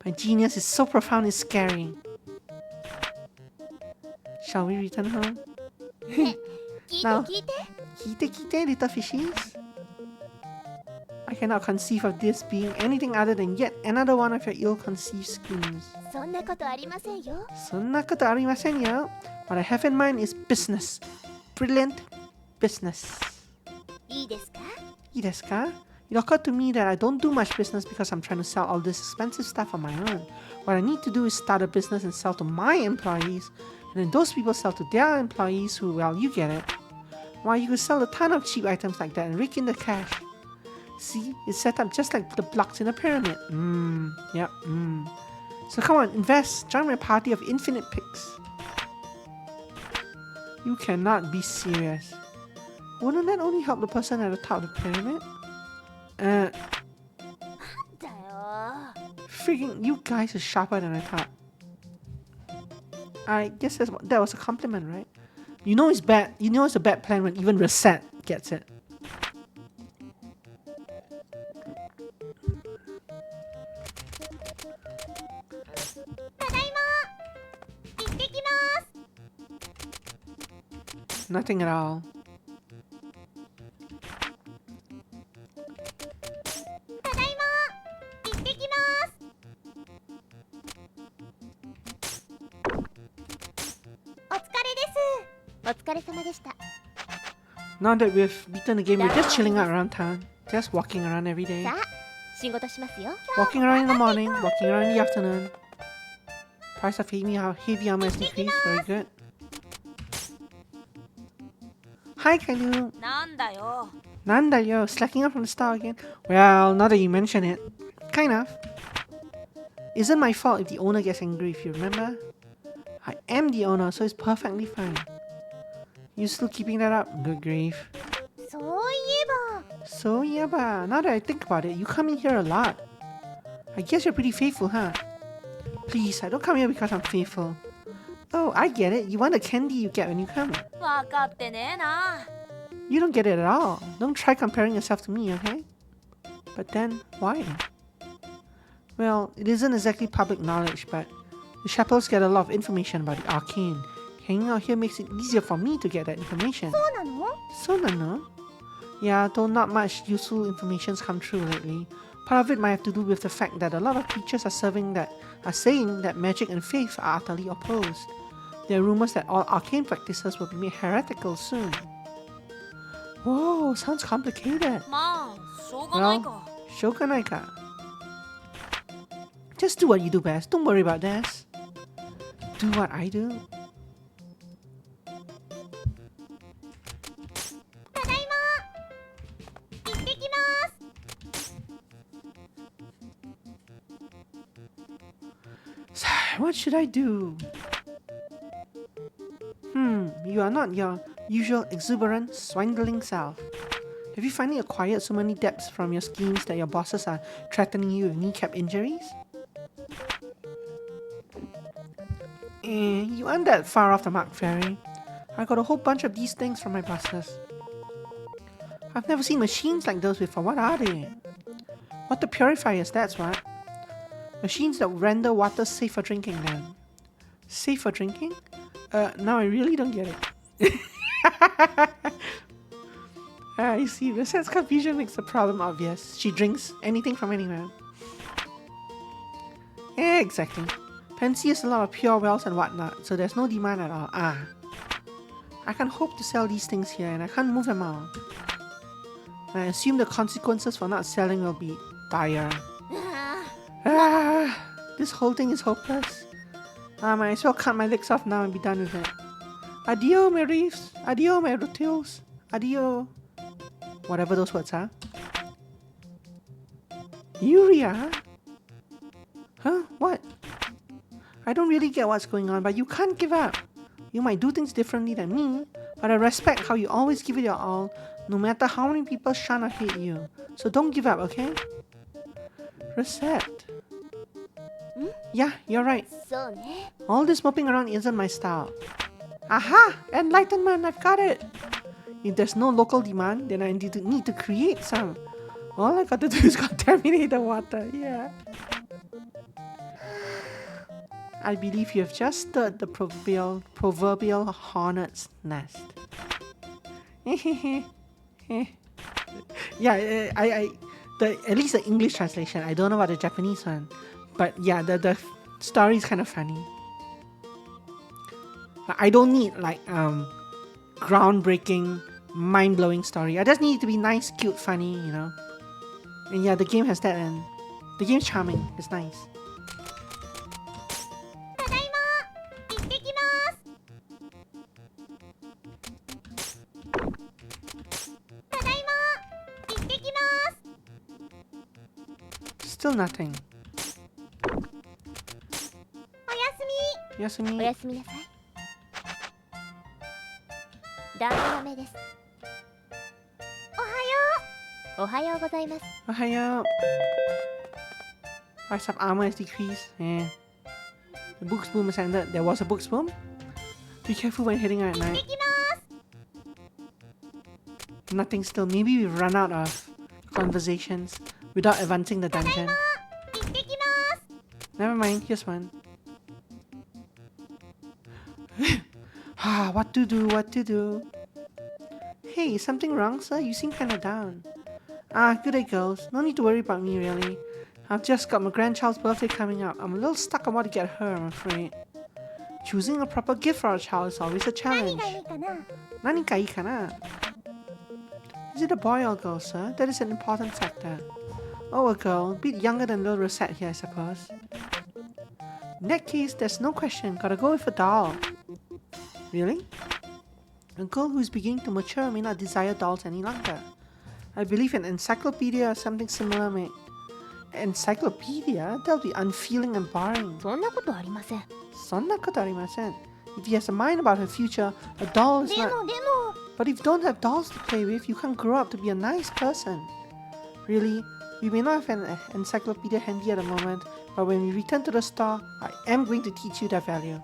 My genius is so profound it's scary. Shall we return home? 聞いて Now. 聞いて。 Kite, little fishies. I cannot conceive of this being anything other than yet another one of your ill-conceived schemes. そんなことありませんよ。 Sonnakoto arimasen yo. What I have in mind is business. Brilliant business. いいですか？ Ii desu ka? It occurred to me that I don't do much business because I'm trying to sell all this expensive stuff on my own. What I need to do is start a business and sell to my employees, and then those people sell to their employees who, well, you get it. Why, you could sell a ton of cheap items like that and rake in the cash. See, it's set up just like the blocks in a pyramid. Yep. So come on, invest. Join my party of infinite picks. You cannot be serious. Wouldn't that only help the person at the top of the pyramid? Freaking, you guys are sharper than I thought. I guess that was a compliment, right? You know it's bad. You know it's a bad plan when even Recettear gets it. Nothing at all. Now that we've beaten the game, we're just chilling out around town. Just walking around every day. Walking around in the morning, walking around in the afternoon. Price of heavy armor has decreased. Very good. Hi, Kailu. Nandayo, slacking up from the start again? Well, now that you mention it. Kind of. Isn't my fault if the owner gets angry, if you remember. I am the owner, so it's perfectly fine. You still keeping that up? Good grief. So yeah, now that I think about it, you come in here a lot. I guess you're pretty faithful, huh? Please, I don't come here because I'm faithful. Oh, I get it. You want the candy you get when you come. You don't get it at all. Don't try comparing yourself to me, okay? But then, why? Well, it isn't exactly public knowledge, but the Shackles get a lot of information about the arcane. Hanging out here makes it easier for me to get that information. So nano? Yeah, though not much useful information's come true lately. Part of it might have to do with the fact that a lot of preachers are saying that magic and faith are utterly opposed. There are rumors that all arcane practices will be made heretical soon. Whoa, sounds complicated. Well, shogunai ka. Just do what you do best. Don't worry about this. Do what I do. What should I do? You are not your usual exuberant, swindling self. Have you finally acquired so many debts from your schemes that your bosses are threatening you with kneecap injuries? You aren't that far off the mark, Fairy. I got a whole bunch of these things from my bosses. I've never seen machines like those before. What are they? Water purifiers, that's what. Machines that render water safe for drinking then. Safe for drinking? Now I really don't get it. You see, Recettear's confusion makes the problem obvious. She drinks anything from anywhere. Exactly. Pansy has a lot of pure wells and whatnot, so there's no demand at all. I can hope to sell these things here and I can't move them all. I assume the consequences for not selling will be dire. This whole thing is hopeless. I might as well cut my legs off now and be done with it. Adio, my reefs. Adio, my rotilles. Adio. Whatever those words are. Yuria? Huh? What? I don't really get what's going on, but you can't give up. You might do things differently than me, but I respect how you always give it your all, no matter how many people shun or hate you. So don't give up, okay? Recettear. Yeah, you're right. All this moping around isn't my style. Aha! Enlightenment, I've got it! If there's no local demand, then I need to create some. All I got to do is contaminate the water, yeah. I believe you have just stirred the proverbial hornet's nest. Yeah, at least the English translation. I don't know about the Japanese one. But yeah, the story is kind of funny. I don't need like groundbreaking mind-blowing story. I just need it to be nice, cute, funny, you know. And yeah, the game has that, and the game's charming. It's nice. ただいま行ってきますただいま行ってきます Still nothing. おやすみ Yasumi. おやすみなさいダンダメですおはようございます Ohayo. Price of armor has decreased. Yeah. The books boom has ended. There was a books boom. Be careful when heading out at 行って night. きます Nothing still. Maybe we've run out of conversations without advancing the dungeon. 行ってきます Never mind. Here's one. Ah, what to do? What to do? Hey, is something wrong, sir? You seem kinda down. Ah, good day, girls. No need to worry about me, really. I've just got my grandchild's birthday coming up. I'm a little stuck on what to get her, I'm afraid. Choosing a proper gift for a child is always a 何 challenge. がいいかな Nanika ii kana? Is it a boy or girl, sir? That is an important factor. Oh, a girl. A bit younger than little Recettear here, I suppose. In that case, there's no question. Gotta go with a doll. Really? A girl who's beginning to mature may not desire dolls any longer. I believe an encyclopedia or something similar may... Encyclopedia? That'll be unfeeling and boring. そんなことありません Sonnakoto arimasen. If he has a mind about her future, a doll is で not... も But if you don't have dolls to play with, you can't grow up to be a nice person. Really, we may not have an encyclopedia handy at the moment, but when we return to the store, I am going to teach you their value.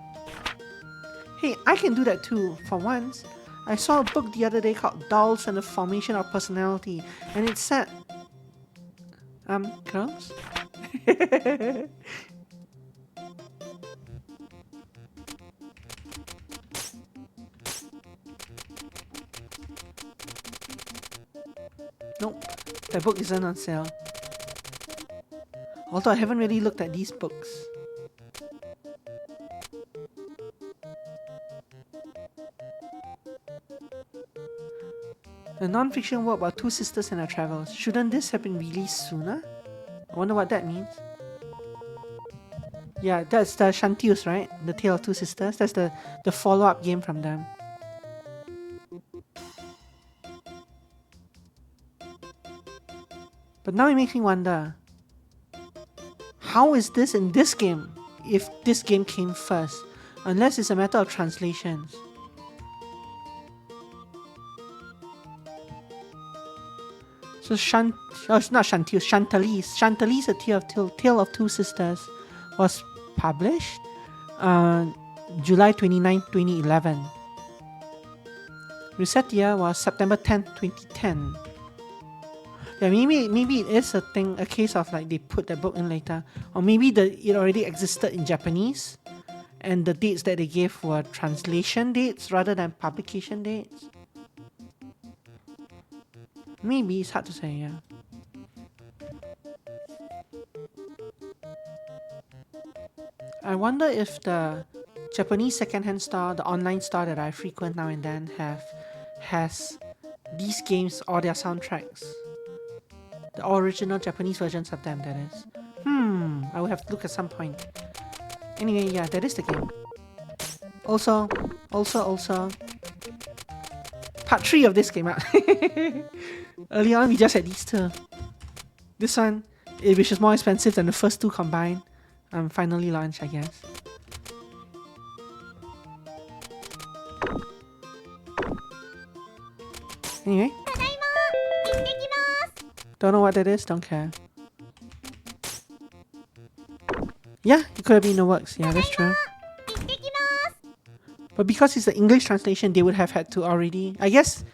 Hey, I can do that too, for once. I saw a book the other day called Dolls and the Formation of Personality, and it said... girls? Nope, that book isn't on sale. Although I haven't really looked at these books. A non-fiction work about two sisters and their travels. Shouldn't this have been released sooner? I wonder what that means. Yeah, that's the Shantius, right? The Tale of Two Sisters. That's the follow-up game from them. But now it makes me wonder, how is this in this game if this game came first? Unless it's a matter of translations. So it's not Shantius, Chantalise. Chantalise, A Tale of Two Sisters, was published July 29, 2011. Recettear was September 10, 2010. Yeah, maybe it is a case of like they put the book in later, or maybe it already existed in Japanese, and the dates that they gave were translation dates rather than publication dates. Maybe, it's hard to say, yeah. I wonder if the Japanese secondhand store, the online store that I frequent now and then, has these games or their soundtracks. The original Japanese versions of them, that is. I will have to look at some point. Anyway, yeah, that is the game. Also, part 3 of this came out. Early on, we just had these two. This one, which is more expensive than the first two combined, finally launched, I guess. Anyway. Don't know what that is, don't care. Yeah, it could have been in the works. Yeah, that's true. But because it's the English translation, they would have had to already... I guess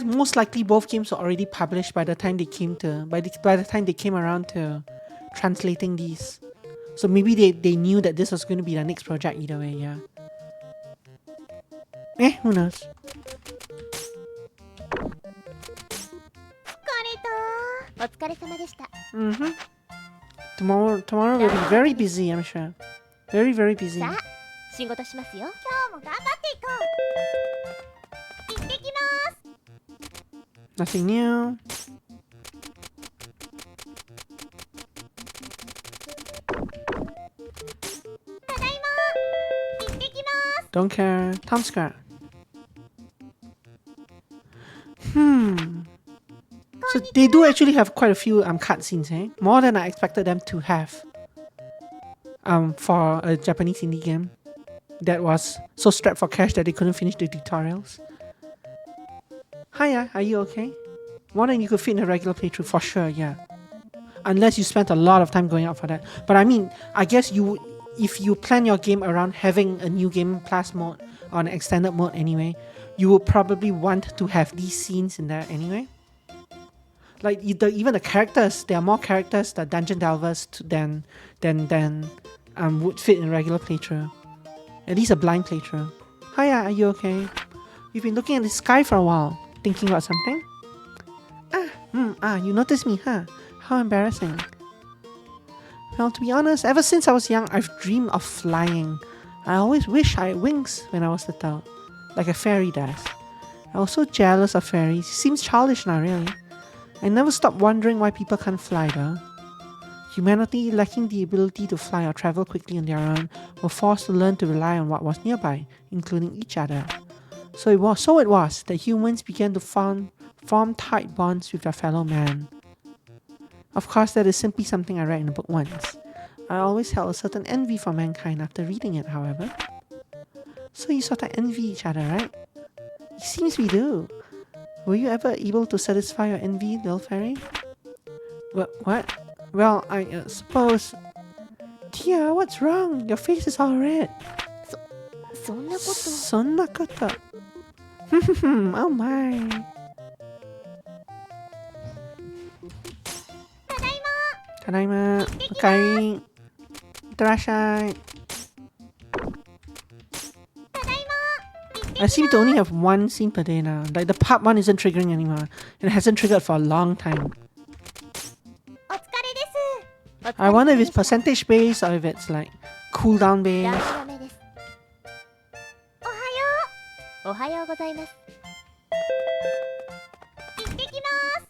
most likely both games were already published by the time they came to... By the time they came around to translating these. So maybe they knew that this was going to be the next project either way, yeah. Who knows? Tomorrow will be very busy, I'm sure. Very, very busy. 仕事しますよ今日も頑張っていこう Nothing new. Don't care. Town square. So they do actually have quite a few cutscenes, eh? More than I expected them to have. For a Japanese indie game that was so strapped for cash that they couldn't finish the tutorials. Hiya, are you okay? More than you could fit in a regular playthrough, for sure, yeah. Unless you spent a lot of time going out for that. But I mean, I guess if you plan your game around having a new game plus mode or an extended mode anyway, you would probably want to have these scenes in there anyway. Like even the characters, there are more characters, the dungeon delvers than would fit in a regular playthrough. At least a blind playthrough. Hiya, are you okay? You've been looking at the sky for a while, thinking about something? You noticed me, huh? How embarrassing. Well, to be honest, ever since I was young, I've dreamed of flying. I always wish I had wings when I was little, like a fairy does. I was so jealous of fairies. It seems childish now, really. I never stopped wondering why people can't fly, though. Humanity, lacking the ability to fly or travel quickly on their own, were forced to learn to rely on what was nearby, including each other. So it was that humans began to form tight bonds with their fellow man. Of course, that is simply something I read in a book once. I always held a certain envy for mankind after reading it, however. So you sort of envy each other, right? It seems we do. Were you ever able to satisfy your envy, little fairy? What? Well, I suppose... Tia, what's wrong? Your face is all red. そんなこと。そんなこと。Oh my. ただいま。おかえり。いってらっしゃい。I seem to only have one scene per day now. Like the part 1 isn't triggering anymore. It hasn't triggered for a long time. お疲れです。 I wonder if it's percentage based or if it's like cooldown ダ based. メです。おはようございます。行ってきます。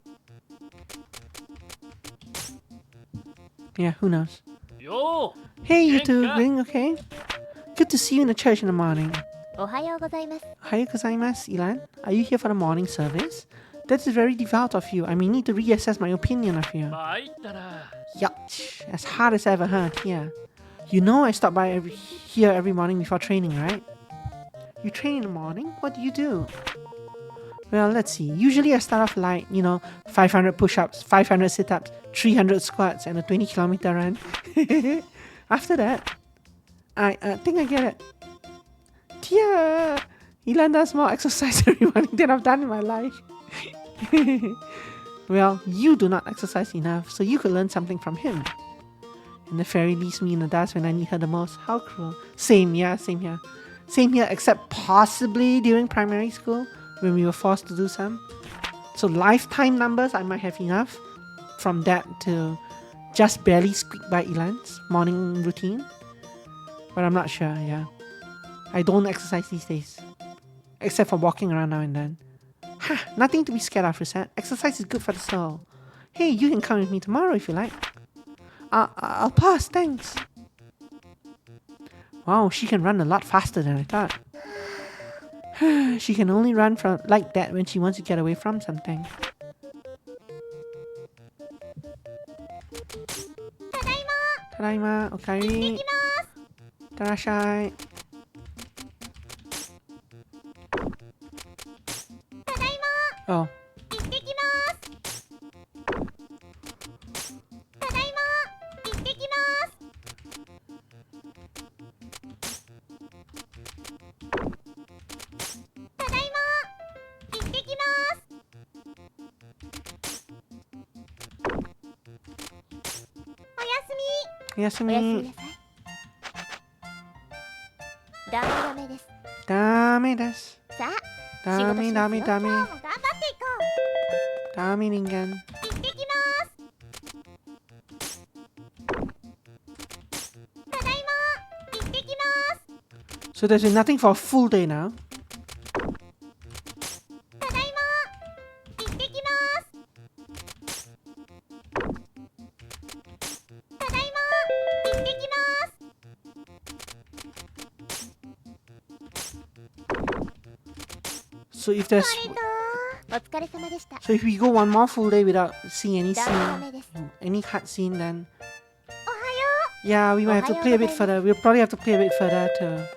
Yeah, who knows? Yo! Hey, you two, Genka. doing okay? Good to see you in the church in the morning. おはようございます。 Ohayou gozaimasu, Ilan. Are you here for the morning service? That is very devout of you. I may need to reassess my opinion of you. 参ったな。 Yuck, as hard as I ever heard, yeah. You know I stop by here every morning before training, right? You train in the morning? What do you do? Well, let's see. Usually I start off light, 500 push-ups, 500 sit-ups, 300 squats, and a 20-kilometer run. After that, I think I get it. Tia! Ilan does more exercise every morning than I've done in my life. Well, you do not exercise enough, so you could learn something from him. And the fairy leaves me in the dust when I need her the most. How cruel. Same here. Same here, except possibly during primary school, when we were forced to do some. So lifetime numbers, I might have enough. From that to just barely squeak by Ilan's morning routine. But I'm not sure, yeah. I don't exercise these days. Except for walking around now and then. Ha! Nothing to be scared of, Recette. Exercise is good for the soul. Hey, you can come with me tomorrow if you like. I'll pass, thanks. Wow, she can run a lot faster than I thought. She can only run from like that when she wants to get away from something. Tadaima, okaeri. Tarashai. Oh. 行ってきます。ただいま。行ってきます。ただいま。行ってきます。おやすみ。おやすみ。おやすみなさい。ダメです。ダメです。さあ、ダメダメダメ。今日も頑張っていこう。ダメ人間。行ってきます。ただいま。行ってきます。 So there's been nothing for a full day now. ただいま。行ってきま So if there's お疲れ様でした。 so if we go one more full day without seeing any ダメ scene, です。 any cutscene, then おはよ yeah, we might have to play a bit further. We'll probably have to play a bit further to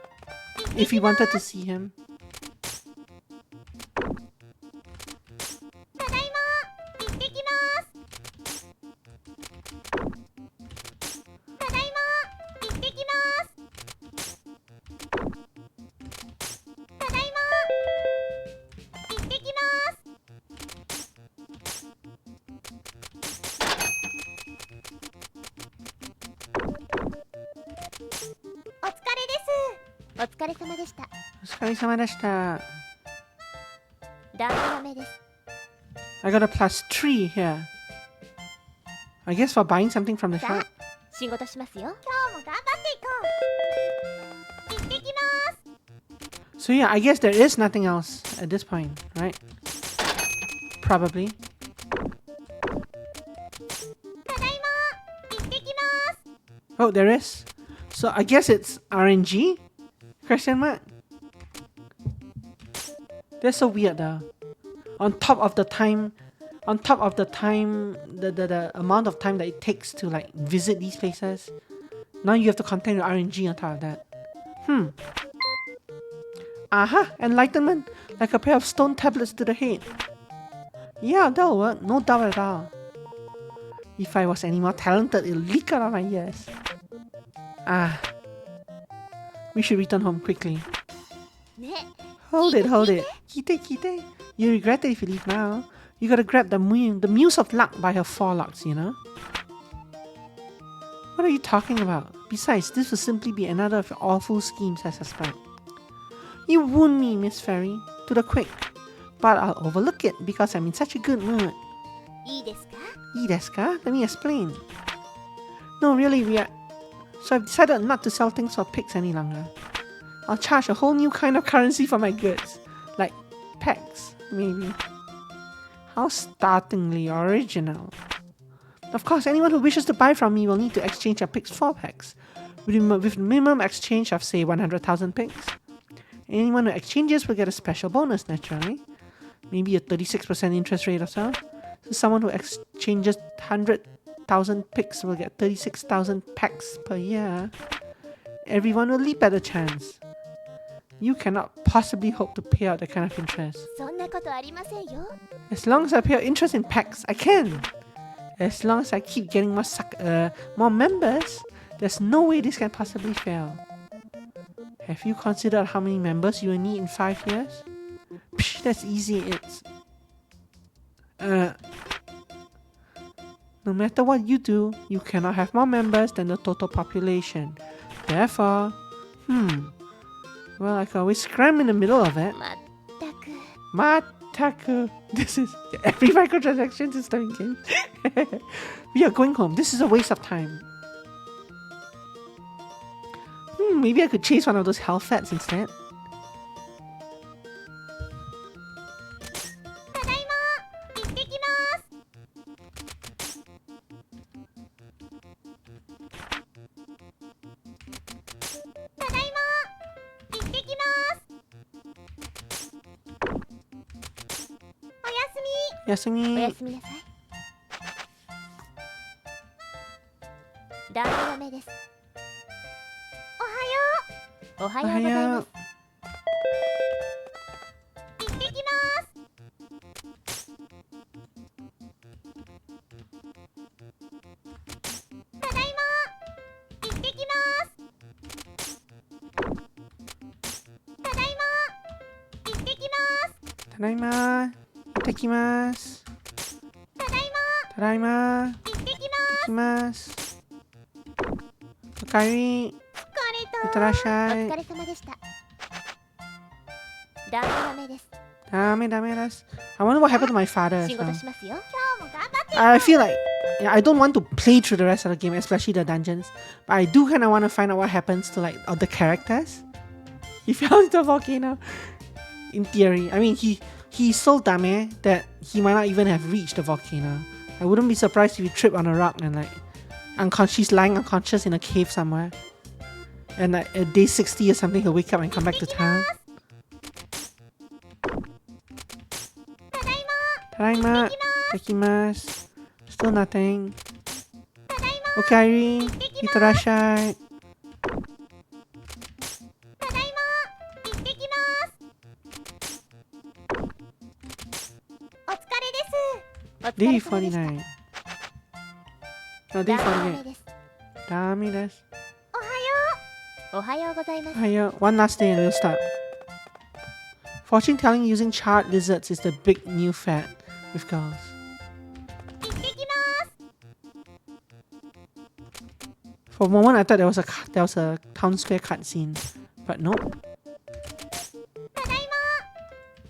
if we wanted to see him. う。ただいま。行ってきます。ただいま。行ってきます。ただいま。行ってきます。お疲れです。お疲れ様でした。お疲れ様でした。ダメです。 I got a +3 here. I guess for buying something from the さあ shop. 仕事しますよ。今日も頑張っていこう。行ってきます。 So yeah, I guess there is nothing else at this point, right? Probably. ただいま。行ってきます。 Oh, there is. So I guess it's RNG? Question mark? That's so weird though. On top of the time, the amount of time that it takes to like visit these places, now you have to contend with RNG on top of that. Aha! Enlightenment! Like a pair of stone tablets to the head. Yeah, that'll work. No doubt at all. If I was any more talented, it'll leak out of my ears. Ah. We should return home quickly. ね。 Hold it. Kite. You regret it if you leave now. You gotta grab the muse of luck by her forelocks, you know? What are you talking about? Besides, this will simply be another of your awful schemes, I suspect. You wound me, Miss Fairy, to the quick. But I'll overlook it because I'm in such a good mood. いいですか？ Ii desu ka? Let me explain. No, really, So I've decided not to sell things for pigs any longer. I'll charge a whole new kind of currency for my goods. Like pegs, maybe. How startlingly original. Of course, anyone who wishes to buy from me will need to exchange their pigs for pegs. With a minimum exchange of, say, 100,000 pigs. Anyone who exchanges will get a special bonus, naturally. Maybe a 36% interest rate or so. So someone who exchanges 100,000 pigs will get 36,000 packs per year. Everyone will leap at the chance. You cannot possibly hope to pay out that kind of interest. そんなことありませんよ。 As long as I pay out interest in packs, I can. As long as I keep getting more members, there's no way this can possibly fail. Have you considered how many members you will need in 5 years? Psh, that's easy. It's... No matter what you do, you cannot have more members than the total population. Therefore, well, I can always scram in the middle of it. まったく。 Mataku. This is every microtransaction system game. We are going home. This is a waste of time. Maybe I could chase one of those hellfats instead. ただいま。行ってきます。ただいま。行ってきます。おやすみ。 Yasumi. おやすみなさい。ダメです。おはよう。おはようございます。行ってきます。ただいま。行ってきます。ただいま。行ってきます。 Tadaima. Itakimasu. ただいま。 Tadaima. 行ってきます。 Itakimasu. Okaeri. 疲れた。 Itterashai. お疲れ様でした。ダメです。 Dame desu. I wonder what happened to my father 仕 as 事 well. しますよ。今日も頑張って。 I feel like I don't want to play through the rest of the game, especially the dungeons. But I do kind of want to find out what happens to like other characters. He fell into the volcano. In theory, I mean he's so dumb that he might not even have reached the volcano. I wouldn't be surprised if he tripped on a rock and like she's lying unconscious in a cave somewhere. And like at day 60 or something, he'll wake up and come back to town. Tadaima. Takimasu. Still nothing. Okay, Itterashai. ただいま行ってきます。お疲れです。お疲れ様でした。 D49. No, ダメ D48. です。 Dami desu. おはようございます。 Hiya. One last day and we'll start. Fortune telling using charred lizards is the big new fad with girls. 行ってきます。 For a moment, I thought there was a town square cutscene, but nope. ただいま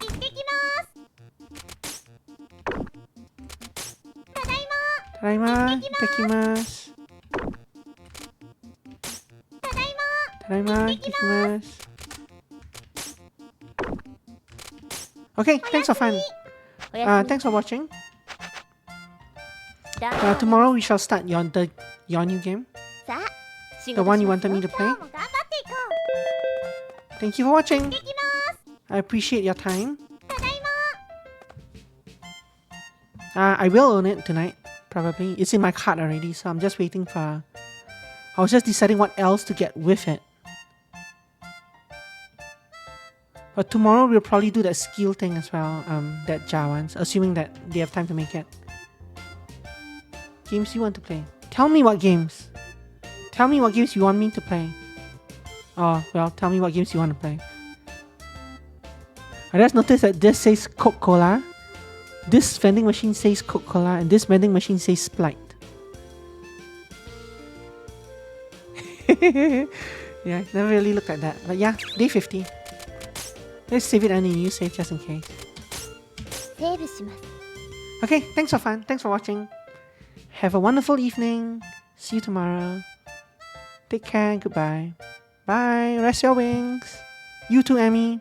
行ってきます。ただいま Tadaima. Takimasu. ただいま Tadaima. Takimasu. Okay, thanks for fun. おやすみ。 Thanks for watching. ダメ Tomorrow we shall start your new game. さあ仕 The 事 one you します wanted よ。 me to 今 play. 日も頑張っていこう。 Thank you for watching. 行ってきます。 I appreciate your time. ただいま I will own it tonight, probably. It's in my cart already, so I'm just waiting for... I was just deciding what else to get with it. But tomorrow we'll probably do that skill thing as well, that Jar wants, assuming that they have time to make it. Games you want to play? Tell me what games. Tell me what games you want me to play. Oh, well, tell me what games you want to play. I just noticed that this says Coca-Cola. This vending machine says Coca-Cola, and this vending machine says Sprite. Yeah, never really looked at that. But yeah, day 50. Let's save it and a new save just in case. セーブします。 Okay, thanks for fun. Thanks for watching. Have a wonderful evening. See you tomorrow. Take care. Goodbye. Bye. Rest your wings. You too, Emmy.